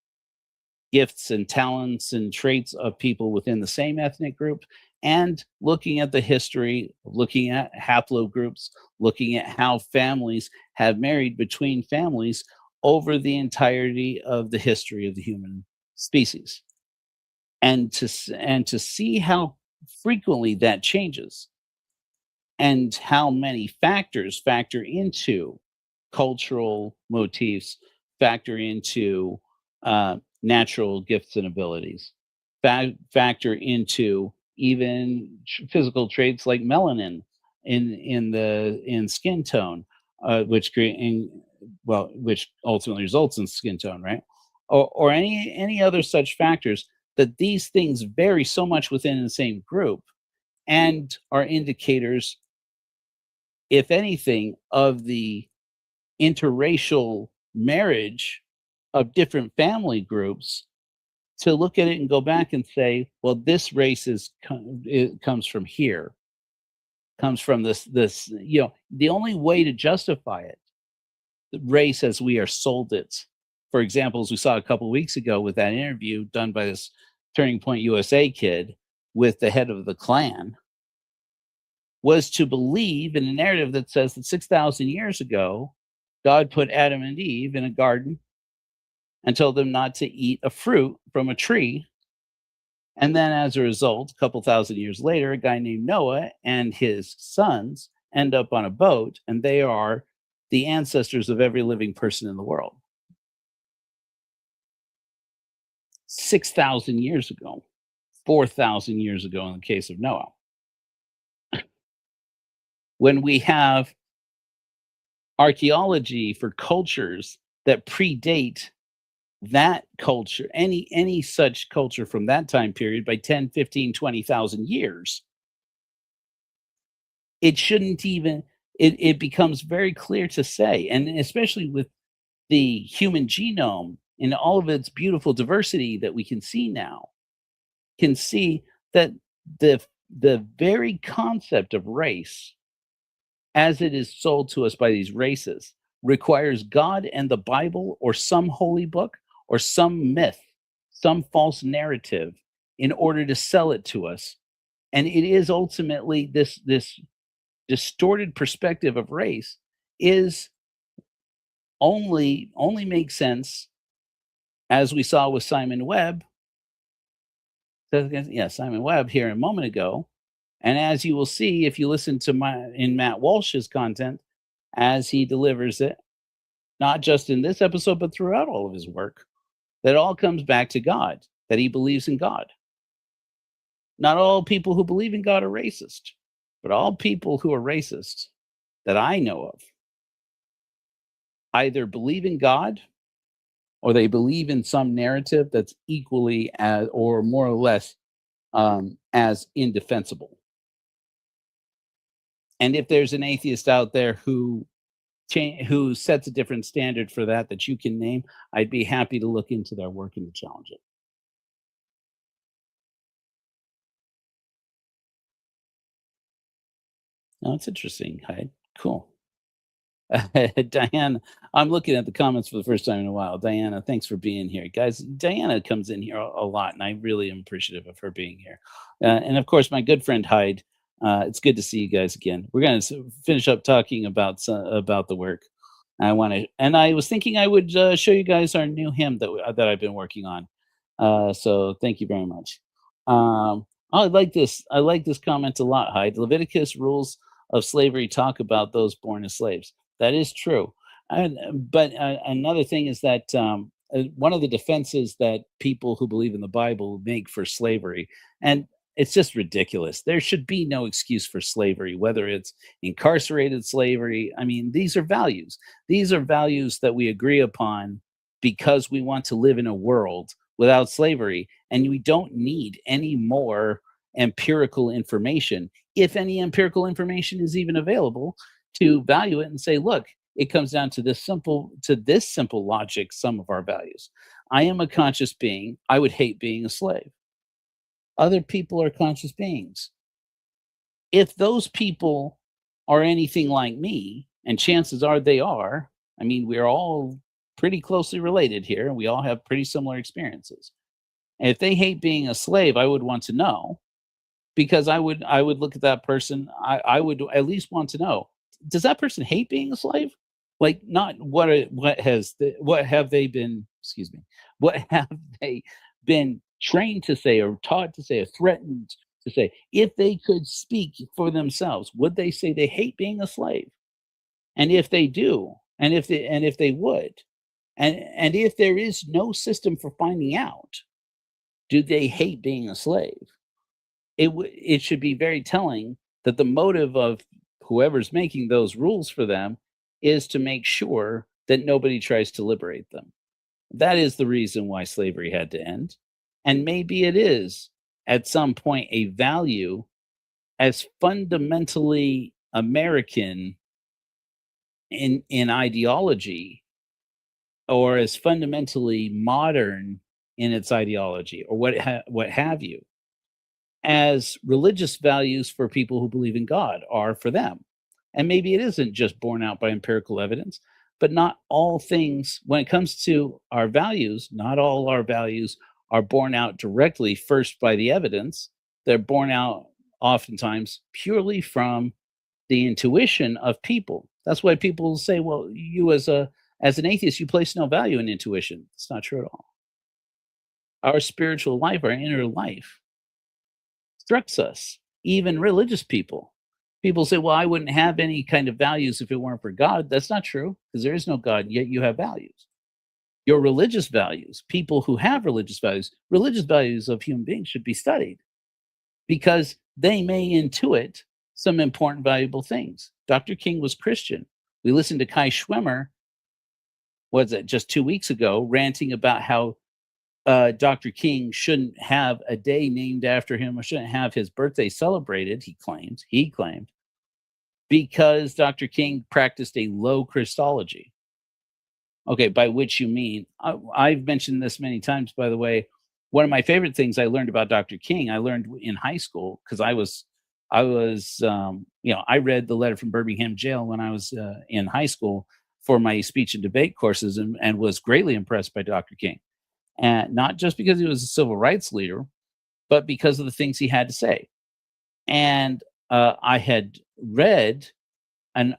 gifts and talents and traits of people within the same ethnic group, and looking at the history, looking at haplogroups, looking at how families have married between families over the entirety of the history of the human species. And to see how frequently that changes, and how many factors factor into cultural motifs, factor into natural gifts and abilities, factor into even physical traits like melanin in skin tone, which ultimately results in skin tone, right? Or any other such factors, that these things vary so much within the same group and are indicators, if anything, of the interracial marriage of different family groups to look at it and go back and say, well, this race it comes from here, comes from this, the only way to justify it, the race as we are sold it. For example, as we saw a couple of weeks ago with that interview done by this Turning Point USA kid with the head of the Klan, was to believe in a narrative that says that 6,000 years ago, God put Adam and Eve in a garden and told them not to eat a fruit from a tree. And then as a result, a couple thousand years later, a guy named Noah and his sons end up on a boat, and they are the ancestors of every living person in the world. 6,000 years ago, 4,000 years ago in the case of Noah. When we have archaeology for cultures that predate that culture, any such culture from that time period by 10, 15, 20,000 years, it shouldn't even, it becomes very clear to say, and especially with the human genome in all of its beautiful diversity that we can see now, can see that the very concept of race, as it is sold to us by these races, requires God and the Bible or some holy book or some myth, some false narrative in order to sell it to us. And it is ultimately this distorted perspective of race is only makes sense, as we saw with Simon Webb. Yeah, Simon Webb here a moment ago. And as you will see, if you listen to Matt Walsh's content, as he delivers it, not just in this episode, but throughout all of his work, that all comes back to God, that he believes in God. Not all people who believe in God are racist, but all people who are racist that I know of either believe in God or they believe in some narrative that's equally as, or more or less, as indefensible. And if there's an atheist out there who sets a different standard for that you can name, I'd be happy to look into their work and to challenge it. Oh, it's interesting, Hyde. Cool. Diana, I'm looking at the comments for the first time in a while. Diana, thanks for being here. Guys, Diana comes in here a lot, and I really am appreciative of her being here. And of course, my good friend Hyde, it's good to see you guys again. We're going to finish up talking about the work. I was thinking I would show you guys our new hymn that I've been working on. So thank you very much. I like this comment a lot, Hyde. Leviticus rules of slavery talk about those born as slaves. That is true. But another thing is that one of the defenses that people who believe in the Bible make for slavery, and it's just ridiculous. There should be no excuse for slavery, whether it's incarcerated slavery. I mean, these are values. These are values that we agree upon because we want to live in a world without slavery, and we don't need any more empirical information, if any empirical information is even available, to value it and say, look, it comes down to this simple logic, some of our values. I am a conscious being. I would hate being a slave. Other people are conscious beings. If those people are anything like me, and chances are they are, I mean, we're all pretty closely related here, and we all have pretty similar experiences. And if they hate being a slave, I would want to know, because I would look at that person. I would at least want to know, does that person hate being a slave? Like, not what have they been trained to say or taught to say or threatened to say? If they could speak for themselves, would they say they hate being a slave? And if they do, and if they would, and if there is no system for finding out, do they hate being a slave? It should be very telling that the motive of whoever's making those rules for them is to make sure that nobody tries to liberate them. That is the reason why slavery had to end. And maybe it is at some point a value as fundamentally American in ideology, or as fundamentally modern in its ideology, or what have you, as religious values for people who believe in God are for them. And maybe it isn't just borne out by empirical evidence, but not all things, when it comes to our values, not all our values are borne out directly first by the evidence. They're borne out oftentimes purely from the intuition of people. That's why people say, well, you as an atheist, you place no value in intuition. It's not true at all. Our spiritual life, our inner life, instructs us, even religious people. People say, well, I wouldn't have any kind of values if it weren't for God. That's not true, because there is no God, yet you have values. Your religious values, people who have religious values of human beings should be studied, because they may intuit some important, valuable things. Dr. King was Christian. We listened to Kai Schwimmer, was it just 2 weeks ago, ranting about how Dr. King shouldn't have a day named after him, or shouldn't have his birthday celebrated, he claimed, because Dr. King practiced a low Christology. Okay, by which you mean, I've mentioned this many times, by the way. One of my favorite things I learned about Dr. King, I learned in high school, because I read the letter from Birmingham jail when I was in high school for my speech and debate courses, and was greatly impressed by Dr. King. And not just because he was a civil rights leader, but because of the things he had to say. And I had read an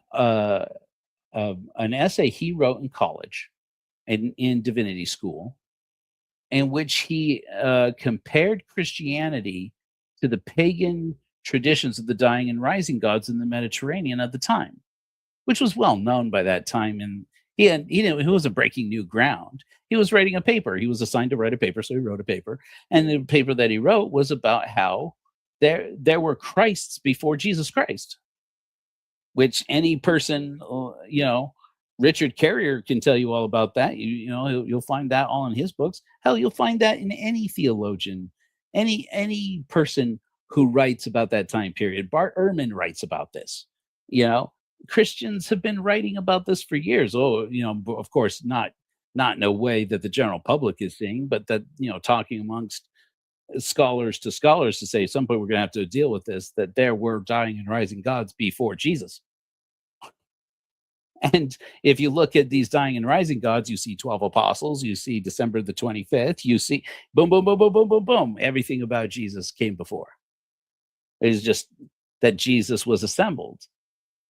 essay he wrote in college, in divinity school, in which he compared Christianity to the pagan traditions of the dying and rising gods in the Mediterranean at the time, which was well known by that time. And he wasn't breaking new ground. He was writing a paper. He was assigned to write a paper, so he wrote a paper. And the paper that he wrote was about how there were Christs before Jesus Christ, which any person, Richard Carrier can tell you all about that. You'll find that all in his books. Hell, you'll find that in any theologian, any person who writes about that time period. Bart Ehrman writes about this. Christians have been writing about this for years. Of course, not in a way that the general public is seeing, but that, talking amongst scholars to say, at some point we're going to have to deal with this, that there were dying and rising gods before Jesus. And if you look at these dying and rising gods, you see 12 apostles, you see December the 25th, you see boom, boom, boom, boom, boom, boom, boom. Everything about Jesus came before. It is just that Jesus was assembled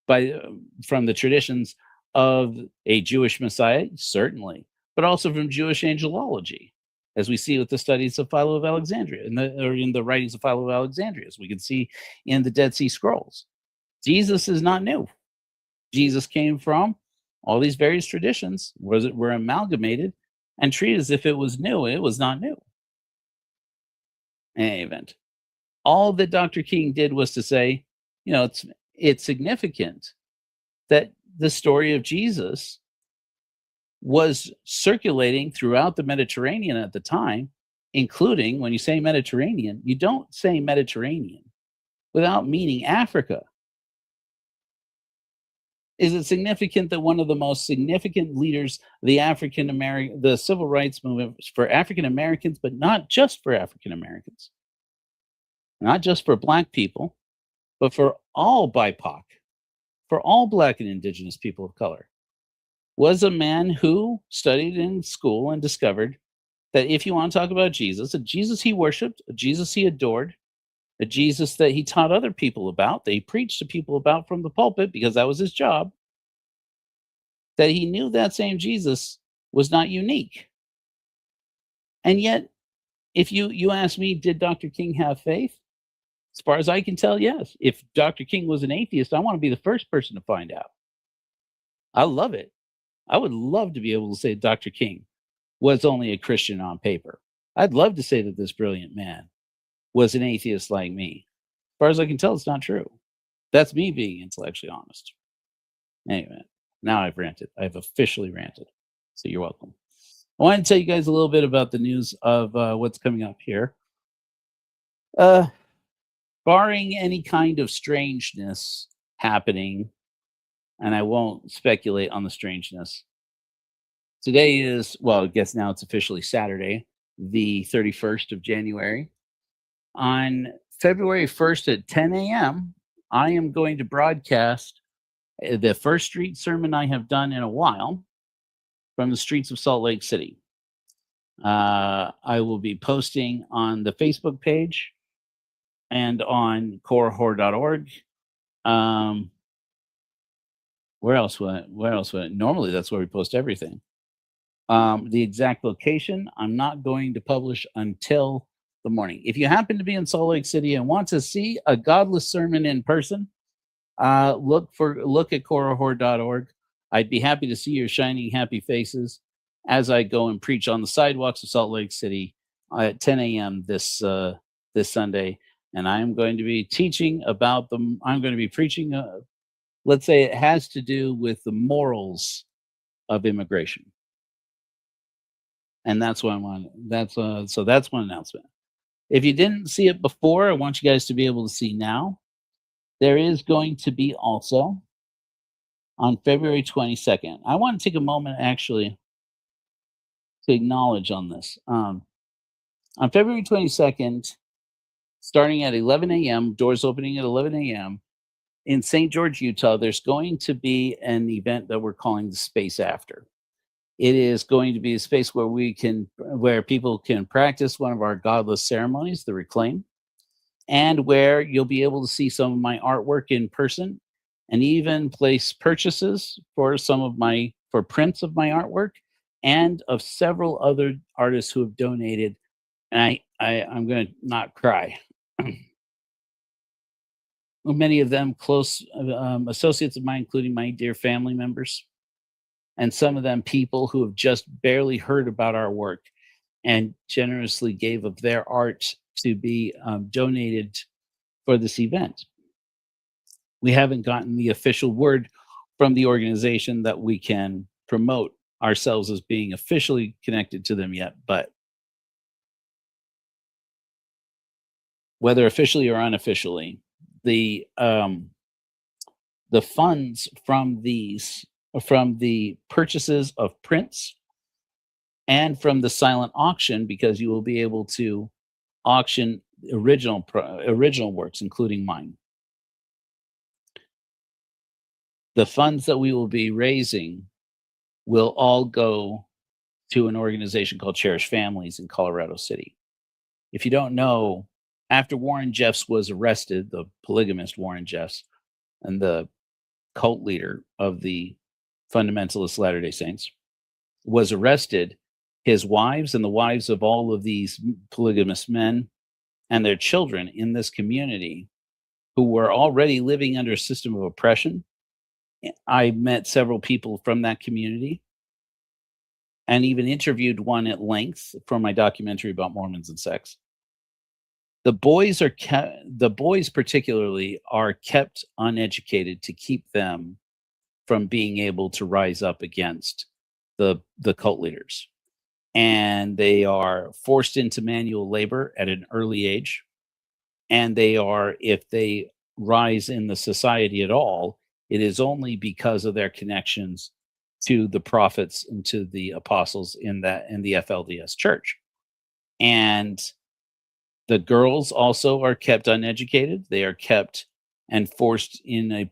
from the traditions of a Jewish Messiah, certainly, but also from Jewish angelology, as we see with the studies of Philo of Alexandria, in the writings of Philo of Alexandria, as we can see in the Dead Sea Scrolls. Jesus is not new. Jesus came from all these various traditions, were amalgamated and treated as if it was new. It was not new. In any event, all that Dr. King did was to say, it's significant that the story of Jesus was circulating throughout the Mediterranean at the time, including, when you say Mediterranean, you don't say Mediterranean without meaning Africa. Is it significant that one of the most significant leaders of the civil rights movement for African Americans, but not just for African Americans, not just for Black people, but for all BIPOC, for all Black and Indigenous people of color, was a man who studied in school and discovered that if you want to talk about Jesus, a Jesus he worshipped, a Jesus he adored, a Jesus that he taught other people about, that he preached to people about from the pulpit, because that was his job, that he knew that same Jesus was not unique. And yet, if you ask me, did Dr. King have faith? As far as I can tell, yes. If Dr. King was an atheist, I want to be the first person to find out. I love it. I would love to be able to say Dr. King was only a Christian on paper. I'd love to say that this brilliant man was an atheist like me. As far as I can tell, it's not true. That's me being intellectually honest. Anyway, now I've ranted. I've officially ranted. So you're welcome. I want to tell you guys a little bit about the news of what's coming up here. Barring any kind of strangeness happening, and I won't speculate on the strangeness. Today is, well, I guess now it's officially Saturday. the 31st of January. On February 1st at 10 a.m., I am going to broadcast the first street sermon I have done in a while from the streets of Salt Lake City. I will be posting on the Facebook page and on corehor.org. Where else would it? Normally that's where we post everything. The exact location I'm not going to publish until the morning. If you happen to be in Salt Lake City and want to see a godless sermon in person, look at corehor.org. I'd be happy to see your shining happy faces as I go and preach on the sidewalks of Salt Lake City at 10 a.m. this Sunday. And I'm going to be teaching about them. I'm going to be preaching, let's say it has to do with the morals of immigration. And that's what I'm on. So that's one announcement. If you didn't see it before, I want you guys to be able to see now. There is going to be also on February 22nd. I want to take a moment actually to acknowledge on this. On February 22nd, starting at 11 a.m., doors opening at 11 a.m., in St. George, Utah, there's going to be an event that we're calling the Space After. It is going to be a space where people can practice one of our godless ceremonies, the reclaim, and where you'll be able to see some of my artwork in person and even place purchases for for prints of my artwork and of several other artists who have donated. And I'm going to not cry. Many of them close associates of mine, including my dear family members, and some of them people who have just barely heard about our work and generously gave of their art to be donated for this event. We haven't gotten the official word from the organization that we can promote ourselves as being officially connected to them yet, but whether officially or unofficially, the funds from the purchases of prints and from the silent auction, because you will be able to auction original works, including mine. The funds that we will be raising will all go to an organization called Cherish Families in Colorado City. If you don't know, after Warren Jeffs was arrested, the polygamist Warren Jeffs and the cult leader of the fundamentalist Latter-day Saints was arrested, his wives and the wives of all of these polygamous men and their children in this community who were already living under a system of oppression. I met several people from that community and even interviewed one at length for my documentary about Mormons and sex. The boys particularly are kept uneducated to keep them from being able to rise up against the cult leaders. And they are forced into manual labor at an early age. And if they rise in the society at all, it is only because of their connections to the prophets and to the apostles in the FLDS church. And the girls also are kept uneducated. They are kept and forced in a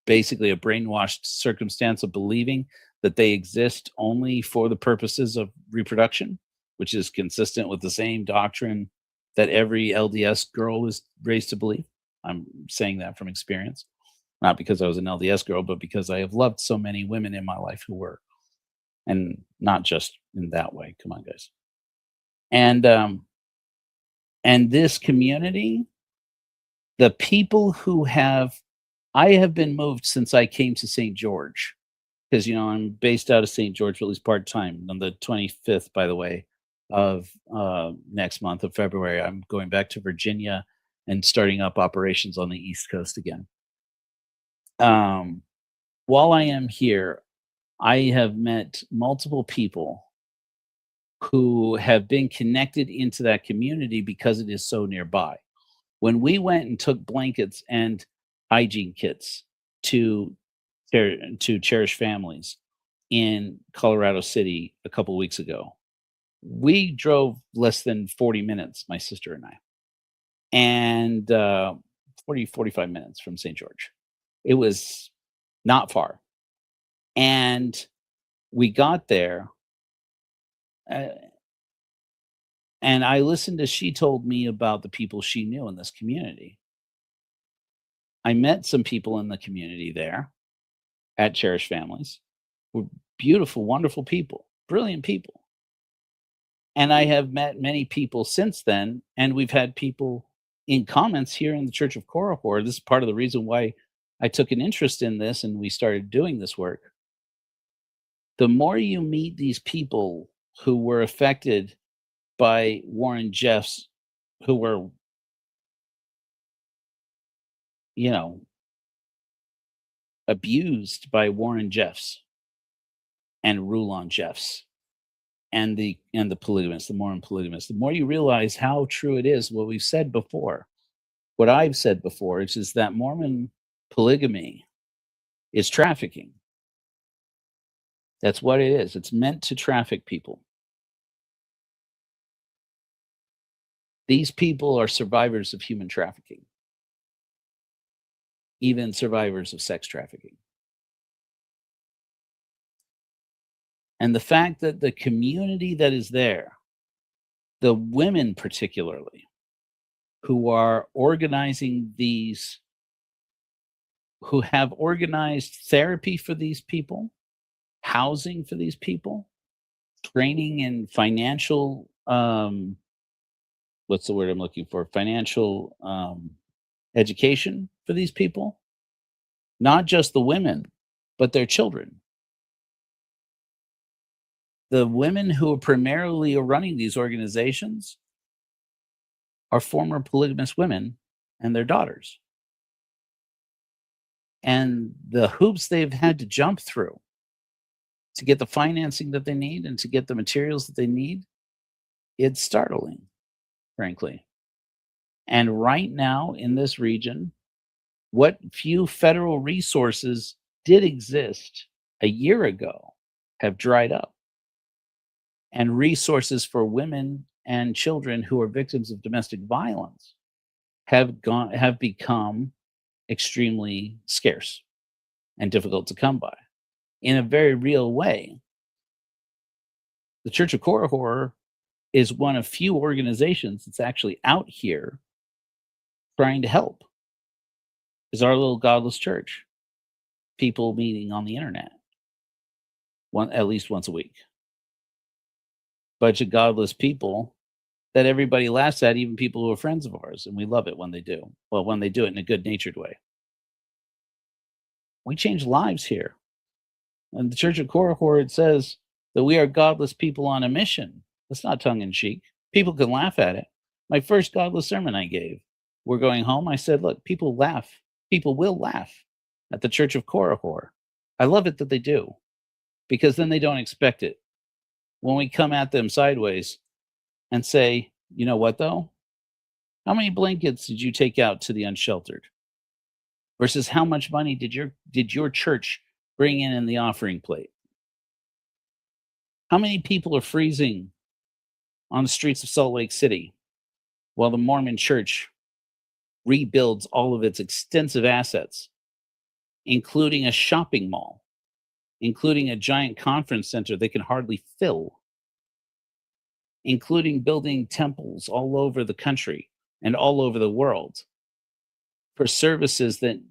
basically a brainwashed circumstance of believing that they exist only for the purposes of reproduction, which is consistent with the same doctrine that every LDS girl is raised to believe. I'm saying that from experience, not because I was an LDS girl, but because I have loved so many women in my life who were, and not just in that way. Come on, guys. And this community, the people who I have been moved since I came to St. George, because, I'm based out of St. George, at least part-time. On the 25th, by the way, of next month of February, I'm going back to Virginia and starting up operations on the East Coast again. While I am here, I have met multiple people who have been connected into that community because it is so nearby. When we went and took blankets and hygiene kits to Cherish Families in Colorado City a couple weeks ago, We drove less than 40 minutes, my sister and I, and 40, 45 minutes from St. George. It was not far. And we got there, uh, and I listened as she told me about the people she knew in this community. I met some people in the community there at Cherished Families. Were beautiful, wonderful people, brilliant people. And I have met many people since then, and we've had people in comments here in the Church of Korihor. This is part of the reason why I took an interest in this and we started doing this work. The more you meet these people who were affected by Warren Jeffs, who were, you know, abused by Warren Jeffs and Rulon Jeffs and the polygamists, the Mormon polygamists, the more you realize how true it is what we've said before. What I've said before is that Mormon polygamy is trafficking. That's what it is. It's meant to traffic people. These people are survivors of human trafficking, even survivors of sex trafficking. And the fact that the community that is there, the women particularly, who are organizing these, who have organized therapy for these people, housing for these people, training in financial, what's the word I'm looking for? Financial education for these people, not just the women, but their children. The women who are primarily running these organizations are former polygamous women and their daughters. And the hoops they've had to jump through to get the financing that they need and to get the materials that they need, it's startling, frankly. And right now in this region, what few federal resources did exist a year ago have dried up. And resources for women and children who are victims of domestic violence have become extremely scarce and difficult to come by. In a very real way, the Church of Korihor is one of few organizations that's actually out here trying to help. Is our little godless church, people meeting on the internet at least once a week. Bunch of godless people that everybody laughs at, even people who are friends of ours, and we love it when they do. Well, when they do it in a good-natured way. We change lives here. In the Church of Korihor, it says that we are godless people on a mission. That's not tongue-in-cheek. People can laugh at it. My first godless sermon I gave, we're going home, I said, look, people laugh. People will laugh at the Church of Korihor. I love it that they do, because then they don't expect it. When we come at them sideways and say, you know what, though? How many blankets did you take out to the unsheltered? Versus how much money did your church bring in the offering plate? How many people are freezing on the streets of Salt Lake City while the Mormon church rebuilds all of its extensive assets, including a shopping mall, including a giant conference center they can hardly fill, including building temples all over the country and all over the world for services that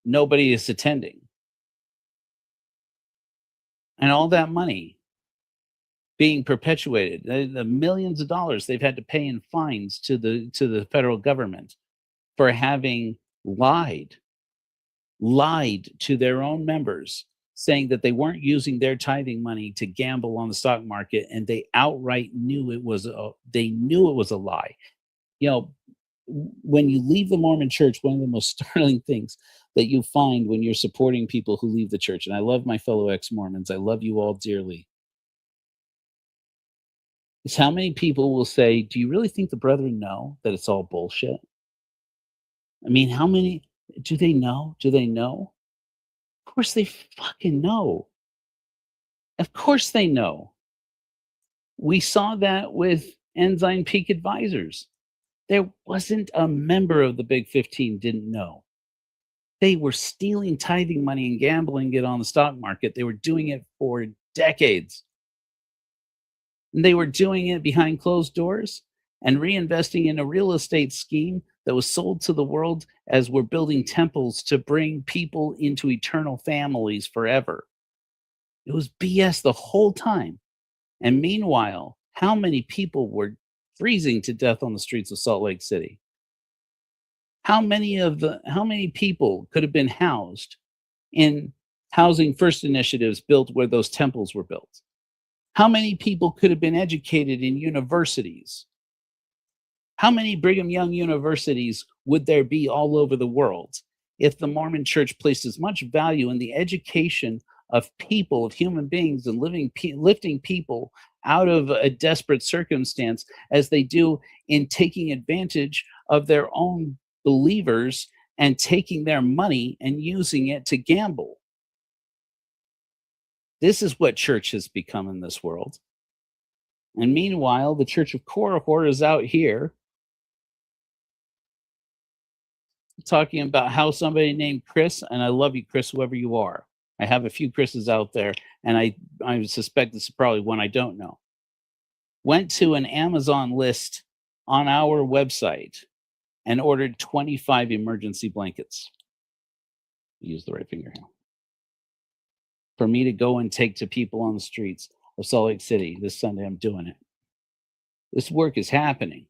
nobody is attending. And all that money being perpetuated, the millions of dollars they've had to pay in fines to the federal government for having lied to their own members, saying that they weren't using their tithing money to gamble on the stock market, and they outright knew it was a lie. You know, when you leave the Mormon church, one of the most startling things that you find when you're supporting people who leave the church, and I love my fellow ex-Mormons, I love you all dearly, is how many people will say, do you really think the brethren know that it's all bullshit? I mean, how many, do they know? Do they know? Of course they fucking know. Of course they know. We saw that with Ensign Peak Advisors. There wasn't a member of the Big 15 didn't know. They were stealing tithing money and gambling it on the stock market. They were doing it for decades. And they were doing it behind closed doors and reinvesting in a real estate scheme that was sold to the world as we're building temples to bring people into eternal families forever. It was BS the whole time. And meanwhile, how many people were freezing to death on the streets of Salt Lake City? How many people could have been housed in housing first initiatives built where those temples were built? How many people could have been educated in universities? How many Brigham Young universities would there be all over the world if the Mormon Church placed as much value in the education of people, of human beings, and lifting people out of a desperate circumstance as they do in taking advantage of their own believers and taking their money and using it to gamble? This is what church has become in this world. And meanwhile, the Church of Korihor is out here talking about how somebody named Chris, and I love you, Chris, whoever you are. I have a few Chris's out there, and I suspect this is probably one I don't know. Went to an Amazon list on our website and ordered 25 emergency blankets. Use the right finger here. For me to go and take to people on the streets of Salt Lake City this Sunday. I'm doing it. This work is happening,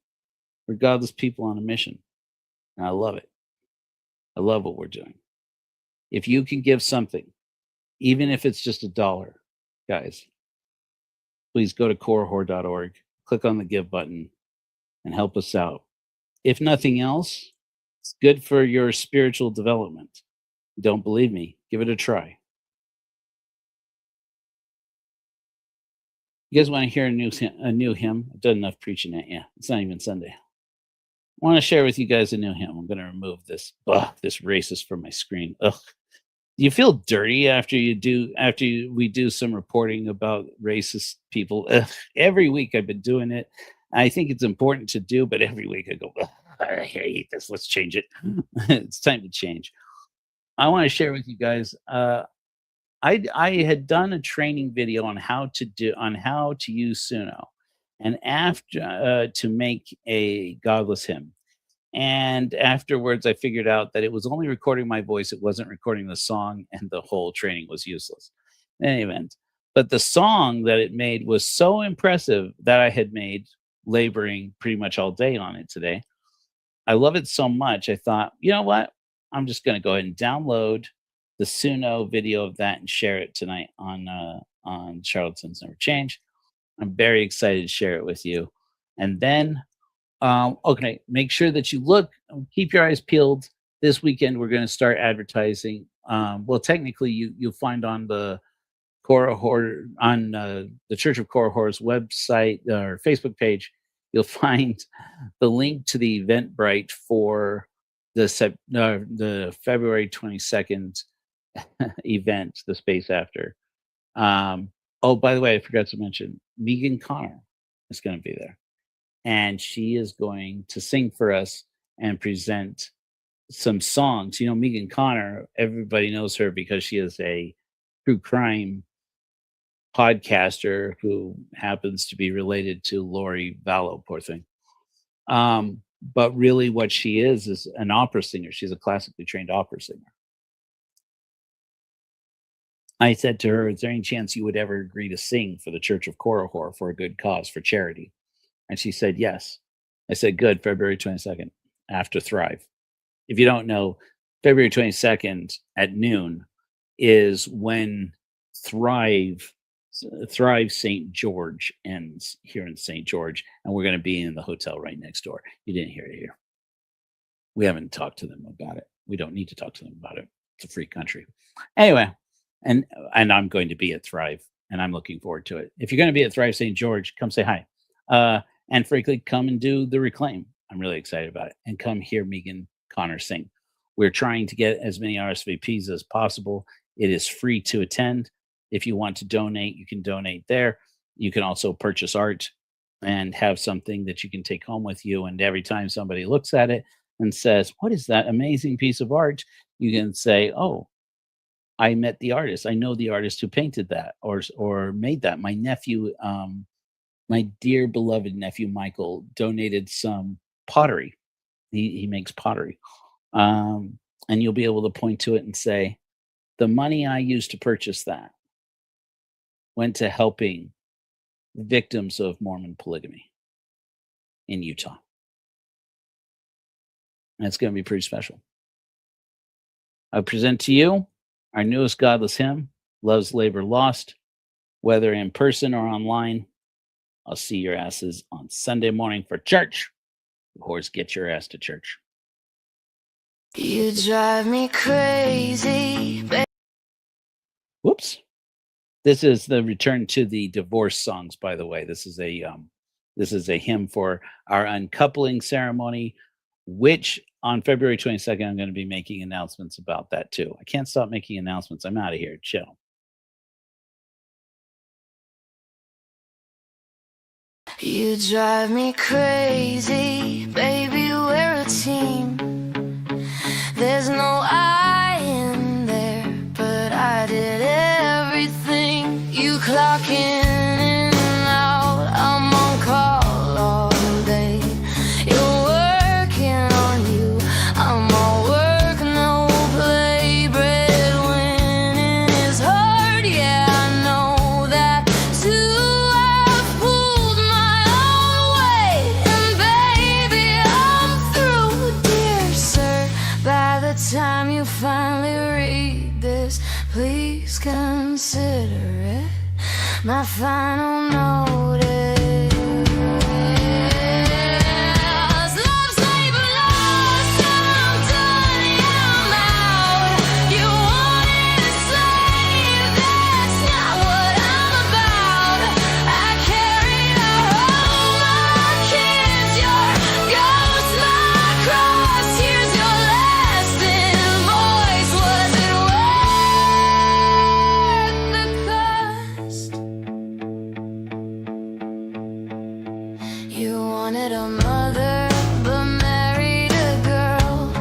regardless, people on a mission. And I love it. I love what we're doing. If you can give something, even if it's just $1, guys, please go to korihor.org, click on the give button, and help us out. If nothing else, it's good for your spiritual development. Don't believe me? Give it a try. You guys want to hear a new hymn? I've done enough preaching at you. It's not even Sunday. I want to share with you guys a new hymn. I'm going to remove this racist from my screen. Ugh. Do you feel dirty after we do some reporting about racist people? Ugh. Every week I've been doing it. I think it's important to do, but every week I go, I hate this. Let's change it. It's time to change. I want to share with you guys. I had done a training video on how to use Suno, and after to make a godless hymn. And afterwards, I figured out that it was only recording my voice; it wasn't recording the song, and the whole training was useless. In any event, but the song that it made was so impressive that I had made laboring pretty much all day on it today. I love it so much. I thought, you know what? I'm just going to go ahead and download the Suno video of that and share it tonight on Charlatans Never Change. I'm very excited to share it with you. And then, okay, make sure that you look, keep your eyes peeled. This weekend, we're going to start advertising. Well, technically, you'll find on the Korihor, on the Church of Korihor's website or Facebook page, you'll find the link to the Eventbrite for the February 22nd event, the Space After. Oh, by the way, I forgot to mention Megan Connor is going to be there, and she is going to sing for us and present some songs. You know, Megan Connor, everybody knows her because she is a true crime podcaster who happens to be related to Lori Vallow, poor thing. But really what she is an opera singer. She's a classically trained opera singer. I said to her, is there any chance you would ever agree to sing for the Church of Korihor for a good cause, for charity? And she said, yes. I said, good, February 22nd, after Thrive. If you don't know, February 22nd at noon is when Thrive St. George ends here in St. George, and we're going to be in the hotel right next door. You didn't hear it here. We haven't talked to them about it. We don't need to talk to them about it. It's a free country. Anyway, and I'm going to be at Thrive, and I'm looking forward to it. If you're going to be at Thrive St. George, come say hi. And frankly, come and do the reclaim. I'm really excited about it. And come hear Megan Connor sing. We're trying to get as many RSVPs as possible. It is free to attend. If you want to donate, you can donate there. You can also purchase art and have something that you can take home with you. And every time somebody looks at it and says, "What is that amazing piece of art?" you can say, "Oh, I met the artist. I know the artist who painted that or made that. My nephew, my dear beloved nephew Michael, donated some pottery. He makes pottery, and you'll be able to point to it and say, the money I used to purchase that went to helping victims of Mormon polygamy in Utah." And it's going to be pretty special. I present to you our newest godless hymn, Love's Labor Lost. Whether in person or online, I'll see your asses on Sunday morning for church. Whores, get your ass to church. You drive me crazy. Whoops. This is the return to the divorce songs, by the way. This is a hymn for our uncoupling ceremony, which on February 22nd, I'm going to be making announcements about that too. I can't stop making announcements. I'm out of here. Chill. You drive me crazy, baby, we're a team. There's no I in there, but I did everything. You clock in and out, I'm on call all day. You're working on you, I'm all work, no play. Breadwinning is hard, yeah, I know that too. I've pulled my own weight, and baby, I'm through, dear sir. By the time you finally read this, please consider it my final notice. Love's labor lost, I'm done, yeah, I'm out. You wanted a slave, that's not what I'm about. I carried all my kids, your ghost, my cross. Here's your last invoice. Was it worth the cost? You wanted a mother, but married a girl.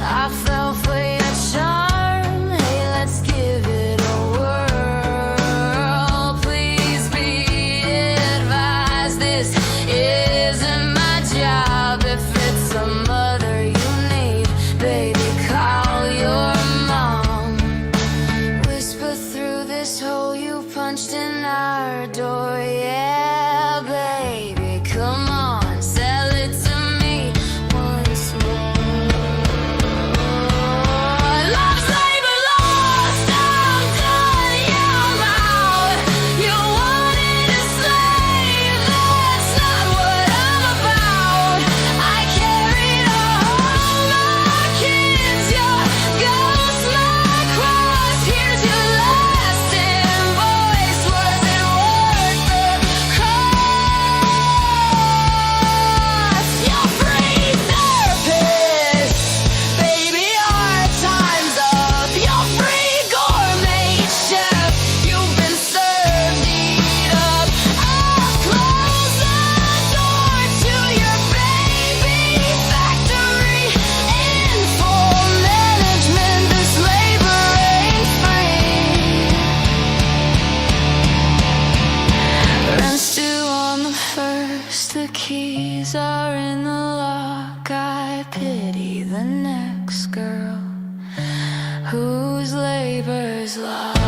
I fell for your charm. Hey, let's give it a whirl. Please be advised, this isn't my job. If it's a mother you need, baby, call your mom. Whisper through this hole you punched in our door. Yeah, baby, come on, sell it to me once more. Love's labor lost, I'm done, yeah, I'm out. You wanted a slave, that's not what I'm about. I carried all my kids, your ghost, my cross. Here's your last invoice. Was it worth the cost? You're free therapist, baby, our time's up. You're free gourmet chef, you've been served, eat up. I'll close the door to your baby factory. In full management, this labor ain't free. Rent's due on the first, the keys are in the lock. I pity the next girl whose labor's lost.